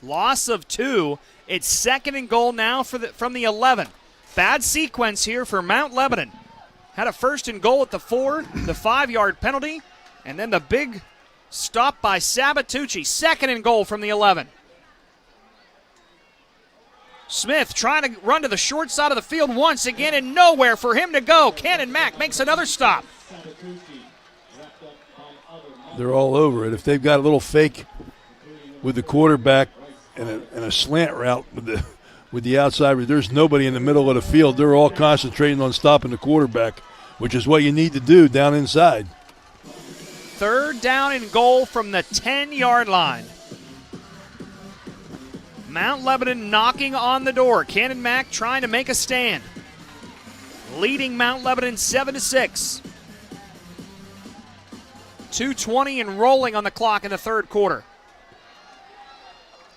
Loss of 2. It's 2nd and goal now from the 11. Bad sequence here for Mount Lebanon. Had a 1st and goal at the 4, the 5-yard penalty, and then the big stop by Sabatucci. 2nd and goal from the 11. Smith trying to run to the short side of the field once again, and nowhere for him to go. Canon-Mac makes another stop. They're all over it. If they've got a little fake with the quarterback and a slant route with the outside, there's nobody in the middle of the field. They're all concentrating on stopping the quarterback, which is what you need to do down inside. 3rd down and goal from the 10-yard line. Mount Lebanon knocking on the door. Canon-Mac trying to make a stand. Leading Mount Lebanon 7-6. 2:20 and rolling on the clock in the 3rd quarter.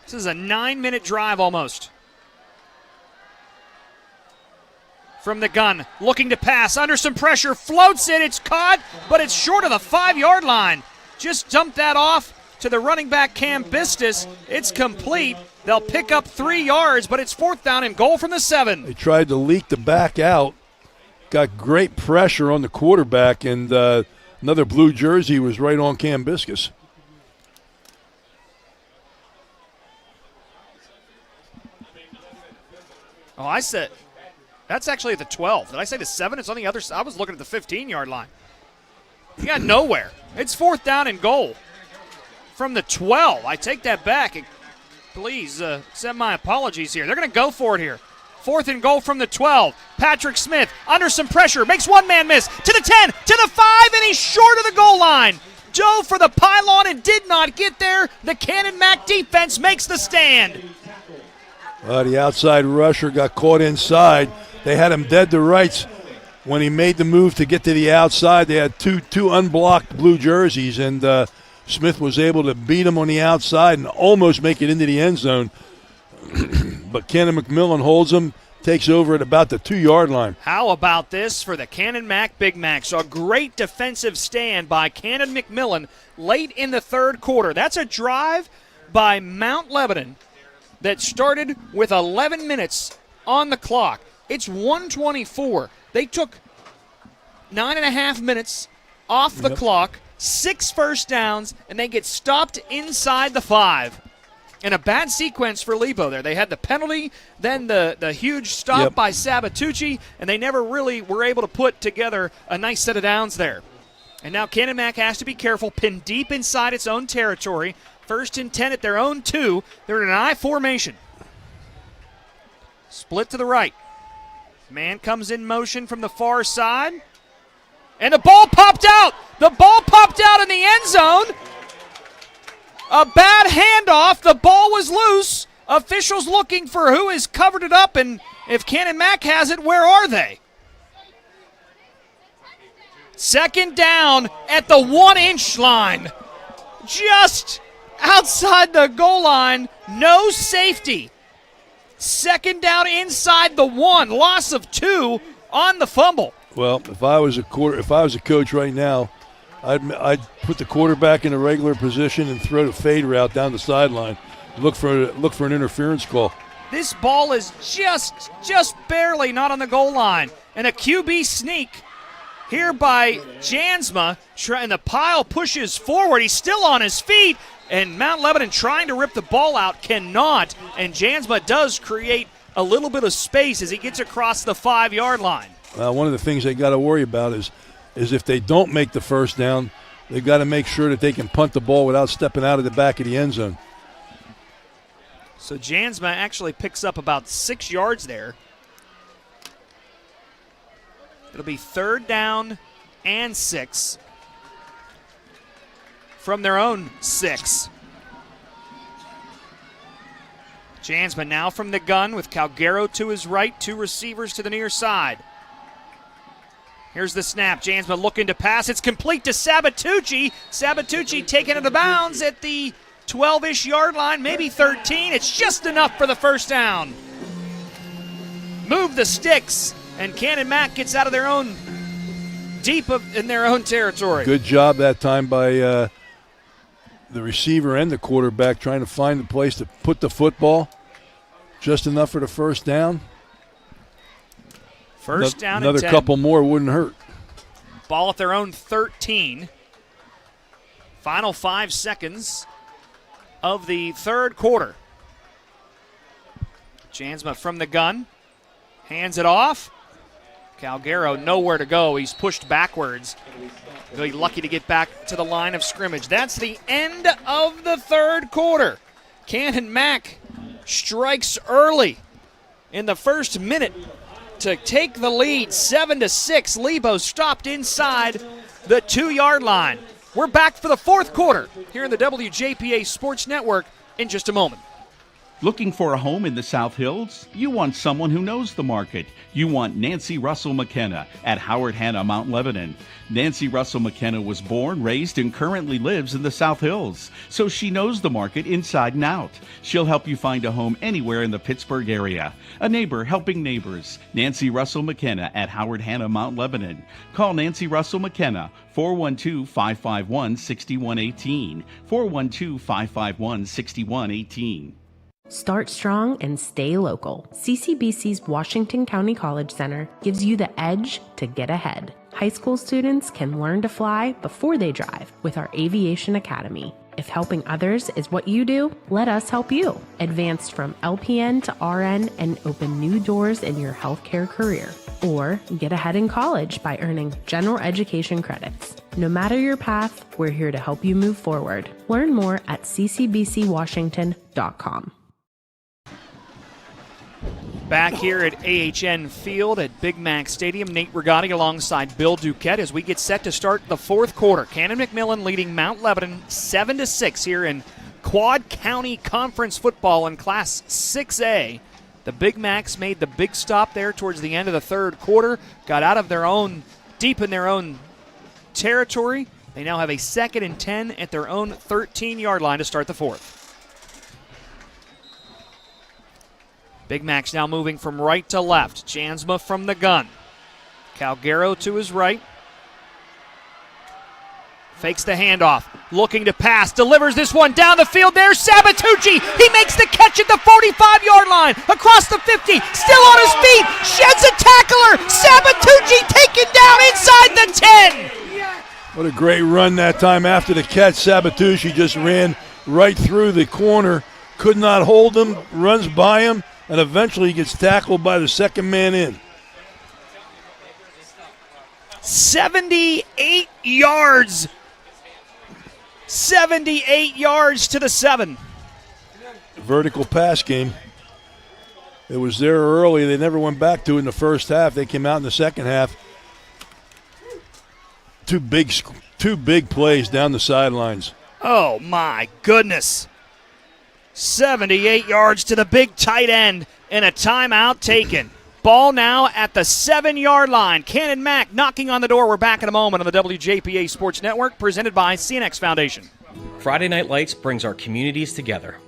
This is a 9-minute drive almost. From the gun, looking to pass, under some pressure, floats it, it's caught, but it's short of the 5-yard line. Just dump that off to the running back Cam Bistis. It's complete. They'll pick up 3 yards, but it's 4th down and goal from the 7. They tried to leak the back out, got great pressure on the quarterback, and another blue jersey was right on Cam Bistis. Oh, I said, that's actually at the 12. Did I say the 7? It's on the other side. I was looking at the 15-yard line. He got nowhere. It's 4th down and goal from the 12. I take that back. Please send my apologies here. They're going to go for it here. 4th and goal from the 12. Patrick Smith under some pressure. Makes one man miss. To the 10, to the 5, and he's short of the goal line. Dove for the pylon and did not get there. The Canon-Mac defense makes the stand. The outside rusher got caught inside. They had him dead to rights. When he made the move to get to the outside, they had two unblocked blue jerseys, and Smith was able to beat him on the outside and almost make it into the end zone. But Canon-McMillan holds him, takes over at about the 2-yard line. How about this for the Canon-Mac Big Macs? A great defensive stand by Canon-McMillan late in the 3rd quarter. That's a drive by Mount Lebanon that started with 11 minutes on the clock. It's 1:24. They took 9.5 minutes off the clock, 6 first downs, and they get stopped inside the 5. And a bad sequence for Lebo there. They had the penalty, then the huge stop by Sabatucci, and they never really were able to put together a nice set of downs there. And now Canon-Mac has to be careful, pinned deep inside its own territory. 1st and 10 at their own 2. They're in an I formation. Split to the right. Man comes in motion from the far side. And the ball popped out. The ball popped out in the end zone. A bad handoff. The ball was loose. Officials looking for who has covered it up, and if Canon-Mac has it, where are they? 2nd down at the 1-inch line. Just outside the goal line. No safety. 2nd down inside the 1. Loss of 2 on the fumble. Well, if I was a coach right now, I'd put the quarterback in a regular position and throw the fade route down the sideline. Look for an interference call. This ball is just barely not on the goal line. And a QB sneak here by Jansma. And the pile pushes forward. He's still on his feet. And Mount Lebanon trying to rip the ball out cannot. And Jansma does create a little bit of space as he gets across the 5-yard line. One of the things they got to worry about is if they don't make the 1st down, they've got to make sure that they can punt the ball without stepping out of the back of the end zone. So Jansma actually picks up about 6 yards there. It'll be 3rd down and 6 from their own 6. Jansma now from the gun with Calgaro to his right, 2 receivers to the near side. Here's the snap. Jansma looking to pass. It's complete to Sabatucci. Sabatucci taken out of bounds at the 12-ish yard line, maybe 13. It's just enough for the 1st down. Move the sticks, and Canon-Mac gets out of their own deep in their own territory. Good job that time by the receiver and the quarterback trying to find the place to put the football. Just enough for the 1st down. 1st down and 10. Another couple more wouldn't hurt. Ball at their own 13. Final 5 seconds of the 3rd quarter. Jansma from the gun. Hands it off. Calgaro nowhere to go. He's pushed backwards. Really lucky to get back to the line of scrimmage. That's the end of the third quarter. Canon-Mac strikes early in the first minute to take the lead, 7-6. Lebo stopped inside the 2-yard line. We're back for the fourth quarter here in the WJPA Sports Network in just a moment. Looking for a home in the South Hills? You want someone who knows the market. You want Nancy Russell McKenna at Howard Hanna, Mount Lebanon. Nancy Russell McKenna was born, raised, and currently lives in the South Hills, so she knows the market inside and out. She'll help you find a home anywhere in the Pittsburgh area. A neighbor helping neighbors. Nancy Russell McKenna at Howard Hanna, Mount Lebanon. Call Nancy Russell McKenna, 412-551-6118, 412-551-6118. Start strong and stay local. CCBC's Washington County College Center gives you the edge to get ahead. High school students can learn to fly before they drive with our Aviation Academy. If helping others is what you do, let us help you. Advance from LPN to RN and open new doors in your healthcare career. Or get ahead in college by earning general education credits. No matter your path, we're here to help you move forward. Learn more at ccbcwashington.com. Back here at AHN Field at Big Mac Stadium, Nate Rigotti alongside Bill Duquette as we get set to start the fourth quarter. Canon-McMillan leading Mount Lebanon 7-6 here in Quad County Conference football in Class 6A. The Big Macs made the big stop there towards the end of the third quarter, got out of their own, deep in their own territory. They now have a 2nd and 10 at their own 13-yard line to start the fourth. Big Mac's now moving from right to left. Jansma from the gun. Calgaro to his right. Fakes the handoff. Looking to pass. Delivers this one down the field. There's Sabatucci. He makes the catch at the 45-yard line. Across the 50. Still on his feet. Sheds a tackler. Sabatucci taken down inside the 10. What a great run that time after the catch. Sabatucci just ran right through the corner. Could not hold him. Runs by him. And eventually he gets tackled by the second man in. 78 yards. 78 yards to the 7. Vertical pass game. It was there early. They never went back to it in the first half. They came out in the second half. Two big plays down the sidelines. Oh, my goodness. 78 yards to the big tight end and a timeout taken. Ball now at the 7-yard line. Canon-Mac knocking on the door. We're back in a moment on the WJPA Sports Network, presented by CNX Foundation. Friday Night Lights brings our communities together,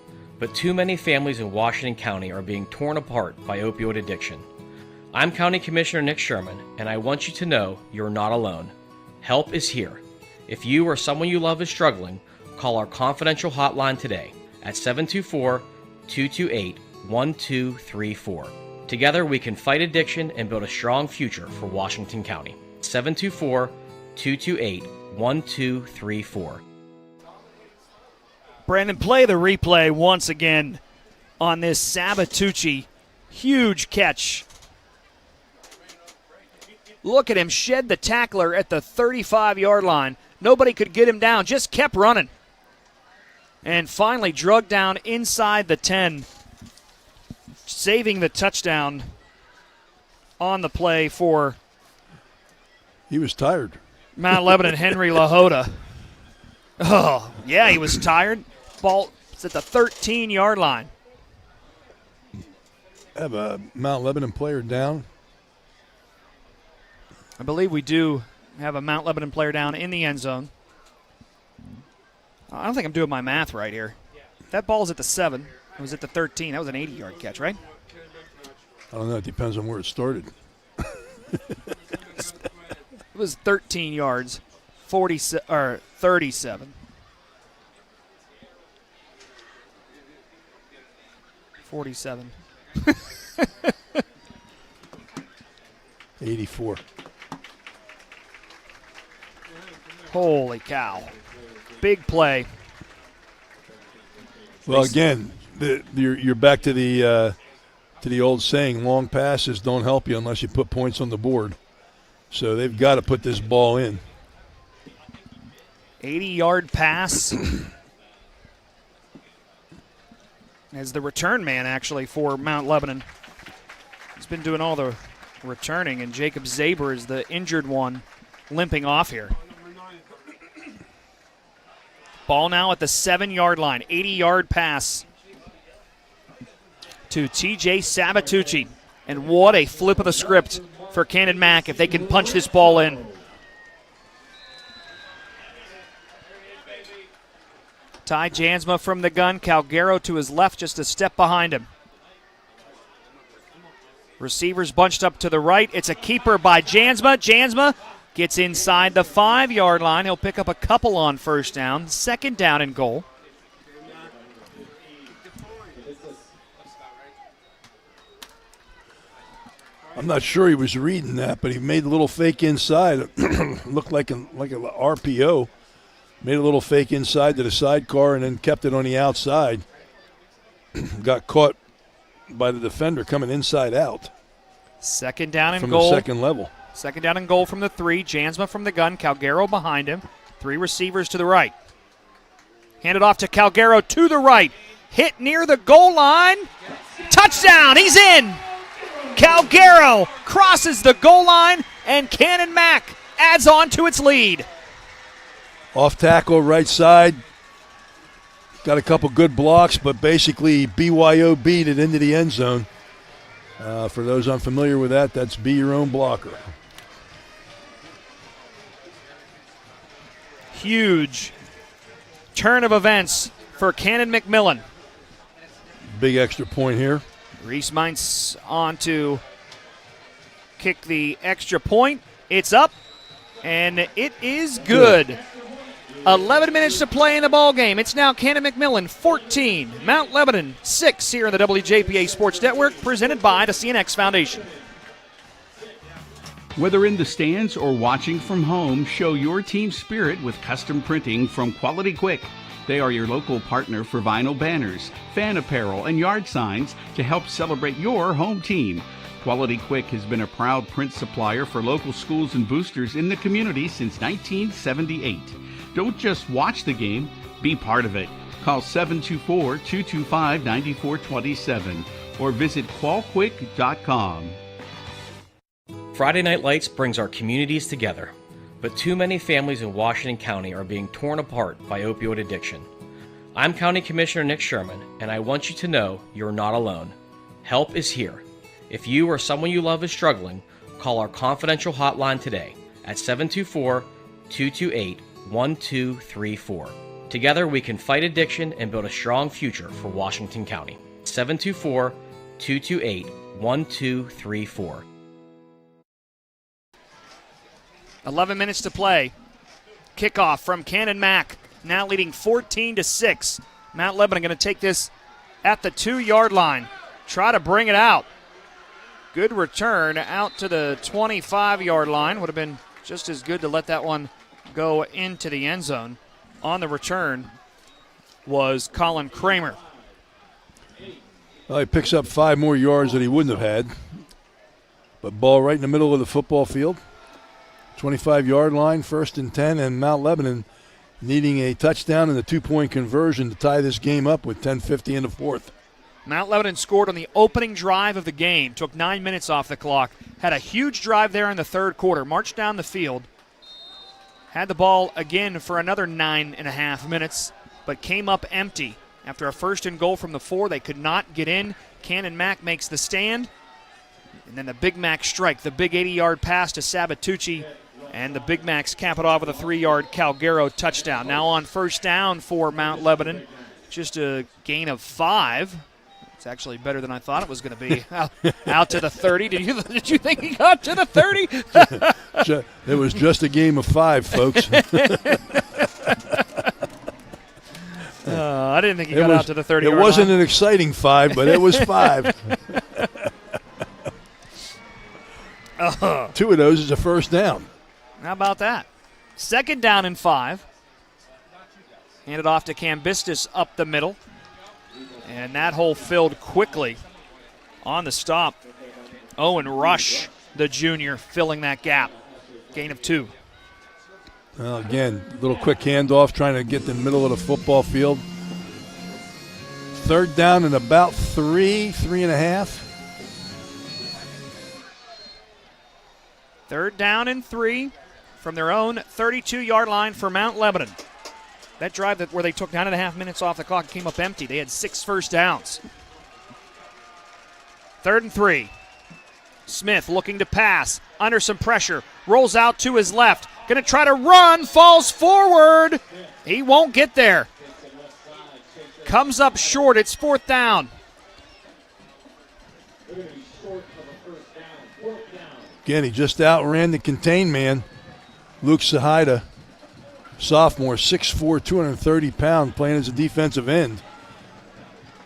but too many families in Washington County are being torn apart by opioid addiction. I'm County Commissioner Nick Sherman, and I want you to know you're not alone. Help is here. If you or someone you love is struggling, call our confidential hotline today at 724-228-1234. Together we can fight addiction and build a strong future for Washington County. 724-228-1234. Brandon, play the replay once again on this Sabatucci huge catch. Look at him shed the tackler at the 35-yard line. Nobody could get him down, just kept running. And finally drug down inside the 10, saving the touchdown on the play for... He was tired. Mount Lebanon, Henry LaHoda. Oh, yeah, he was tired. Ball is at the 13-yard line. Have a Mount Lebanon player down. I believe we do have a Mount Lebanon player down in the end zone. I don't think I'm doing my math right here. That ball's at the 7. It was at the 13. That was an 80-yard catch, right? I don't know. It depends on where it started. It was 13 yards, 37. 47. 84. Holy cow. Big play. Well, again, you're back to the to the old saying, long passes don't help you unless you put points on the board. So they've got to put this ball in. 80-yard pass. As the return man, actually, for Mount Lebanon. He's been doing all the returning, and Jacob Zaber is the injured one limping off here. Ball now at the 7-yard line. 80-yard pass to T.J. Sabatucci. And what a flip of the script for Canon-Mac if they can punch this ball in. Ty Jansma from the gun. Calgaro to his left, just a step behind him. Receivers bunched up to the right. It's a keeper by Jansma. Jansma gets inside the 5-yard line. He'll pick up a couple on first down. 2nd down and goal. I'm not sure he was reading that, but he made a little fake inside. Looked like an RPO. Made a little fake inside to the sidecar and then kept it on the outside. Got caught by the defender coming inside out. 2nd down and from goal. From the second level. 2nd down and goal from the 3. Jansma from the gun. Calgaro behind him. 3 receivers to the right. Handed off to Calgaro to the right. Hit near the goal line. Touchdown. He's in. Calgaro crosses the goal line, and Canon-Mac adds on to its lead. Off tackle, right side. Got a couple good blocks, but basically BYOB'd it into the end zone. For those unfamiliar with that, that's be your own blocker. Huge turn of events for Canon-McMillan. Big extra point here. Reese Mintz on to kick the extra point. It's up, and it is good. 11 minutes to play in the ball game. It's now Canon-McMillan 14, Mount Lebanon 6 here in the WJPA Sports Network, presented by the CNX Foundation. Whether in the stands or watching from home, show your team spirit with custom printing from Quality Quick. They are your local partner for vinyl banners, fan apparel, and yard signs to help celebrate your home team. Quality Quick has been a proud print supplier for local schools and boosters in the community since 1978. Don't just watch the game, be part of it. Call 724-225-9427 or visit qualquick.com. Friday Night Lights brings our communities together, but too many families in Washington County are being torn apart by opioid addiction. I'm County Commissioner Nick Sherman, and I want you to know you're not alone. Help is here. If you or someone you love is struggling, call our confidential hotline today at 724-228-1234. Together we can fight addiction and build a strong future for Washington County. 724-228-1234. 11 minutes to play. Kickoff from Canon-Mac, now leading 14-6. Mount Lebanon going to take this at the 2-yard line. Try to bring it out. Good return out to the 25-yard line. Would have been just as good to let that one go into the end zone. On the return was Colin Kramer. Well, he picks up 5 more yards that he wouldn't have had. But ball right in the middle of the football field. 25-yard line, 1st and 10, and Mount Lebanon needing a touchdown and a 2-point conversion to tie this game up with 10:50 in the 4th. Mount Lebanon scored on the opening drive of the game, took 9 minutes off the clock, had a huge drive there in the 3rd quarter, marched down the field, had the ball again for another 9.5 minutes, but came up empty. After a 1st and goal from the 4, they could not get in. Canon-Mac makes the stand, and then the Big Mac strike, the big 80-yard pass to Sabatucci, and the Big Macs cap it off with a 3-yard Calgaro touchdown. Now on 1st down for Mount Lebanon, just a gain of 5. It's actually better than I thought it was going to be. Out to the 30. Did you think he got to the 30? It was just a game of 5, folks. I didn't think he got out to the 30. It wasn't an exciting 5, but it was 5. 2 of those is a 1st down. How about that? 2nd down and 5. Handed off to Cambistus up the middle. And that hole filled quickly on the stop. Owen Rush, the junior, filling that gap. Gain of 2. Well, again, little quick handoff, trying to get the middle of the football field. 3rd down and about 3.5. 3rd down and 3 from their own 32-yard line for Mount Lebanon. That drive where they took 9.5 minutes off the clock came up empty. They had 6 first downs. 3rd and 3. Smith looking to pass, under some pressure, rolls out to his left. Going to try to run, falls forward. He won't get there. Comes up short. It's 4th down. Again, he just outran the contain man, Luke Sahida, sophomore, 6'4", 230 pound, playing as a defensive end.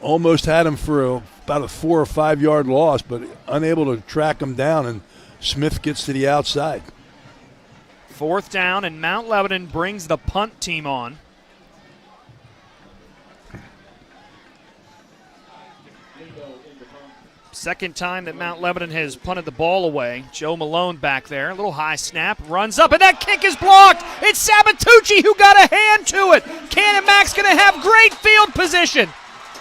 Almost had him for about a 4 or 5 yard loss, but unable to track him down, and Smith gets to the outside. 4th down, and Mount Lebanon brings the punt team on. Second time that Mount Lebanon has punted the ball away. Joe Malone back there. A little high snap. Runs up, and that kick is blocked. It's Sabatucci who got a hand to it. Canon-Mac's going to have great field position.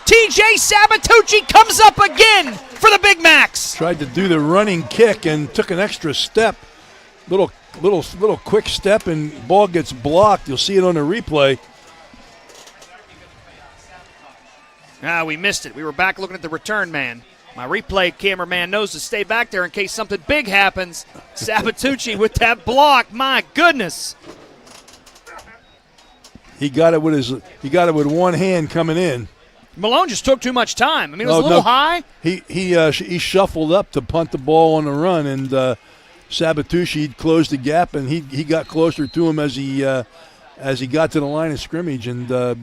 TJ Sabatucci comes up again for the Big Macs. Tried to do the running kick and took an extra step. Little quick step, and ball gets blocked. You'll see it on the replay. We missed it. We were back looking at the return man. My replay cameraman knows to stay back there in case something big happens. Sabatucci with that block. My goodness. He got it with one hand coming in. Malone just took too much time. I mean, it was a little high. He shuffled up to punt the ball on the run, and Sabatucci closed the gap, and he got closer to him as he got to the line of scrimmage, and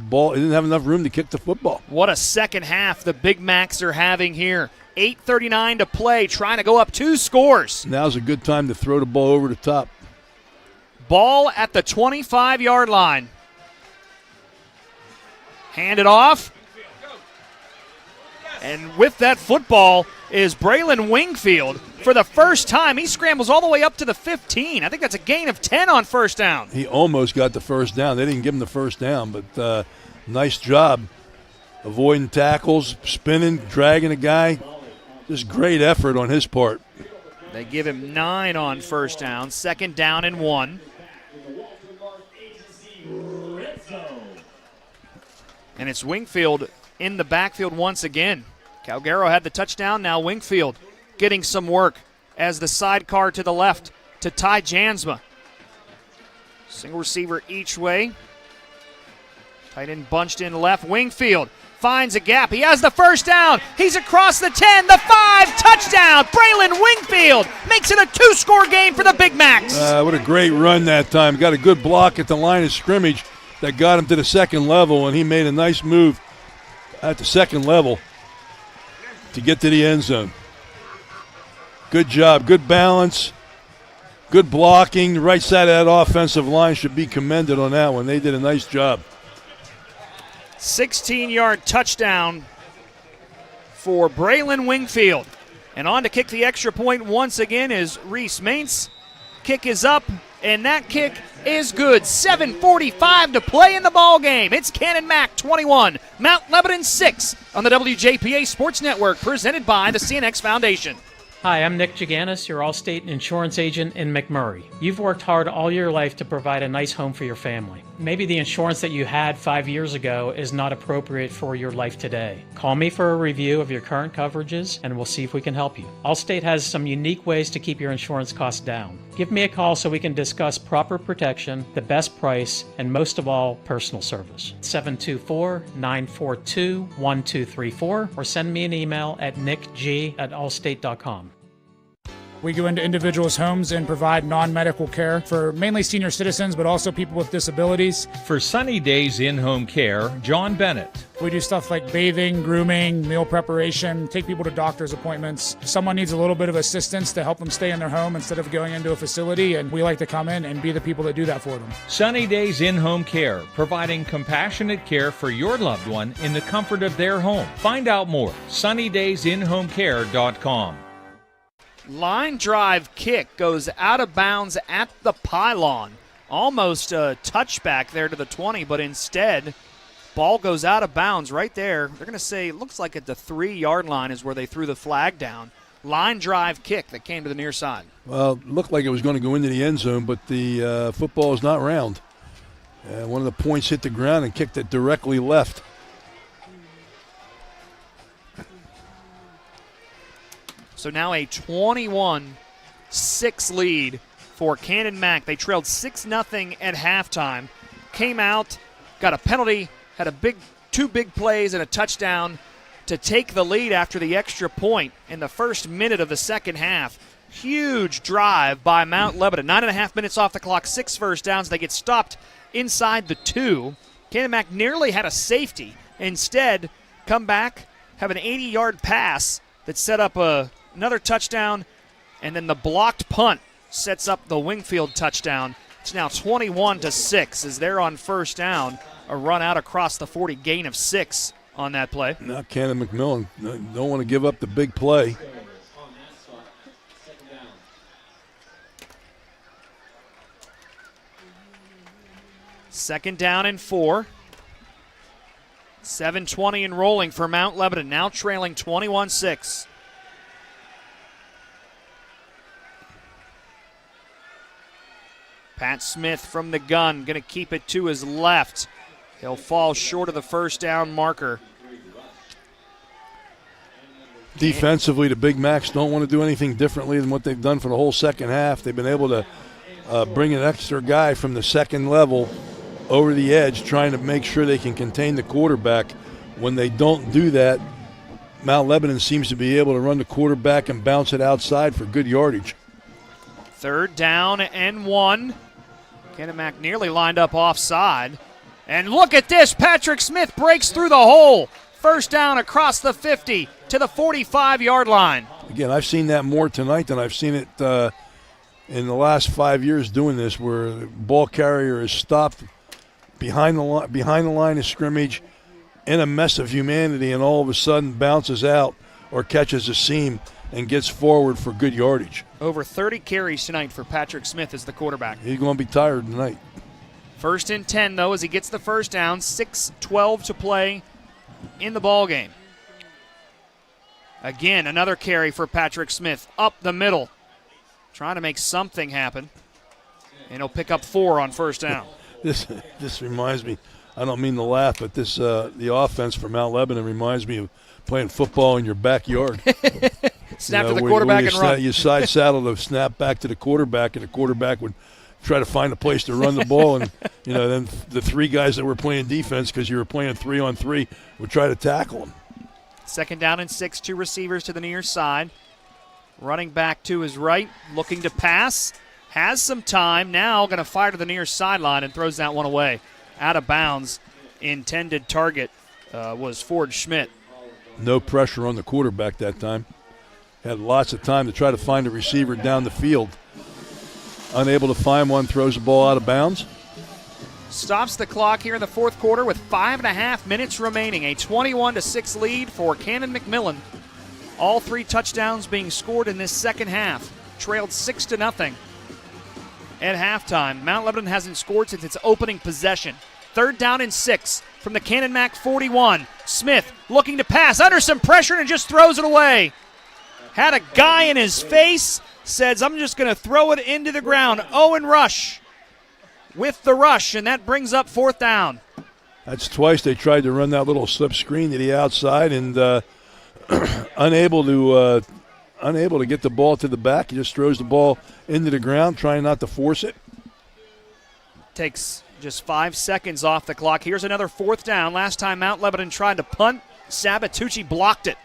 ball, he didn't have enough room to kick the football. What a second half the Big Macs are having here. 8:39 to play, trying to go up 2 scores. Now's a good time to throw the ball over the top. Ball at the 25-yard line. Hand it off. And with that football is Braylon Wingfield. For the first time, he scrambles all the way up to the 15. I think that's a gain of 10 on first down. He almost got the first down. They didn't give him the first down, but nice job avoiding tackles, spinning, dragging a guy. Just great effort on his part. They give him 9 on first down, 2nd down and 1. And it's Wingfield in the backfield once again. Calgaro had the touchdown. Now Wingfield getting some work as the sidecar to the left to Ty Jansma. Single receiver each way. Tight end bunched in left. Wingfield finds a gap. He has the first down. He's across the 10, the 5, touchdown. Braylon Wingfield makes it a 2-score game for the Big Macs. What a great run that time. Got a good block at the line of scrimmage that got him to the second level, and he made a nice move at the second level to get to the end zone. Good job, good balance, good blocking. The right side of that offensive line should be commended on that one. They did a nice job. 16-yard touchdown for Braylon Wingfield. And on to kick the extra point once again is Reese Maintz. Kick is up, and that kick is good. 7:45 to play in the ball game. It's Canon-Mac 21, Mount Lebanon 6 on the WJPA Sports Network, presented by the CNX Foundation. Hi, I'm Nick Jaganis, your Allstate insurance agent in McMurray. You've worked hard all your life to provide a nice home for your family. Maybe the insurance that you had 5 years ago is not appropriate for your life today. Call me for a review of your current coverages and we'll see if we can help you. Allstate has some unique ways to keep your insurance costs down. Give me a call so we can discuss proper protection, the best price, and most of all, personal service. 724-942-1234 or send me an email at nickg@allstate.com. We go into individuals' homes and provide non-medical care for mainly senior citizens, but also people with disabilities. For Sunny Days In-Home Care, John Bennett. We do stuff like bathing, grooming, meal preparation, take people to doctor's appointments. If someone needs a little bit of assistance to help them stay in their home instead of going into a facility, and we like to come in and be the people that do that for them. Sunny Days In-Home Care, providing compassionate care for your loved one in the comfort of their home. Find out more, sunnydaysinhomecare.com. Line drive kick goes out of bounds at the pylon. Almost a touchback there to the 20, but instead, ball goes out of bounds right there. They're going to say it looks like at the 3-yard line is where they threw the flag down. Line drive kick that came to the near side. Well, it looked like it was going to go into the end zone, but the football is not round. One of the points hit the ground and kicked it directly left. So now a 21-6 lead for Canon-Mac. They trailed 6-0 at halftime. Came out, got a penalty, had two big plays and a touchdown to take the lead after the extra point in the first minute of the second half. Huge drive by Mount Lebanon. 9.5 minutes off the clock, 6 first downs. They get stopped inside the 2. Canon-Mac nearly had a safety. Instead, come back, have an 80-yard pass that set up another touchdown, and then the blocked punt sets up the Wingfield touchdown. It's now 21-6 as they're on first down. A run out across the 40, gain of 6 on that play. Now Canon-McMillan don't want to give up the big play. Second down and 4. 7:20 and rolling for Mount Lebanon, now trailing 21-6. Pat Smith from the gun, going to keep it to his left. He'll fall short of the first down marker. Defensively, the Big Macs don't want to do anything differently than what they've done for the whole second half. They've been able to bring an extra guy from the second level over the edge, trying to make sure they can contain the quarterback. When they don't do that, Mount Lebanon seems to be able to run the quarterback and bounce it outside for good yardage. Third down and 1. Canon-Mac nearly lined up offside. And look at this. Patrick Smith breaks through the hole. First down across the 50 to the 45-yard line. Again, I've seen that more tonight than I've seen it in the last 5 years doing this, where the ball carrier is stopped behind the line of scrimmage in a mess of humanity and all of a sudden bounces out or catches a seam and gets forward for good yardage. Over 30 carries tonight for Patrick Smith as the quarterback. He's going to be tired tonight. First and 10, though, as he gets the first down. 6:12 to play in the ball game. Again, another carry for Patrick Smith up the middle. Trying to make something happen. And he'll pick up 4 on first down. This reminds me, I don't mean to laugh, but this the offense for Mount Lebanon reminds me of playing football in your backyard. Snap to the quarterback and run. You side saddle to snap back to the quarterback, and the quarterback would try to find a place to run the ball, and then the 3 guys that were playing defense, because you were playing 3-on-3, would try to tackle him. Second down and 6, 2 receivers to the near side. Running back to his right, looking to pass. Has some time, now going to fire to the near sideline and throws that one away. Out of bounds. Intended target was Ford Schmidt. No pressure on the quarterback that time. Had lots of time to try to find a receiver down the field. Unable to find one, throws the ball out of bounds. Stops the clock here in the fourth quarter with 5.5 minutes remaining. A 21-6 lead for Canon-McMillan. All 3 touchdowns being scored in this second half. Trailed 6-0 at halftime. Mount Lebanon hasn't scored since its opening possession. Third down and 6 from the Canon-Mac 41. Smith looking to pass under some pressure and just throws it away. Had a guy in his face, says, I'm just going to throw it into the ground. Owen Rush with the rush, and that brings up fourth down. That's twice they tried to run that little slip screen to the outside and unable to get the ball to the back. He just throws the ball into the ground, trying not to force it. Takes just 5 seconds off the clock. Here's another fourth down. Last time Mount Lebanon tried to punt, Sabatucci blocked it.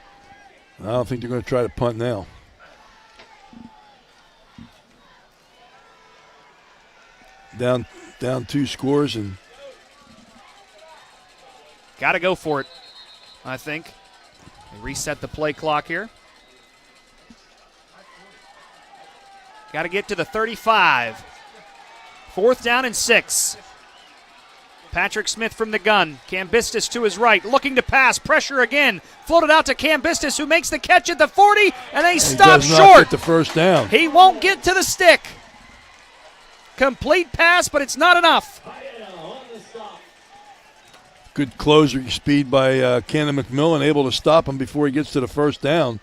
I don't think they're going to try to punt now. down 2 scores, and got to go for it, I think. They reset the play clock here. Got to get to the 35. 4th down and 6. Patrick Smith from the gun. Cambistis to his right, looking to pass. Pressure again. Floated out to Cambistis, who makes the catch at the 40, and they stop he does short. not get the first down. He won't get to the stick. Complete pass, but it's not enough. Good closer speed by Canon-McMillan, able to stop him before he gets to the first down.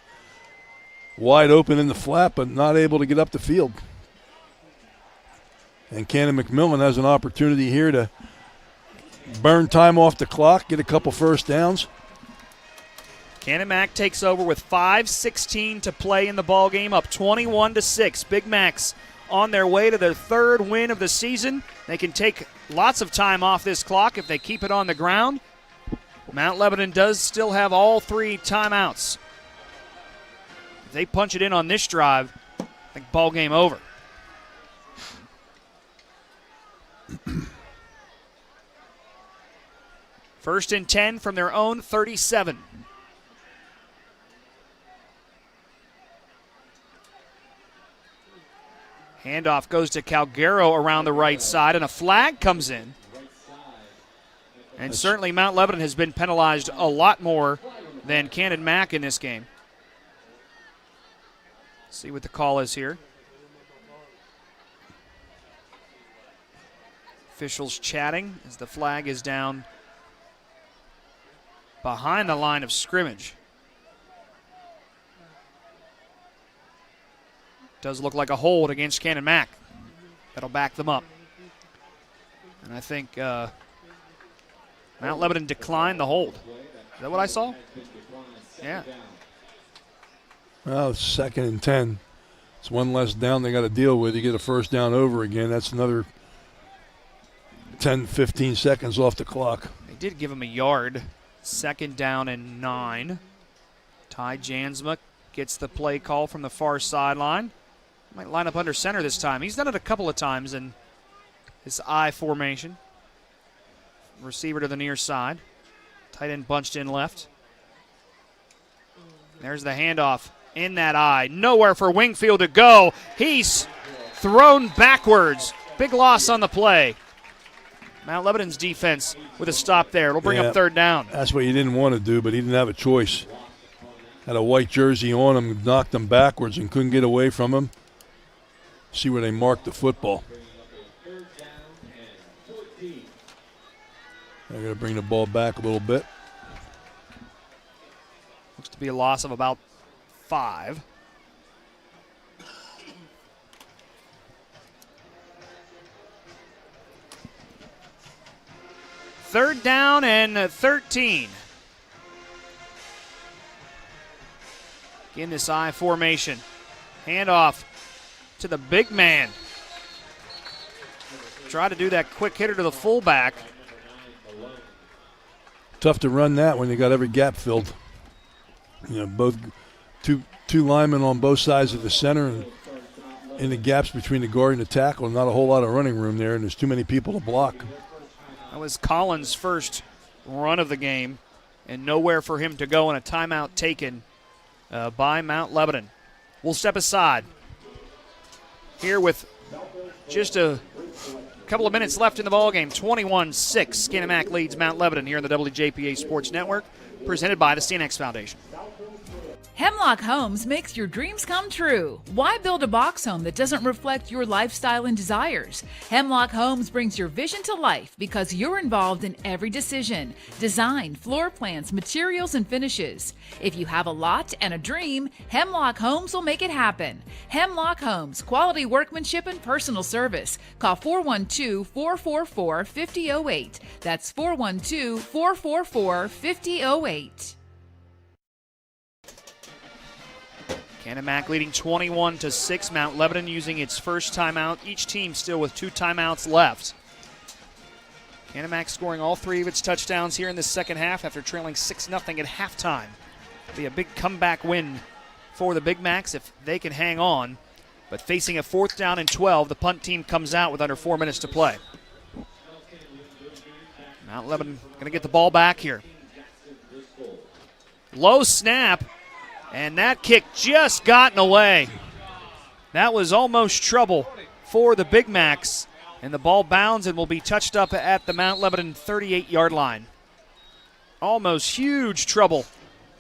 Wide open in the flat, but not able to get up the field. And Canon-McMillan has an opportunity here to burn time off the clock, get a couple first downs. Canon Mac takes over with 5:16 to play in the ball game, up 21-6. Big Macs on their way to their 3rd win of the season. They can take lots of time off this clock if they keep it on the ground. Mount Lebanon does still have all 3 timeouts. If they punch it in on this drive, I think ball game over. First and 10 from their own 37. Handoff goes to Calgaro around the right side, and a flag comes in. And certainly Mount Lebanon has been penalized a lot more than Canon Mac in this game. See what the call is here. Officials chatting as the flag is down behind the line of scrimmage. Does look like a hold against Canon Mac. That'll back them up. And I think Mount Lebanon declined the hold. Is that what I saw? Yeah. Well, it's 2nd and 10. It's one less down they got to deal with. You get a first down over again. That's another 10, 15 seconds off the clock. They did give him a yard. 2nd down and 9. Ty Jansma gets the play call from the far sideline. Might line up under center this time. He's done it a couple of times in his I formation. Receiver to the near side. Tight end bunched in left. There's the handoff in that I. Nowhere for Wingfield to go. He's thrown backwards. Big loss on the play. Mount Lebanon's defense with a stop there. It'll bring up 3rd down. That's what you didn't want to do, but he didn't have a choice. Had a white jersey on him, knocked him backwards and couldn't get away from him. See where they marked the football. They're going to bring the ball back a little bit. Looks to be a loss of about 5. Third down and 13. In this I formation. Handoff to the big man. Try to do that quick hitter to the fullback. Tough to run that when you got every gap filled. You know, both two linemen on both sides of the center, and in the gaps between the guard and the tackle, not a whole lot of running room there, and there's too many people to block. That was Collins' first run of the game, and nowhere for him to go, and a timeout taken by Mount Lebanon. We'll step aside here with just a couple of minutes left in the ballgame. 21-6. Canon Mac leads Mount Lebanon here in the WJPA Sports Network, presented by the CNX Foundation. Hemlock Homes makes your dreams come true. Why build a box home that doesn't reflect your lifestyle and desires? Hemlock Homes brings your vision to life because you're involved in every decision: design, floor plans, materials, and finishes. If you have a lot and a dream, Hemlock Homes will make it happen. Hemlock Homes, quality workmanship and personal service. Call 412-444-5008. That's 412-444-5008. Canon Mac leading 21-6. Mount Lebanon using its first timeout. Each team still with 2 timeouts left. Canon Mac scoring all 3 of its touchdowns here in the second half after trailing 6-0 at halftime. It'll be a big comeback win for the Big Macs if they can hang on. But facing a 4th down and 12, the punt team comes out with under 4 minutes to play. Mount Lebanon going to get the ball back here. Low snap, and that kick just gotten away. That was almost trouble for the Big Macs, and the ball bounds and will be touched up at the Mount Lebanon 38-yard line. Almost huge trouble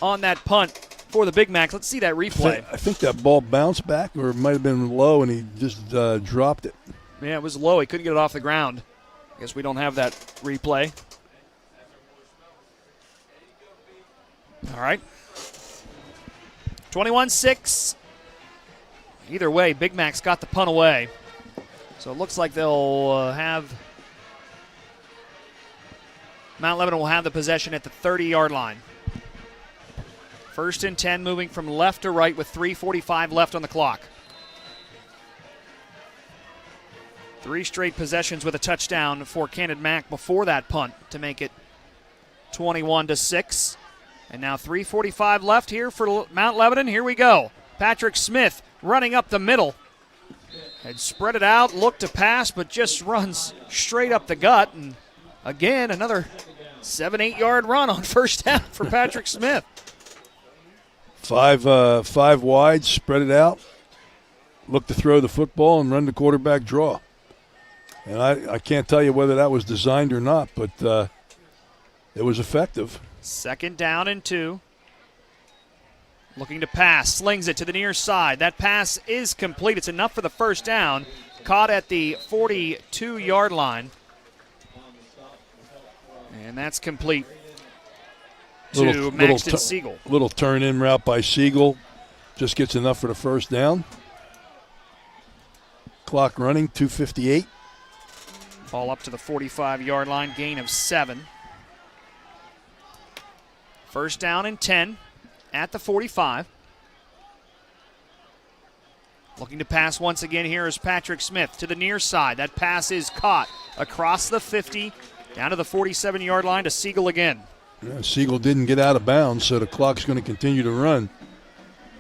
on that punt for the Big Macs. Let's see that replay. I think that ball bounced back, or it might have been low, and he just dropped it. Yeah, it was low. He couldn't get it off the ground. I guess we don't have that replay. All right. 21-6. Either way, Big Mac's got the punt away. So it looks like they'll have Mount Lebanon will have the possession at the 30-yard line. 1st and 10, moving from left to right with 3:45 left on the clock. 3 straight possessions with a touchdown for Cannon Mac before that punt to make it 21-6. And now 3:45 left here for Mount Lebanon. Here we go. Patrick Smith running up the middle. Had spread it out, looked to pass, but just runs straight up the gut. And again, another 7-8 yard run on 1st down for Patrick Smith. 5 wide, spread it out, look to throw the football and run the quarterback draw. And I can't tell you whether that was designed or not, but it was effective. 2nd down and 2. Looking to pass, slings it to the near side. That pass is complete. It's enough for the 1st down. Caught at the 42-yard line. And that's complete to Maxton Siegel. Little turn-in route by Siegel. Just gets enough for the 1st down. Clock running, 2:58. Ball up to the 45-yard line, gain of 7. 1st down and 10 at the 45. Looking to pass once again here is Patrick Smith to the near side. That pass is caught across the 50, down to the 47-yard line to Siegel again. Yeah, Siegel didn't get out of bounds, so the clock's going to continue to run.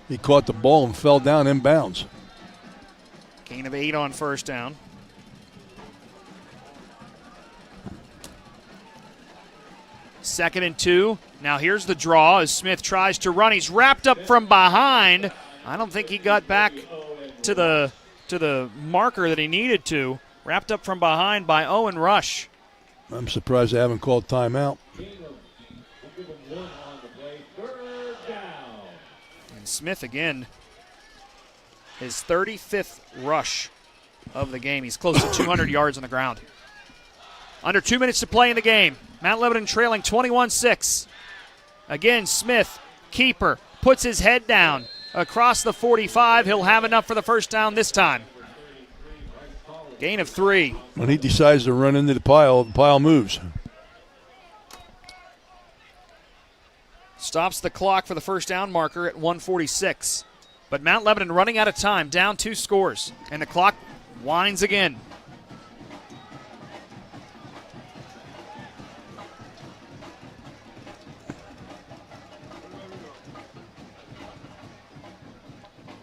He caught the ball and fell down in bounds. Gain of 8 on 1st down. Second and 2. Now here's the draw as Smith tries to run. He's wrapped up from behind. I don't think he got back to the marker that he needed to. Wrapped up from behind by Owen Rush. I'm surprised they haven't called timeout. And Smith again, his 35th rush of the game. He's close to 200 yards on the ground. Under 2 minutes to play in the game. Mount Lebanon trailing 21-6. Again, Smith, keeper, puts his head down across the 45. He'll have enough for the 1st down this time. Gain of 3. When he decides to run into the pile moves. Stops the clock for the 1st down marker at 1:46. But Mount Lebanon running out of time, down 2 scores. And the clock winds again.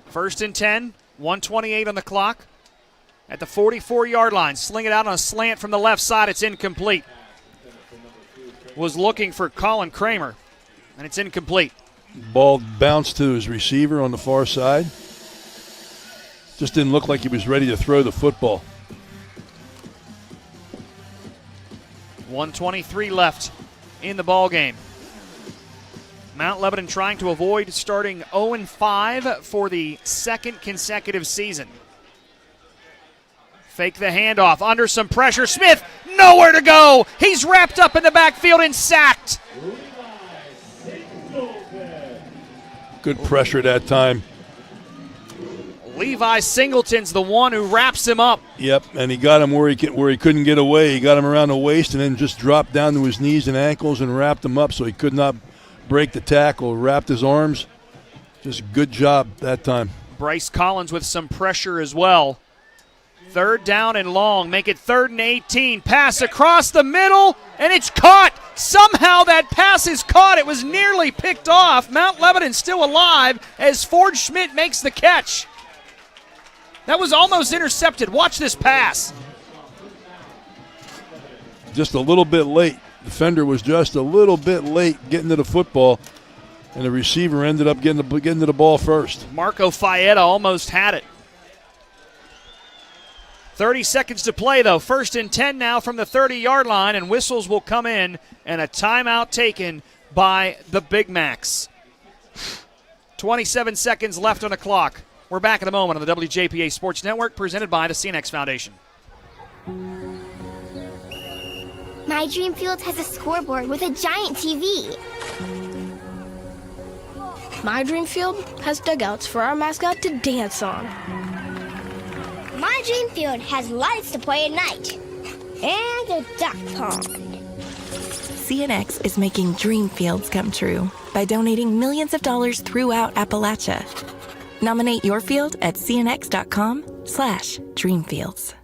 First and 10, 1:28 on the clock. At the 44-yard line, sling it out on a slant from the left side. It's incomplete. Was looking for Colin Kramer, and it's incomplete. Ball bounced to his receiver on the far side. Just didn't look like he was ready to throw the football. 1:23 left in the ball game. Mount Lebanon trying to avoid starting 0-5 for the 2nd consecutive season. Fake the handoff, under some pressure. Smith, nowhere to go. He's wrapped up in the backfield and sacked. Good pressure that time. Levi Singleton's the one who wraps him up. Yep, and he got him where he couldn't get away. He got him around the waist and then just dropped down to his knees and ankles and wrapped him up so he could not break the tackle, wrapped his arms. Just good job that time. Bryce Collins with some pressure as well. 3rd down and long. Make it 3rd and 18. Pass across the middle, and it's caught. Somehow that pass is caught. It was nearly picked off. Mount Lebanon still alive as Ford Schmidt makes the catch. That was almost intercepted. Watch this pass. Just a little bit late. Defender was just a little bit late getting to the football, and the receiver ended up getting to the ball first. Marco Faeta almost had it. 30 seconds to play, though. 1st and 10 now from the 30-yard line, and whistles will come in, and a timeout taken by the Big Macs. 27 seconds left on the clock. We're back in a moment on the WJPA Sports Network, presented by the CNX Foundation. My dream field has a scoreboard with a giant TV. My dream field has dugouts for our mascot to dance on. My dream field has lights to play at night. And a duck pond. CNX is making dream fields come true by donating millions of dollars throughout Appalachia. Nominate your field at cnx.com/dreamfields.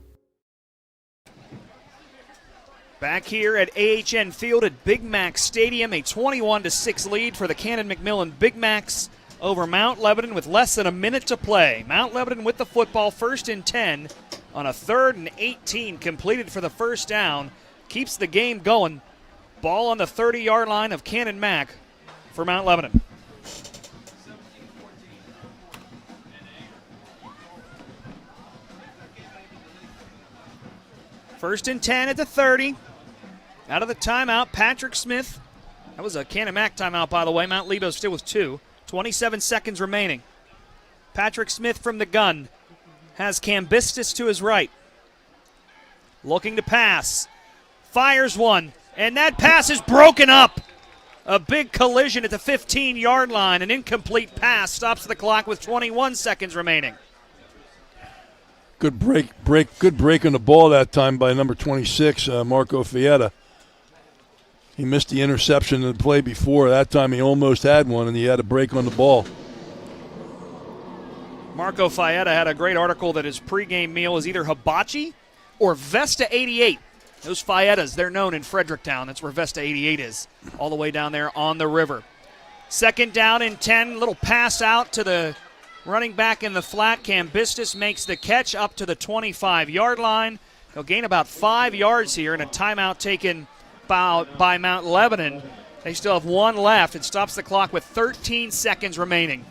Back here at AHN Field at Big Mac Stadium, a 21-6 lead for the Canon-McMillan Big Macs over Mount Lebanon with less than a minute to play. Mount Lebanon with the football, 1st and 10 on a 3rd and 18, completed for the first down. Keeps the game going. Ball on the 30-yard line of Cannon Mac for Mount Lebanon. First and 10 at the 30. Out of the timeout, Patrick Smith. That was a Cannon Mac timeout, by the way. Mount Lebo still with 2. 27 seconds remaining. Patrick Smith from the gun has Cambistis to his right. Looking to pass. Fires one. And that pass is broken up. A big collision at the 15-yard line. An incomplete pass stops the clock with 21 seconds remaining. Good break on the ball that time by number 26, Marco Faeta. He missed the interception in the play before. That time he almost had one, and he had a break on the ball. Marco Faeta had a great article that his pregame meal is either hibachi or Vesta 88. Those Faetas, they're known in Fredericktown. That's where Vesta 88 is, all the way down there on the river. 2nd down and 10, little pass out to the running back in the flat. Cambistis makes the catch up to the 25-yard line. He'll gain about 5 yards here, and a timeout taken by Mount Lebanon. They still have one left. It stops the clock with 13 seconds remaining.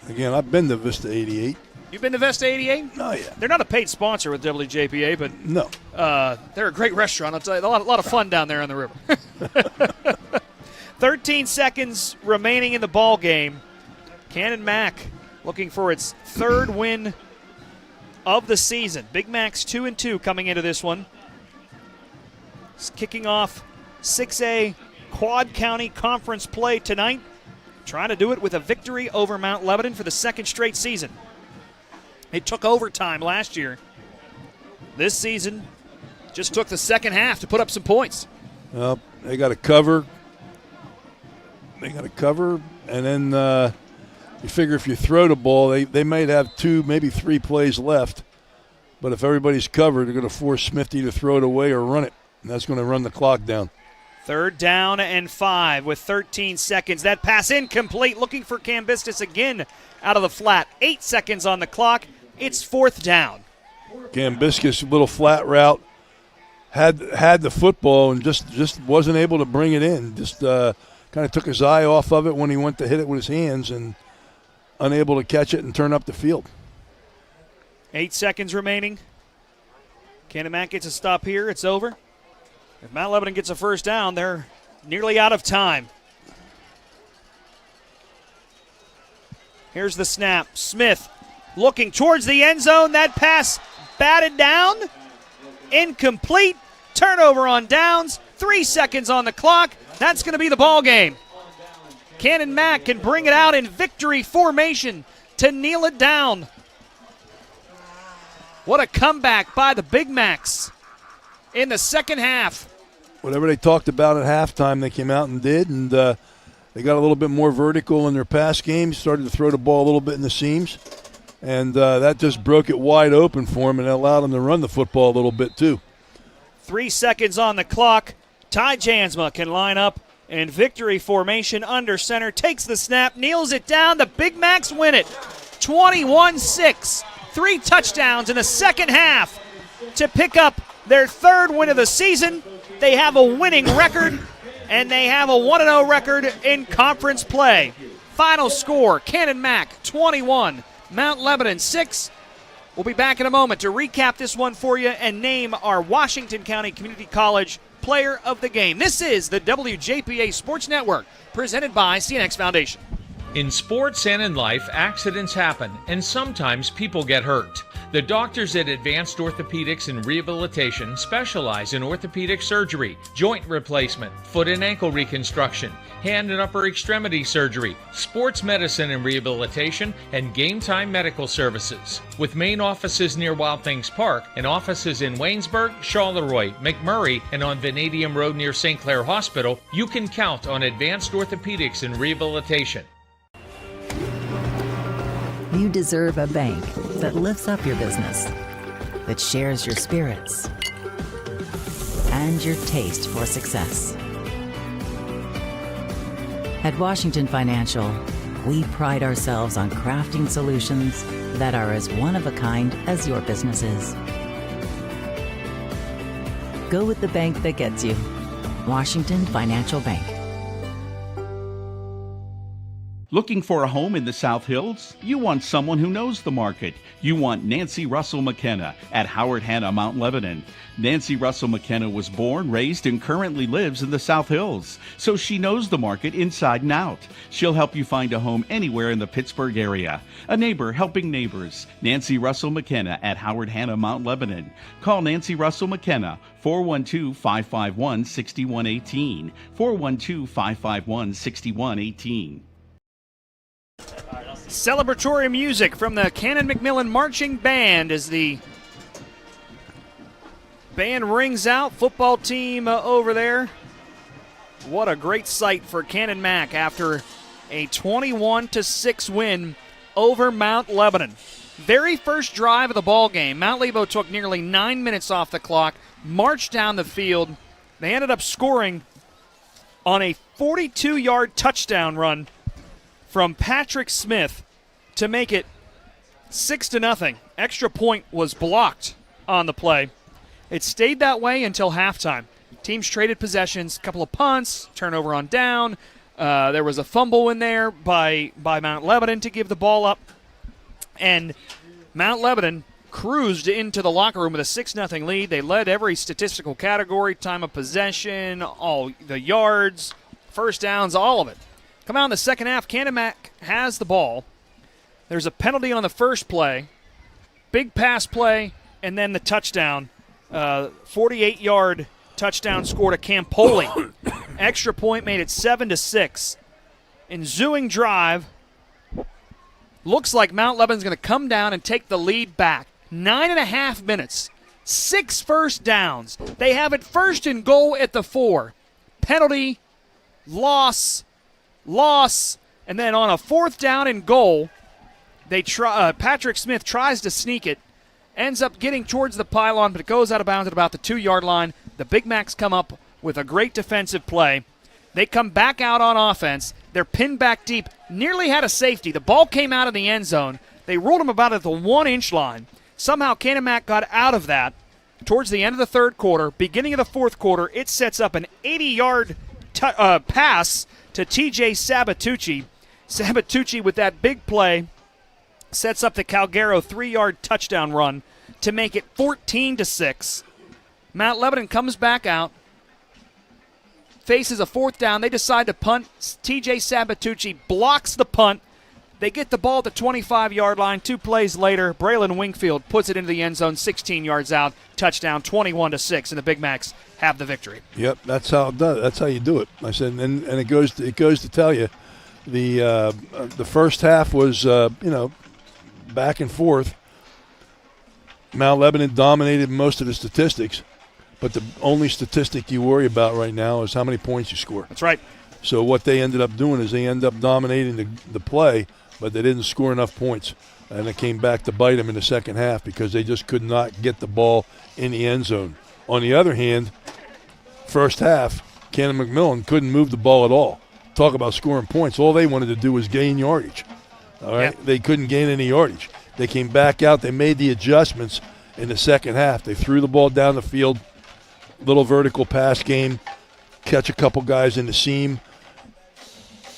Again, I've been to Vista 88. You've been to Vesta 88? Oh, yeah. They're not a paid sponsor with WJPA, but no, they're a great restaurant. I'll tell you, a lot of fun down there on the river. 13 seconds remaining in the ball game. Cannon Mac looking for its 3rd win of the season. Big Mac's 2-2 coming into this one. It's kicking off 6A Quad County Conference play tonight. Trying to do it with a victory over Mount Lebanon for the 2nd straight season. It took overtime last year. This season just took the second half to put up some points. Well, they got to cover. And then you figure if you throw the ball, they might have 2, maybe 3 plays left. But if everybody's covered, they're going to force Smithy to throw it away or run it. And that's going to run the clock down. 3rd down and 5 with 13 seconds. That pass incomplete. Looking for Cambistis again out of the flat. 8 seconds on the clock. It's 4th down. Cambistis, little flat route, had the football and just wasn't able to bring it in. Just kind of took his eye off of it when he went to hit it with his hands and unable to catch it and turn up the field. 8 seconds remaining. Cannon Mac gets a stop here. It's over. If Mount Lebanon gets a first down, they're nearly out of time. Here's the snap. Smith looking towards the end zone. That pass batted down. Incomplete. Turnover on downs. 3 seconds on the clock. That's going to be the ball game. Cannon Mac can bring it out in victory formation to kneel it down. What a comeback by the Big Macs in the second half. Whatever they talked about at halftime, they came out and did, and they got a little bit more vertical in their pass game, started to throw the ball a little bit in the seams, and that just broke it wide open for them and allowed them to run the football a little bit too. 3 seconds on the clock. Ty Jansma can line up in victory formation under center, takes the snap, kneels it down. The Big Macs win it 21-6. 3 touchdowns in the second half to pick up their 3rd win of the season. They have a winning record, and they have a 1-0 record in conference play. Final score, Canon-Mac 21, Mount Lebanon 6. We'll be back in a moment to recap this one for you and name our Washington County Community College Player of the Game. This is the WJPA Sports Network, presented by CNX Foundation. In sports and in life, accidents happen, and sometimes people get hurt. The doctors at Advanced Orthopedics and Rehabilitation specialize in orthopedic surgery, joint replacement, foot and ankle reconstruction, hand and upper extremity surgery, sports medicine and rehabilitation, and game time medical services. With main offices near Wild Things Park and offices in Waynesburg, Charleroi, McMurray, and on Vanadium Road near St. Clair Hospital, you can count on Advanced Orthopedics and Rehabilitation. You deserve a bank that lifts up your business, that shares your spirits, and your taste for success. At Washington Financial, we pride ourselves on crafting solutions that are as one-of-a-kind as your business is. Go with the bank that gets you. Washington Financial Bank. Looking for a home in the South Hills? You want someone who knows the market. You want Nancy Russell McKenna at Howard Hanna, Mount Lebanon. Nancy Russell McKenna was born, raised, and currently lives in the South Hills, so she knows the market inside and out. She'll help you find a home anywhere in the Pittsburgh area. A neighbor helping neighbors. Nancy Russell McKenna at Howard Hanna, Mount Lebanon. Call Nancy Russell McKenna, 412-551-6118, 412-551-6118. Celebratory music from the Canon-McMillan Marching Band as the band rings out. Football team over there. What a great sight for Canon-Mac after a 21-6 win over Mount Lebanon. Very first drive of the ball game, Mount Lebo took nearly 9 minutes off the clock, marched down the field. They ended up scoring on a 42-yard touchdown run from Patrick Smith to make it 6-0. Extra point was blocked on the play. It stayed that way until halftime. Teams traded possessions, a couple of punts, turnover on down. There was a fumble in there by Mount Lebanon to give the ball up. And Mount Lebanon cruised into the locker room with a 6-0 lead. They led every statistical category, time of possession, all the yards, first downs, all of it. Come out in the second half, Canon-Mac has the ball. There's a penalty on the first play, big pass play, and then the touchdown. 48-yard touchdown score to Campoli. Extra point made it 7-6. Ensuing drive. Looks like Mount Lebanon's going to come down and take the lead back. 9.5 minutes. 6 first downs. They have it first and goal at the 4. Penalty, loss, and then on a 4th down and goal, they Patrick Smith tries to sneak it, ends up getting towards the pylon, but it goes out of bounds at about the 2-yard line. The Big Macs come up with a great defensive play. They come back out on offense. They're pinned back deep, nearly had a safety. The ball came out of the end zone. They ruled them about at the 1-inch line. Somehow Canon-Mac got out of that towards the end of the third quarter. Beginning of the fourth quarter, it sets up an 80-yard pass to TJ Sabatucci. Sabatucci with that big play sets up the Calgaro 3-yard touchdown run to make it 14-6. Mount Lebanon comes back out, faces a 4th down. They decide to punt. TJ Sabatucci blocks the punt. They get the ball at the 25-yard line. 2 plays later, Braylon Wingfield puts it into the end zone, 16 yards out, touchdown, 21-6, and the Big Macs have the victory. Yep, that's how it does. That's how you do it. I said, and it goes to tell you, the first half was back and forth. Mount Lebanon dominated most of the statistics, but the only statistic you worry about right now is how many points you score. That's right. So what they ended up doing is they ended up dominating the play, but they didn't score enough points. And it came back to bite them in the second half because they just could not get the ball in the end zone. On the other hand, first half, Canon-McMillan couldn't move the ball at all. Talk about scoring points. All they wanted to do was gain yardage. All right? Yep. They couldn't gain any yardage. They came back out. They made the adjustments in the second half. They threw the ball down the field, little vertical pass game, catch a couple guys in the seam.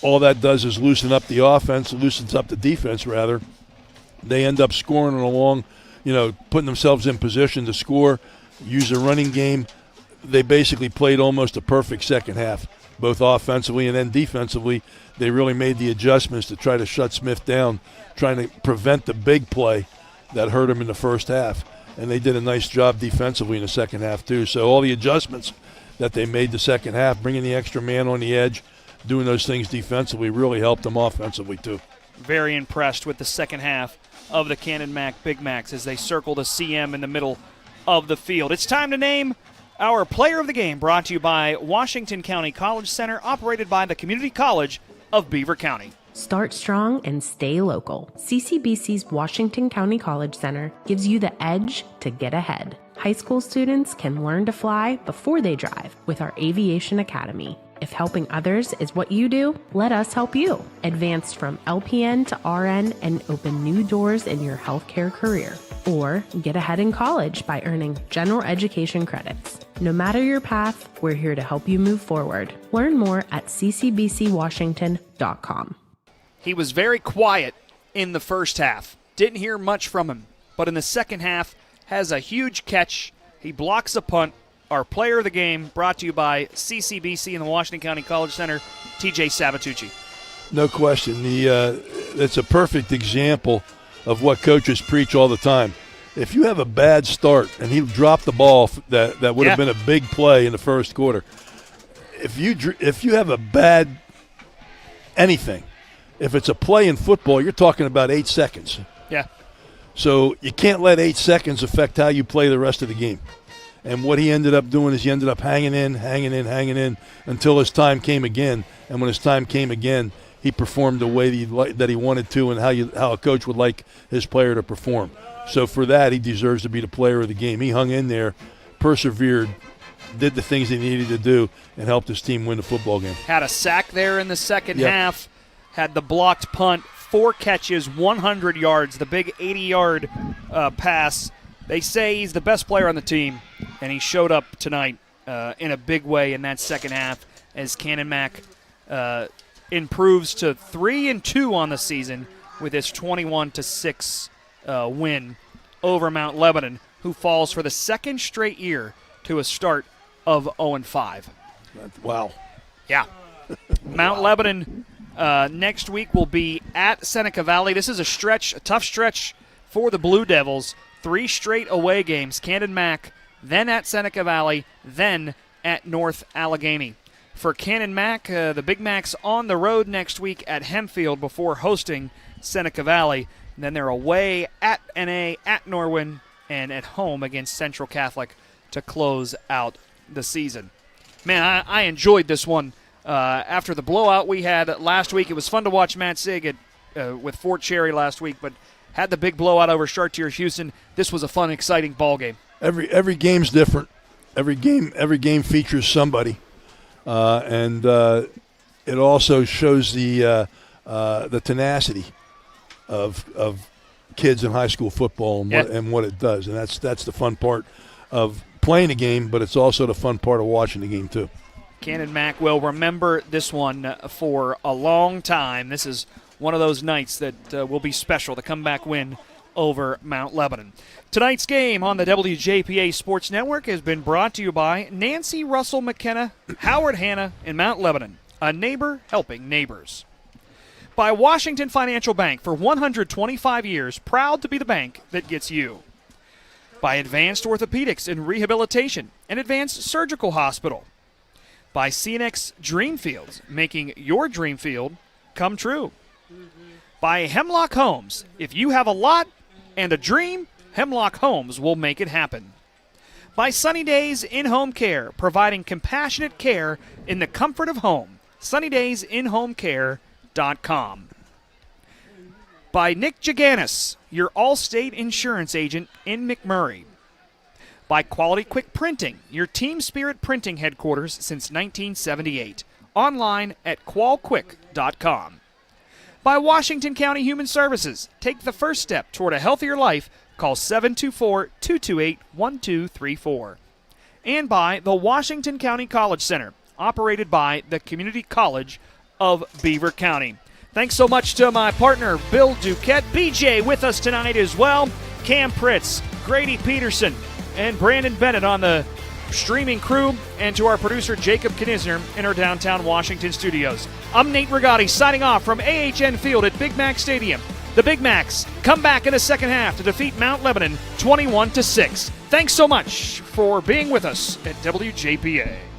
All that does is loosen up the offense, loosens up the defense, rather. They end up scoring along, putting themselves in position to score, use a running game. They basically played almost a perfect second half, both offensively and then defensively. They really made the adjustments to try to shut Smith down, trying to prevent the big play that hurt him in the first half. And they did a nice job defensively in the second half, too. So all the adjustments that they made the second half, bringing the extra man on the edge, doing those things defensively, really helped them offensively, too. Very impressed with the second half of the Canon-Mac Big Macs as they circle the CM in the middle of the field. It's time to name our player of the game, brought to you by Washington County College Center, operated by the Community College of Beaver County. Start strong and stay local. CCBC's Washington County College Center gives you the edge to get ahead. High school students can learn to fly before they drive with our Aviation Academy. If helping others is what you do, let us help you. Advance from LPN to RN and open new doors in your healthcare career. Or get ahead in college by earning general education credits. No matter your path, we're here to help you move forward. Learn more at ccbcwashington.com. He was very quiet in the first half. Didn't hear much from him. But in the second half, has a huge catch. He blocks a punt. Our player of the game, brought to you by CCBC and the Washington County College Center, TJ Sabatucci. No question. It's a perfect example of what coaches preach all the time. If you have a bad start, and he dropped the ball that would have been a big play in the first quarter. If you have a bad anything, if it's a play in football, you're talking about 8 seconds. Yeah. So you can't let 8 seconds affect how you play the rest of the game. And what he ended up doing is he ended up hanging in until his time came again. And when his time came again, he performed the way that he wanted to and how a coach would like his player to perform. So for that, he deserves to be the player of the game. He hung in there, persevered, did the things he needed to do, and helped his team win the football game. Had a sack there in the second half, had the blocked punt, 4 catches, 100 yards, the big 80-yard pass. They say he's the best player on the team, and he showed up tonight in a big way in that second half as Canon-Mac improves to 3-2 on the season with his 21-6 win over Mount Lebanon, who falls for the second straight year to a start of 0-5. Wow. Yeah. Mount Lebanon next week will be at Seneca Valley. This is a tough stretch for the Blue Devils. 3 straight away games, Canon-Mac, then at Seneca Valley, then at North Allegheny. For Canon-Mac, the Big Macs on the road next week at Hempfield before hosting Seneca Valley. And then they're away at NA, at Norwin, and at home against Central Catholic to close out the season. Man, I enjoyed this one. After the blowout we had last week, it was fun to watch Matt Sig with Fort Cherry last week, but had the big blowout over Chartiers Houston. This was a fun, exciting ball game. Every game's different. Every game features somebody, and it also shows the tenacity of kids in high school football and what it does. And that's the fun part of playing a game, but it's also the fun part of watching the game too. Canon-Mac will remember this one for a long time. This is one of those nights that will be special, the comeback win over Mount Lebanon. Tonight's game on the WJPA Sports Network has been brought to you by Nancy Russell McKenna, Howard Hanna, and Mount Lebanon, a neighbor helping neighbors. By Washington Financial Bank, for 125 years, proud to be the bank that gets you. By Advanced Orthopedics and Rehabilitation, an advanced surgical hospital. By CNX Dreamfields, making your dream field come true. By Hemlock Homes. If you have a lot and a dream, Hemlock Homes will make it happen. By Sunny Days In-Home Care, providing compassionate care in the comfort of home. SunnyDaysInHomeCare.com. By Nick Jaganis, your Allstate insurance agent in McMurray. By Quality Quick Printing, your Team Spirit printing headquarters since 1978. Online at qualquick.com. By Washington County Human Services. Take the first step toward a healthier life. Call 724-228-1234. And by the Washington County College Center, operated by the Community College of Beaver County. Thanks so much to my partner, Bill Duquette, BJ with us tonight as well, Cam Pritz, Grady Peterson, and Brandon Bennett on the streaming crew, and to our producer, Jacob Knizner, in our downtown Washington studios. I'm Nate Rigotti signing off from AHN Field at Big Mac Stadium. The Big Macs come back in the second half to defeat Mount Lebanon 21-6. Thanks so much for being with us at WJPA.